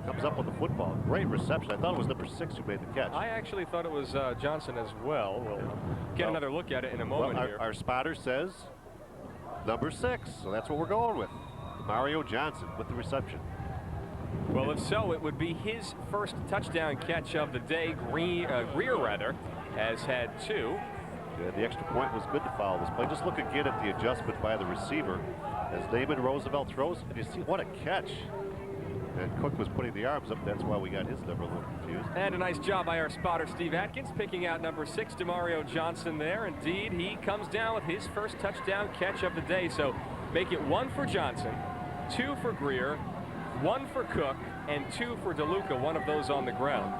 comes up with the football. Great reception. I thought it was number 6 who made the catch. I actually thought it was Johnson as well. We'll get another look at it in a moment here. Our spotter says number 6, so that's what we're going with. Mario Johnson with the reception. Well, if so, it would be his first touchdown catch of the day. Greer rather has had 2. Yeah, the extra point was good to foul this play. Just look again at the adjustment by the receiver as Naaman Roosevelt throws, and you see what a catch. And Cook was putting the arms up. That's why we got his number a little confused. And a nice job by our spotter, Steve Atkins, picking out number 6, Demario Johnson there. Indeed, he comes down with his first touchdown catch of the day. So make it 1 for Johnson, 2 for Greer, 1 for Cook, and 2 for DeLuca, one of those on the ground.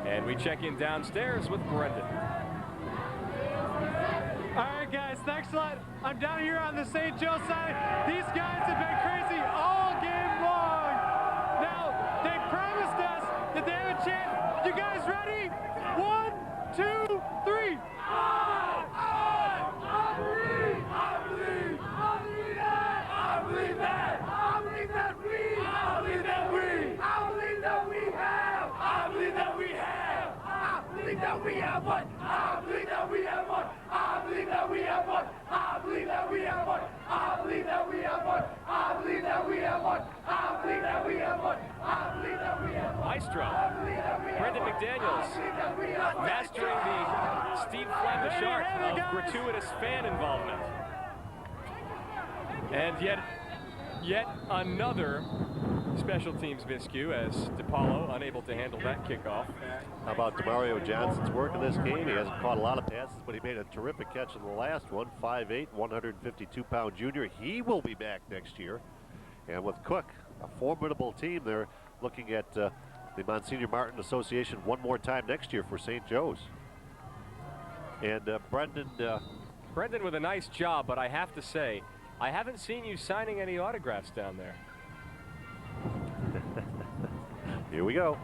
And we check in downstairs with Brendan. All right, guys, thanks a lot. I'm down here on the St. Joe side. These guys have been crazy all game long. Now, they promised us that they have a chance. You guys ready? 1, 2, 3. That we have one. I believe that we have one. I believe that we have one. I believe that we have one. I believe that we have one. I believe that we have one. I believe that we have one. I believe that we have one. Maestro, Brendan McDaniels, mastering the Steve Flemish art of gratuitous fan involvement. And yet another special teams miscue as DePaulo unable to handle that kickoff. How about Demario Johnson's work in this game? He hasn't caught a lot of passes, but he made a terrific catch in the last one. 5'8", 152-pound junior. He will be back next year. And with Cook, a formidable team, they're looking at the Monsignor Martin Association one more time next year for St. Joe's. And Brendan with a nice job, but I have to say, I haven't seen you signing any autographs down there. Here we go.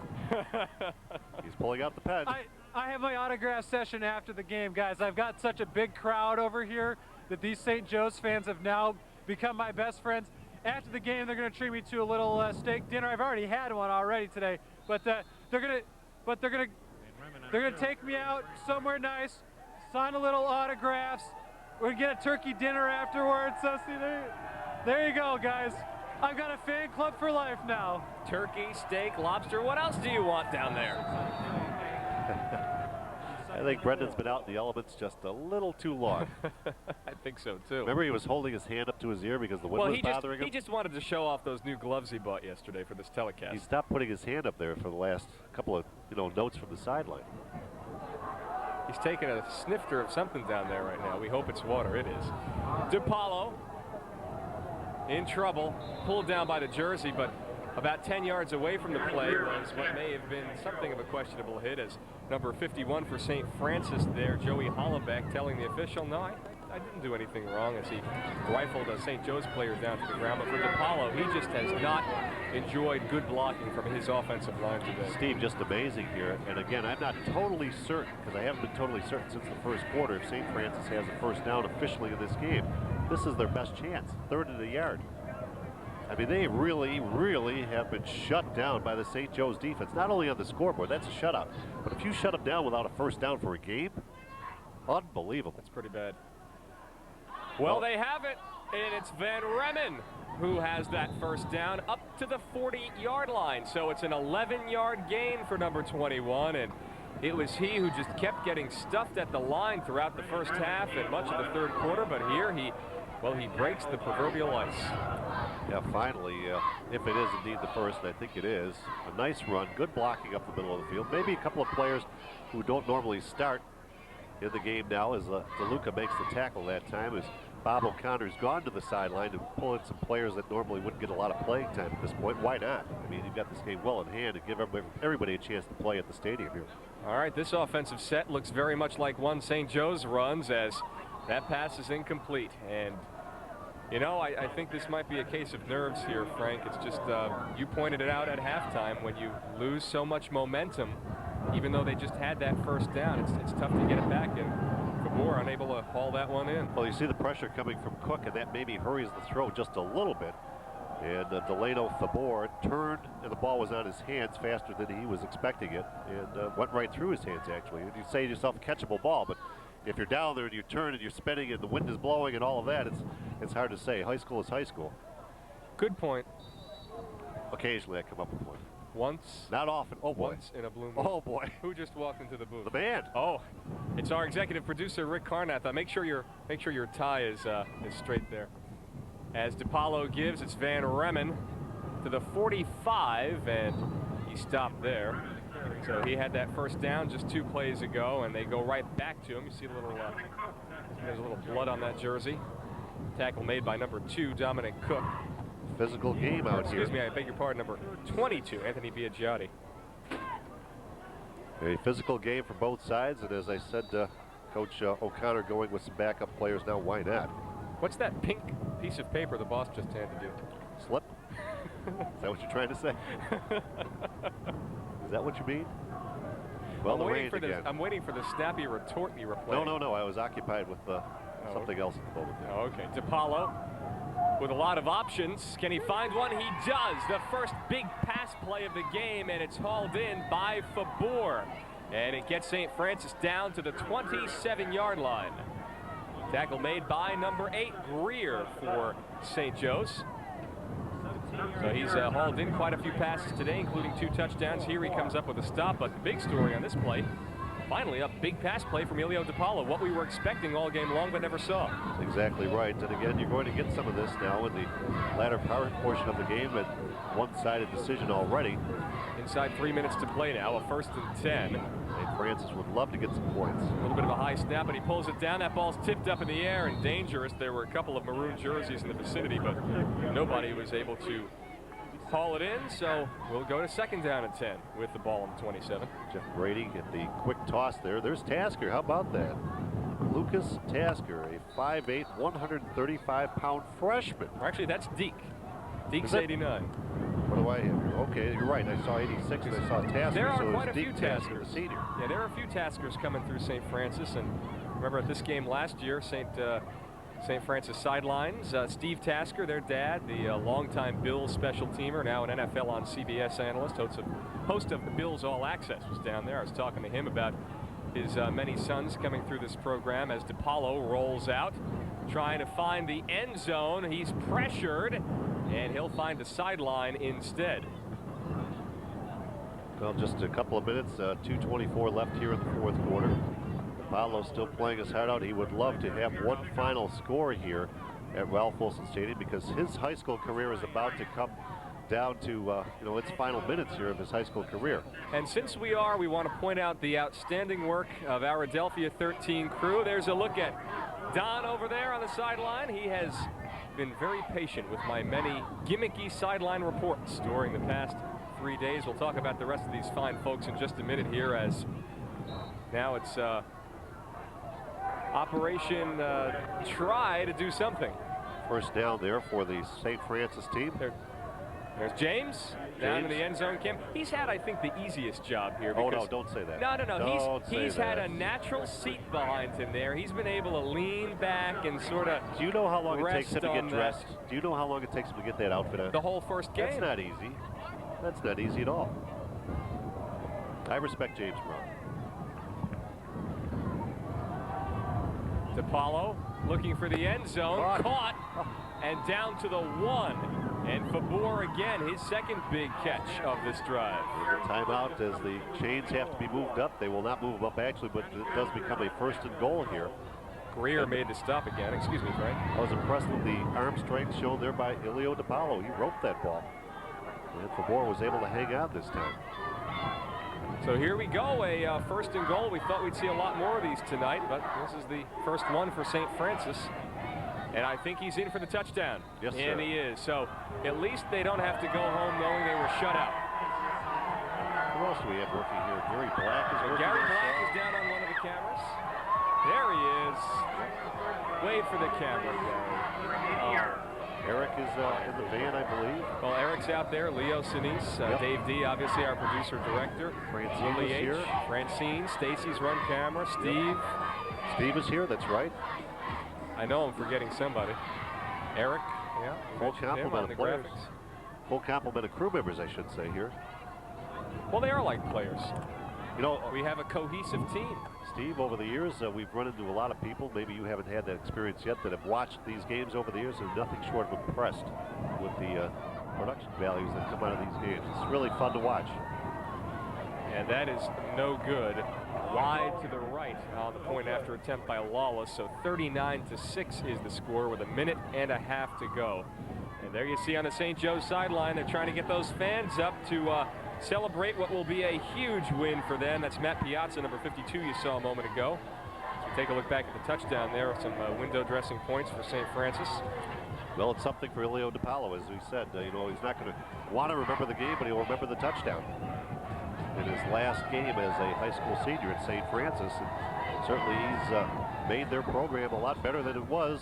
He's pulling out the pen. I have my autograph session after the game, guys. I've got such a big crowd over here that these St. Joe's fans have now become my best friends. After the game, they're going to treat me to a little steak dinner. I've already had one already today, but they're going to take me out somewhere nice, sign a little autographs. We're going to get a turkey dinner afterwards. So see, there you go, guys. I've got a fan club for life now. Turkey, steak, lobster. What else do you want down there? I think Brendan's been out in the elements just a little too long. I think so, too. Remember, he was holding his hand up to his ear because the wind was bothering him? He just wanted to show off those new gloves he bought yesterday for this telecast. He stopped putting his hand up there for the last couple of notes from the sideline. He's taking a snifter of something down there right now. We hope it's water. It is. DePaulo in trouble, pulled down by the jersey, but about 10 yards away from the play was what may have been something of a questionable hit as number 51 for St. Francis there, Joey Hollenbeck, telling the official, no, I didn't do anything wrong, as he rifled a St. Joe's player down to the ground. But for DePaulo, he just has not enjoyed good blocking from his offensive line today. Steve, just amazing here. And again, I'm not totally certain, because I haven't been totally certain since the first quarter, if St. Francis has a first down officially in this game. This is their best chance, 3rd and a yard. I mean, they really, really have been shut down by the St. Joe's defense. Not only on the scoreboard, that's a shutout, but if you shut them down without a first down for a game, unbelievable. That's pretty bad. Well, they have it, and it's Van Remmen who has that first down up to the 40-yard line. So it's an 11-yard gain for number 21, and it was he who just kept getting stuffed at the line throughout the first half and much of the third quarter, but here he breaks the proverbial ice. Yeah, finally, if it is indeed the first, and I think it is, a nice run, good blocking up the middle of the field. Maybe a couple of players who don't normally start in the game now as DeLuca makes the tackle that time, as Bob O'Connor's gone to the sideline to pull in some players that normally wouldn't get a lot of playing time at this point. Why not? I mean, you've got this game well in hand and give everybody a chance to play at the stadium here. All right, this offensive set looks very much like one St. Joe's runs, as that pass is incomplete. And, you know, I think this might be a case of nerves here, Frank. It's just, you pointed it out at halftime, when you lose so much momentum, even though they just had that first down, it's tough to get it back, and Fabor unable to haul that one in. Well, you see the pressure coming from Cook, and that maybe hurries the throw just a little bit. And Delano Fabor turned, and the ball was on his hands faster than he was expecting it, and went right through his hands, actually. And you say to yourself, catchable ball, but if you're down there and you turn and you're spinning and the wind is blowing and all of that, it's hard to say. High school is high school. Good point. Occasionally I come up with one. Once. Not often. Oh, boy. Once in a blue moon. Oh, boy. Who just walked into the booth? The man. Oh, it's our executive producer, Rick Carnath. Make sure your tie is straight there. As DiPaolo gives, it's Van Remmen to the 45, and he stopped there. So he had that first down just 2 plays ago, and they go right back to him. You see a little, there's a little blood on that jersey. Tackle made by number 2, Dominic Cook. Physical game out here. Excuse me, I beg your pardon, number 22, Anthony Biagiotti. A physical game for both sides, and as I said, Coach O'Connor going with some backup players now. Why not? What's that pink piece of paper the boss just handed you? Slip? Is that what you're trying to say? Is that what you mean? Well, I'm waiting for the snappy retort you were playing. No. I was occupied with something else at the moment. Oh, okay. DiPaolo with a lot of options. Can he find one? He does. The first big pass play of the game, and it's hauled in by Fabor. And it gets St. Francis down to the 27-yard line. Tackle made by number 8, Greer, for St. Joe's. So he's hauled in quite a few passes today, including 2 touchdowns. Here he comes up with a stop, but the big story on this play, finally a big pass play from Elio DiPaolo, what we were expecting all game long but never saw. That's exactly right. And again, you're going to get some of this now in the latter portion of the game, at one-sided decision already. Inside 3 minutes to play now, a 1st and 10. St. Francis would love to get some points. A little bit of a high snap, but he pulls it down. That ball's tipped up in the air and dangerous. There were a couple of maroon jerseys in the vicinity, but nobody was able to haul it in. So we'll go to 2nd down and 10 with the ball on the 27. Jeff Brady get the quick toss there. There's Tasker. How about that? Lucas Tasker, a 5'8", 135-pound freshman. Actually, that's Deke. Deke's 89. What do I have? Okay, you're right. I saw 86 and I saw Tasker. There are so quite a few Tasker, Taskers. the senior. Yeah, there are a few Taskers coming through St. Francis. And remember at this game last year, St. Francis sidelines. Steve Tasker, their dad, the longtime Bills special teamer, now an NFL on CBS analyst, host of the Bills All Access, was down there. I was talking to him about his many sons coming through this program as DiPaolo rolls out, trying to find the end zone. He's pressured, and he'll find the sideline instead. Well, just a couple of minutes, 2:24 left here in the 4th quarter. DiPaolo still playing his heart out. He would love to have one final score here at Ralph Wilson Stadium, because his high school career is about to come down to its final minutes here of his high school career. And since we want to point out the outstanding work of our Adelphia 13 crew. There's a look at Don over there on the sideline. He has been very patient with my many gimmicky sideline reports during the past 3 days. We'll talk about the rest of these fine folks in just a minute here, as now it's Operation try to do something. First down there for the St. Francis team. There's James down in the end zone. Kim, he's had, I think, the easiest job here. Oh, no, don't say that. No. He's had a natural seat behind him there. He's been able to lean back and sort of. Do you know how long it takes him to get dressed? Do you know how long it takes him to get that outfit on? The whole first game. That's not easy. That's not easy at all. I respect James Brown. DiPaolo looking for the end zone. Caught and down to the 1. And Fabor again, his second big catch of this drive. There's a timeout as the chains have to be moved up. They will not move them up actually, but it does become a 1st and goal here. Greer made the stop again. Excuse me, Frank. I was impressed with the arm strength shown there by Elio DiPaolo. He roped that ball. And Fabor was able to hang out this time. So here we go, a 1st and goal. We thought we'd see a lot more of these tonight, but this is the first one for St. Francis. And I think he's in for the touchdown. Yes, sir. And he is. So at least they don't have to go home knowing they were shut out. Who else do we have working here? Gary Black is working. Gary Black is down on one of the cameras. There he is. Wave for the camera, Gary. Eric is in the van, I believe. Well, Eric's out there. Leo Sinise, Dave D, obviously our producer-director. Francine Willie is H, here. Francine, Stacy's run camera, Steve. Steve is here, that's right. I know I'm forgetting somebody. Eric, yeah. Full mentioned him complement on of the players. graphics. Full complement of crew members, I should say here. Well, they are like players. You know, we have a cohesive team. Steve, over the years, we've run into a lot of people, maybe you haven't had that experience yet, that have watched these games over the years and nothing short of impressed with the production values that come out of these games. It's really fun to watch. And that is no good. Wide to the right on the point after attempt by Lawless. So 39-6 is the score with 1.5 minutes to go. And there you see on the St. Joe's sideline, they're trying to get those fans up to celebrate what will be a huge win for them. That's Matt Piazza, number 52, you saw a moment ago. As we take a look back at the touchdown there, some window dressing points for St. Francis. Well, it's something for Leo DiPaolo, as we said. You know, he's not going to want to remember the game, but he'll remember the touchdown. In his last game as a high school senior at St. Francis, and certainly he's made their program a lot better than it was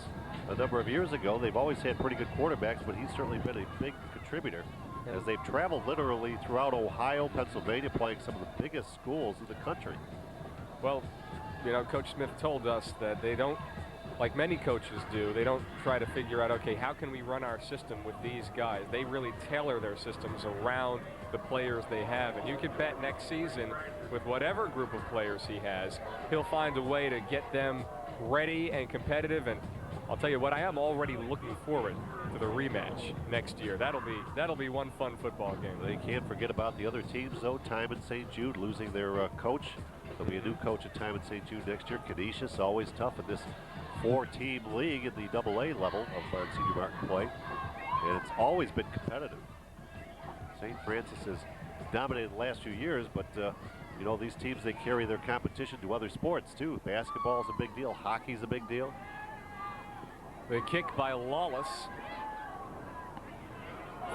a number of years ago. They've always had pretty good quarterbacks, but he's certainly been a big contributor as they've traveled literally throughout Ohio, Pennsylvania, playing some of the biggest schools in the country. Well, you know, Coach Smith told us that they don't, like many coaches do, they don't try to figure out, okay, how can we run our system with these guys? They really tailor their systems around the players they have. And you can bet next season, with whatever group of players he has, he'll find a way to get them ready and competitive. And I'll tell you what, I am already looking forward to the rematch next year. That'll be one fun football game. They can't forget about the other teams, though. Time and St. Jude losing their coach. There'll be a new coach at Time and St. Jude next year. Canisius, always tough in this 4-team league in the AA level of senior Martin play. And it's always been competitive. St. Francis has dominated the last few years, but you know, these teams, they carry their competition to other sports too. Basketball is a big deal. Hockey's a big deal. The kick by Lawless.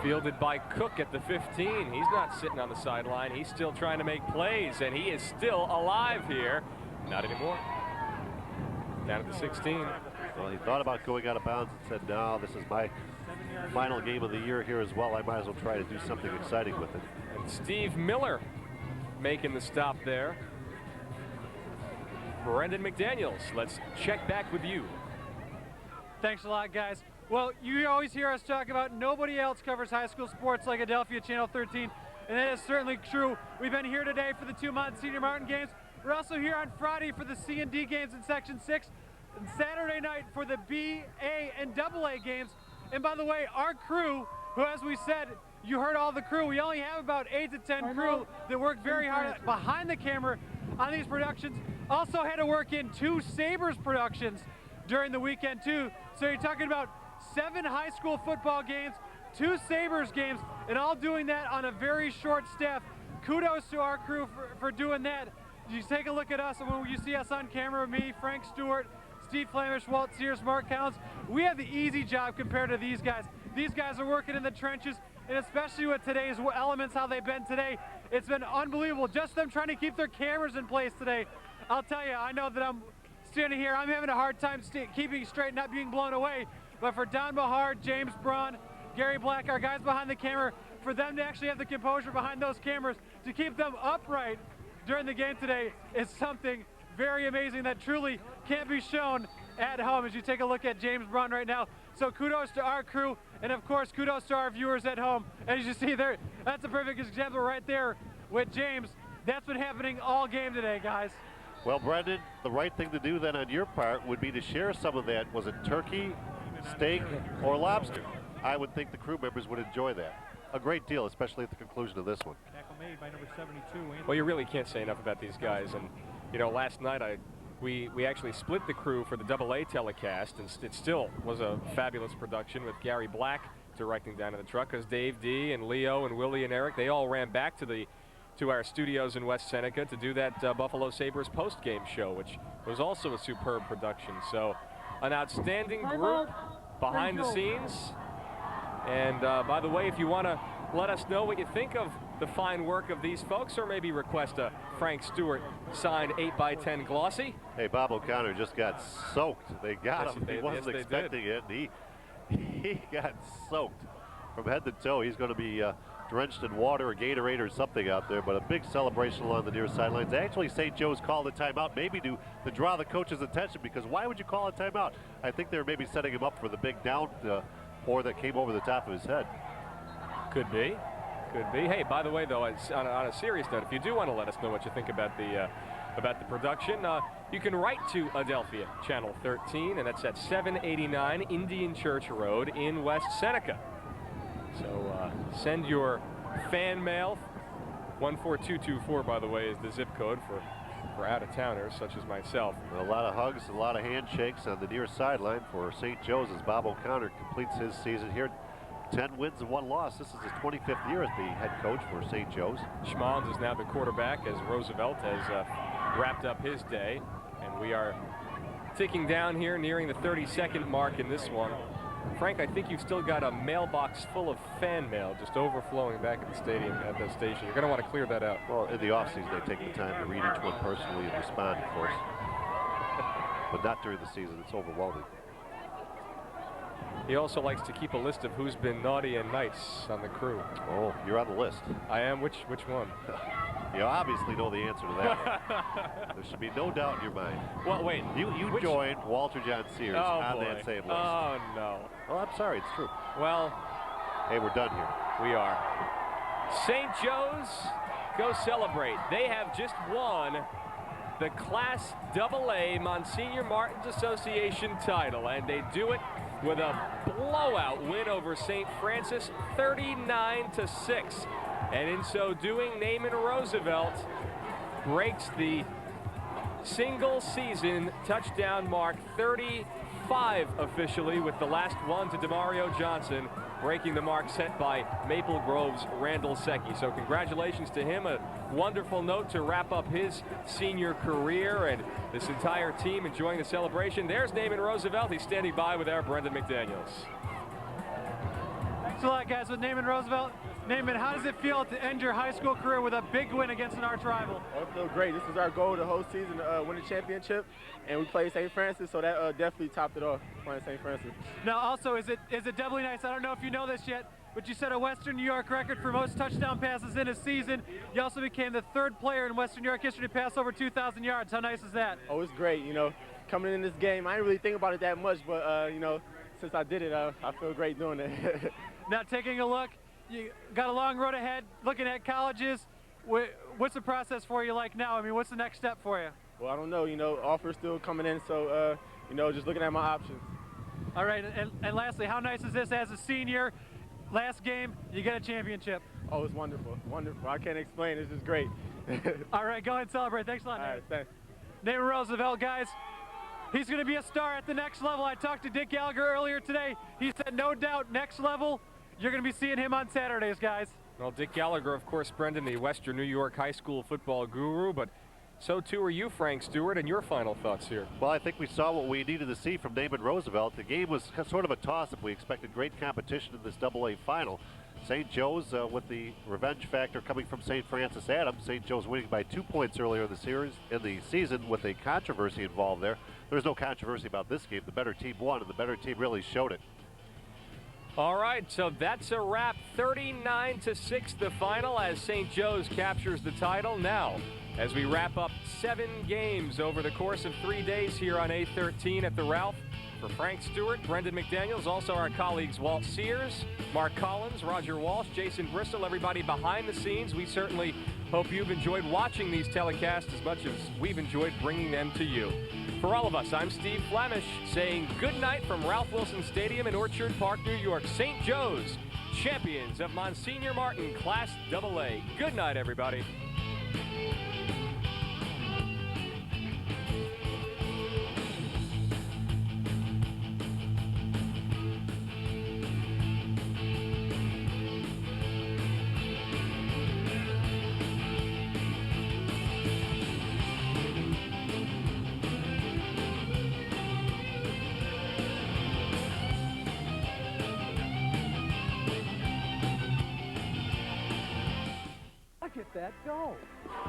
Fielded by Cook at the 15. He's not sitting on the sideline. He's still trying to make plays, and he is still alive here. Not anymore. Down at the 16. Well, he thought about going out of bounds and said, no, this is my final game of the year here as well. I might as well try to do something exciting with it. And Steve Miller making the stop there. Brendan McDaniels, let's check back with you. Thanks a lot, guys. Well, you always hear us talk about nobody else covers high school sports like Adelphia Channel 13, and that is certainly true. We've been here today for the 2-month Senior Martin games. We're also here on Friday for the C and D games in Section 6, and Saturday night for the B, A, and AA games. And by the way, our crew, who, as we said, you heard all the crew, we only have about 8 to 10 crew that work very hard behind the camera on these productions. Also had to work in 2 Sabres productions during the weekend too. So you're talking about 7 high school football games, 2 Sabres games, and all doing that on a very short staff. Kudos to our crew for doing that. You take a look at us, and when you see us on camera, me, Frank Stewart, Steve Flemish, Walt Sears, Mark Collins, we have the easy job compared to these guys. These guys are working in the trenches, and especially with today's elements, how they've been today, it's been unbelievable. Just them trying to keep their cameras in place today. I'll tell you, I know that I'm standing here, I'm having a hard time keeping straight, not being blown away. But for Don Bahar, James Braun, Gary Black, our guys behind the camera, for them to actually have the composure behind those cameras, to keep them upright during the game today is something very amazing that truly can't be shown at home as you take a look at James Braun right now. So kudos to our crew, and of course kudos to our viewers at home. As you see there, that's a perfect example right there with James. That's been happening all game today, guys. Well, Brendan, the right thing to do then on your part would be to share some of that. Was it turkey, steak, or lobster? I would think the crew members would enjoy that a great deal, especially at the conclusion of this one. Tackle made by number 72. Well, you really can't say enough about these guys. And, you know, last night we actually split the crew for the AA telecast, and it still was a fabulous production with Gary Black directing down in the truck, because Dave D and Leo and Willie and Eric, they all ran back to our studios in West Seneca to do that Buffalo Sabres post-game show, which was also a superb production. So an outstanding group behind the scenes. And by the way, if you want to let us know what you think of the fine work of these folks, or maybe request a Frank Stewart signed 8x10 glossy. Hey, Bob O'Connor just got soaked. They got him. He wasn't expecting it. And he got soaked from head to toe. He's going to be drenched in water or Gatorade or something out there, but a big celebration along the near sidelines. Actually, St. Joe's called a timeout, maybe to draw the coach's attention, because why would you call a timeout? I think they're maybe setting him up for the big downpour that came over the top of his head. Could be. Could be. Hey, by the way, though, on a serious note, if you do want to let us know what you think about the production, you can write to Adelphia, Channel 13, and that's at 789 Indian Church Road in West Seneca. So send your fan mail. 14224, by the way, is the zip code for out-of-towners such as myself. A lot of hugs, a lot of handshakes on the near sideline for St. Joe's as Bob O'Connor completes his season here. 10 wins and 1 loss. This is his 25th year as the head coach for St. Joe's. Schmalz is now the quarterback as Roosevelt has wrapped up his day. And we are ticking down here, nearing the 30-second mark in this one. Frank, I think you've still got a mailbox full of fan mail just overflowing back at the stadium, at the station. You're going to want to clear that out. Well, in the offseason, they take the time to read each one personally and respond, of course. But not during the season. It's overwhelming. He also likes to keep a list of who's been naughty and nice on the crew. Oh, you're on the list. I am? Which one? You obviously know the answer to that. There should be no doubt in your mind. Well, wait. You joined Walter John Sears on that same list. Oh, no. Well, I'm sorry. It's true. Well. Hey, we're done here. We are. St. Joe's, go celebrate. They have just won the Class AA Monsignor Martin's Association title, and they do it with a blowout win over St. Francis, 39-6. And in so doing, Naaman Roosevelt breaks the single season touchdown mark, 35 officially, with the last one to Demario Johnson, breaking the mark set by Maple Grove's Randall Secchi. So congratulations to him. A wonderful note to wrap up his senior career, and this entire team enjoying the celebration. There's Naaman Roosevelt. He's standing by with our Brendan McDaniels. Thanks a lot, guys, with Naaman Roosevelt. Naaman, how does it feel to end your high school career with a big win against an arch rival? Oh, it feels great. This was our goal the whole season, win the championship, and we played St. Francis, so that definitely topped it off, playing St. Francis. Now, also, is it doubly nice? I don't know if you know this yet, but you set a Western New York record for most touchdown passes in a season. You also became the 3rd player in Western New York history to pass over 2,000 yards. How nice is that? Oh, it's great. You know, coming in this game, I didn't really think about it that much, but, you know, since I did it, I feel great doing it. Now, taking a look, you got a long road ahead, looking at colleges. What's the process for you like now? I mean, what's the next step for you? Well, I don't know. You know, offers still coming in, so, you know, just looking at my options. All right, and lastly, how nice is this as a senior? Last game, you get a championship. Oh, it's wonderful. Wonderful. I can't explain. It's just great. All right, go ahead and celebrate. Thanks a lot, All right, thanks. Naaman Roosevelt, guys. He's going to be a star at the next level. I talked to Dick Gallagher earlier today. He said, no doubt, next level. You're going to be seeing him on Saturdays, guys. Well, Dick Gallagher, of course, Brendan, the Western New York high school football guru, but so too are you, Frank Stewart, and your final thoughts here. Well, I think we saw what we needed to see from Naaman Roosevelt. The game was sort of a toss-up. We expected great competition in this AA final. St. Joe's with the revenge factor coming from St. Francis Adams. St. Joe's winning by 2 points earlier in the season with a controversy involved there. There's no controversy about this game. The better team won, and the better team really showed it. All right, so that's a wrap. 39-6 the final as St. Joe's captures the title. Now, as we wrap up 7 games over the course of 3 days here on A13 at the Ralph, for Frank Stewart, Brendan McDaniels, also our colleagues Walt Sears, Mark Collins, Roger Walsh, Jason Bristol, everybody behind the scenes. We certainly hope you've enjoyed watching these telecasts as much as we've enjoyed bringing them to you. For all of us, I'm Steve Flemish saying good night from Ralph Wilson Stadium in Orchard Park, New York. St. Joe's, champions of Monsignor Martin Class AA. Good night, everybody. that go?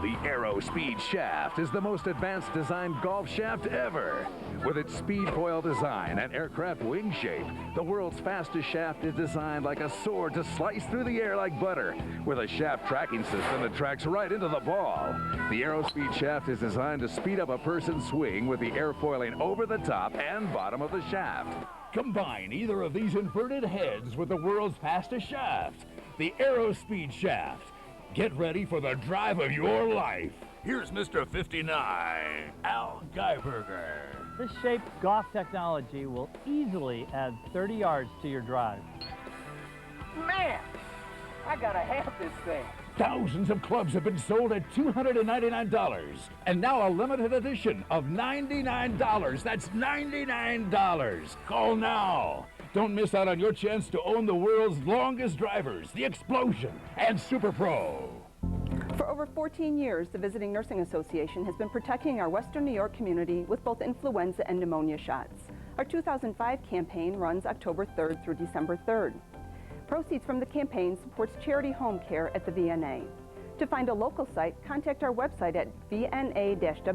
The Aero Speed Shaft is the most advanced designed golf shaft ever. With its speed foil design and aircraft wing shape, the world's fastest shaft is designed like a sword to slice through the air like butter, with a shaft tracking system that tracks right into the ball. The Aero Speed Shaft is designed to speed up a person's swing with the airfoiling over the top and bottom of the shaft. Combine either of these inverted heads with the world's fastest shaft, the Aero Speed Shaft. Get ready for the drive of your life. Here's Mr. 59, Al Geiberger. This shaped golf technology will easily add 30 yards to your drive. Man, I gotta have this thing. Thousands of clubs have been sold at $299, and now a limited edition of $99. That's $99. Call now. Don't miss out on your chance to own the world's longest drivers, the Explosion and Super Pro. For over 14 years, the Visiting Nursing Association has been protecting our Western New York community with both influenza and pneumonia shots. Our 2005 campaign runs October 3rd through December 3rd. Proceeds from the campaign supports charity home care at the VNA. To find a local site, contact our website at vna-wny.org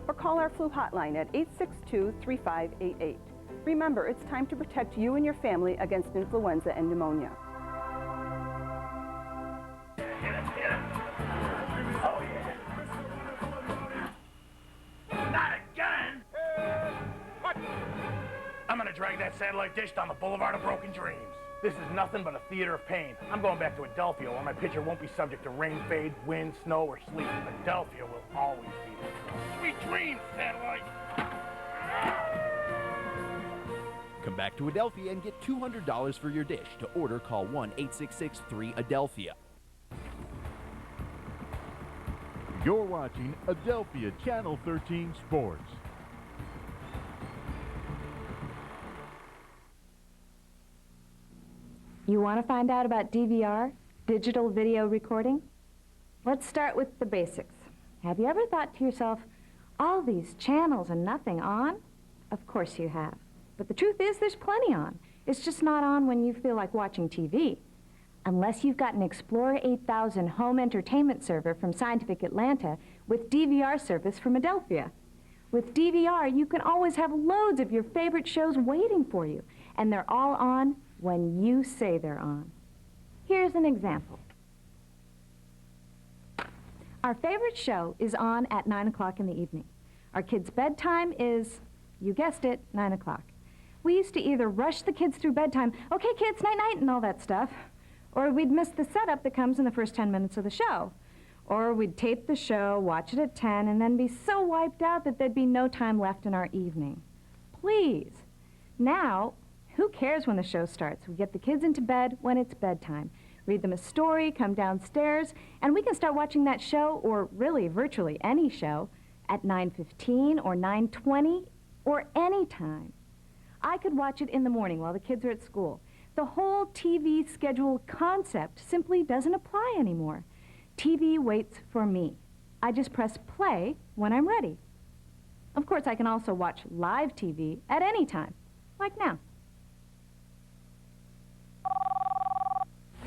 or call our flu hotline at 862-3588. Remember, it's time to protect you and your family against influenza and pneumonia. Oh, yeah. Not again! What? I'm gonna drag that satellite dish down the Boulevard of Broken Dreams. This is nothing but a theater of pain. I'm going back to Adelphia, where my pitcher won't be subject to rain, fade, wind, snow, or sleet. Adelphia will always be there. Sweet dreams, satellite! Come back to Adelphia and get $200 for your dish. To order, call 1-866-3-ADELPHIA. You're watching Adelphia Channel 13 Sports. You want to find out about DVR, digital video recording? Let's start with the basics. Have you ever thought to yourself, all these channels and nothing on? Of course you have. But the truth is there's plenty on. It's just not on when you feel like watching TV. Unless you've got an Explorer 8000 home entertainment server from Scientific Atlanta with DVR service from Adelphia. With DVR, you can always have loads of your favorite shows waiting for you, and they're all on when you say they're on. Here's an example. Our favorite show is on at 9 o'clock in the evening. Our kids' bedtime is, you guessed it, 9 o'clock. We used to either rush the kids through bedtime, okay kids, night-night and all that stuff, or we'd miss the setup that comes in the first 10 minutes of the show. Or we'd tape the show, watch it at 10, and then be so wiped out that there'd be no time left in our evening. Please. Now, who cares when the show starts? We get the kids into bed when it's bedtime. Read them a story, come downstairs, and we can start watching that show, or really virtually any show, at 9:15 or 9:20 or any time. I could watch it in the morning while the kids are at school. The whole TV schedule concept simply doesn't apply anymore. TV waits for me. I just press play when I'm ready. Of course, I can also watch live TV at any time, like now.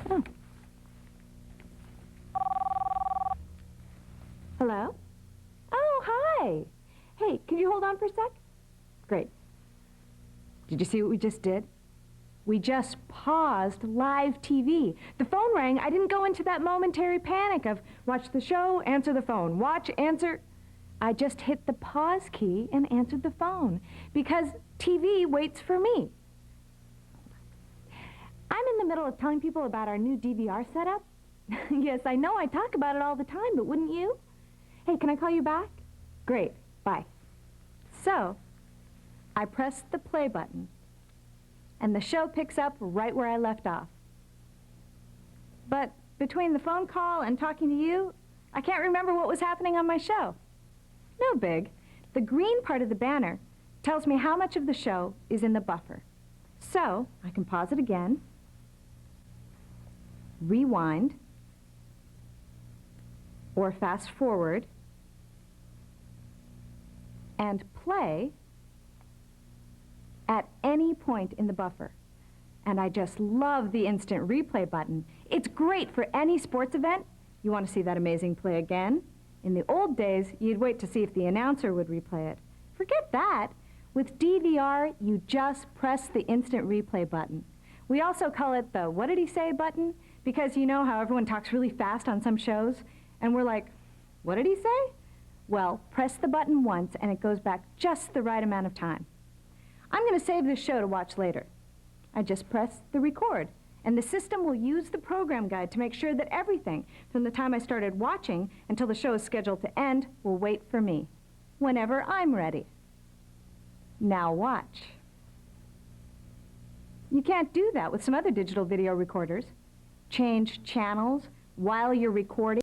Oh. Hello? Oh, hi. Hey, can you hold on for a sec? Great. Did you see what we just did? We just paused live TV. The phone rang. I didn't go into that momentary panic of watch the show, answer the phone, watch, answer. I just hit the pause key and answered the phone because TV waits for me. I'm in the middle of telling people about our new DVR setup. Yes, I know I talk about it all the time, but wouldn't you? Hey, can I call you back? Great, bye. So, I press the play button, and the show picks up right where I left off. But between the phone call and talking to you, I can't remember what was happening on my show. No big. The green part of the banner tells me how much of the show is in the buffer. So, I can pause it again, rewind, or fast forward, and play at any point in the buffer. And I just love the instant replay button. It's great for any sports event, You want to see that amazing play again? In the old days, you'd wait to see if the announcer would replay it. Forget that. With DVR, you just press the instant replay button. We also call it the "what did he say" button, because you know how everyone talks really fast on some shows, and we're like, what did he say? Well, press the button once and it goes back just the right amount of time. I'm going to save this show to watch later. I just press the record, and the system will use the program guide to make sure that everything from the time I started watching until the show is scheduled to end will wait for me, whenever I'm ready. Now watch. You can't do that with some other digital video recorders. Change channels while you're recording.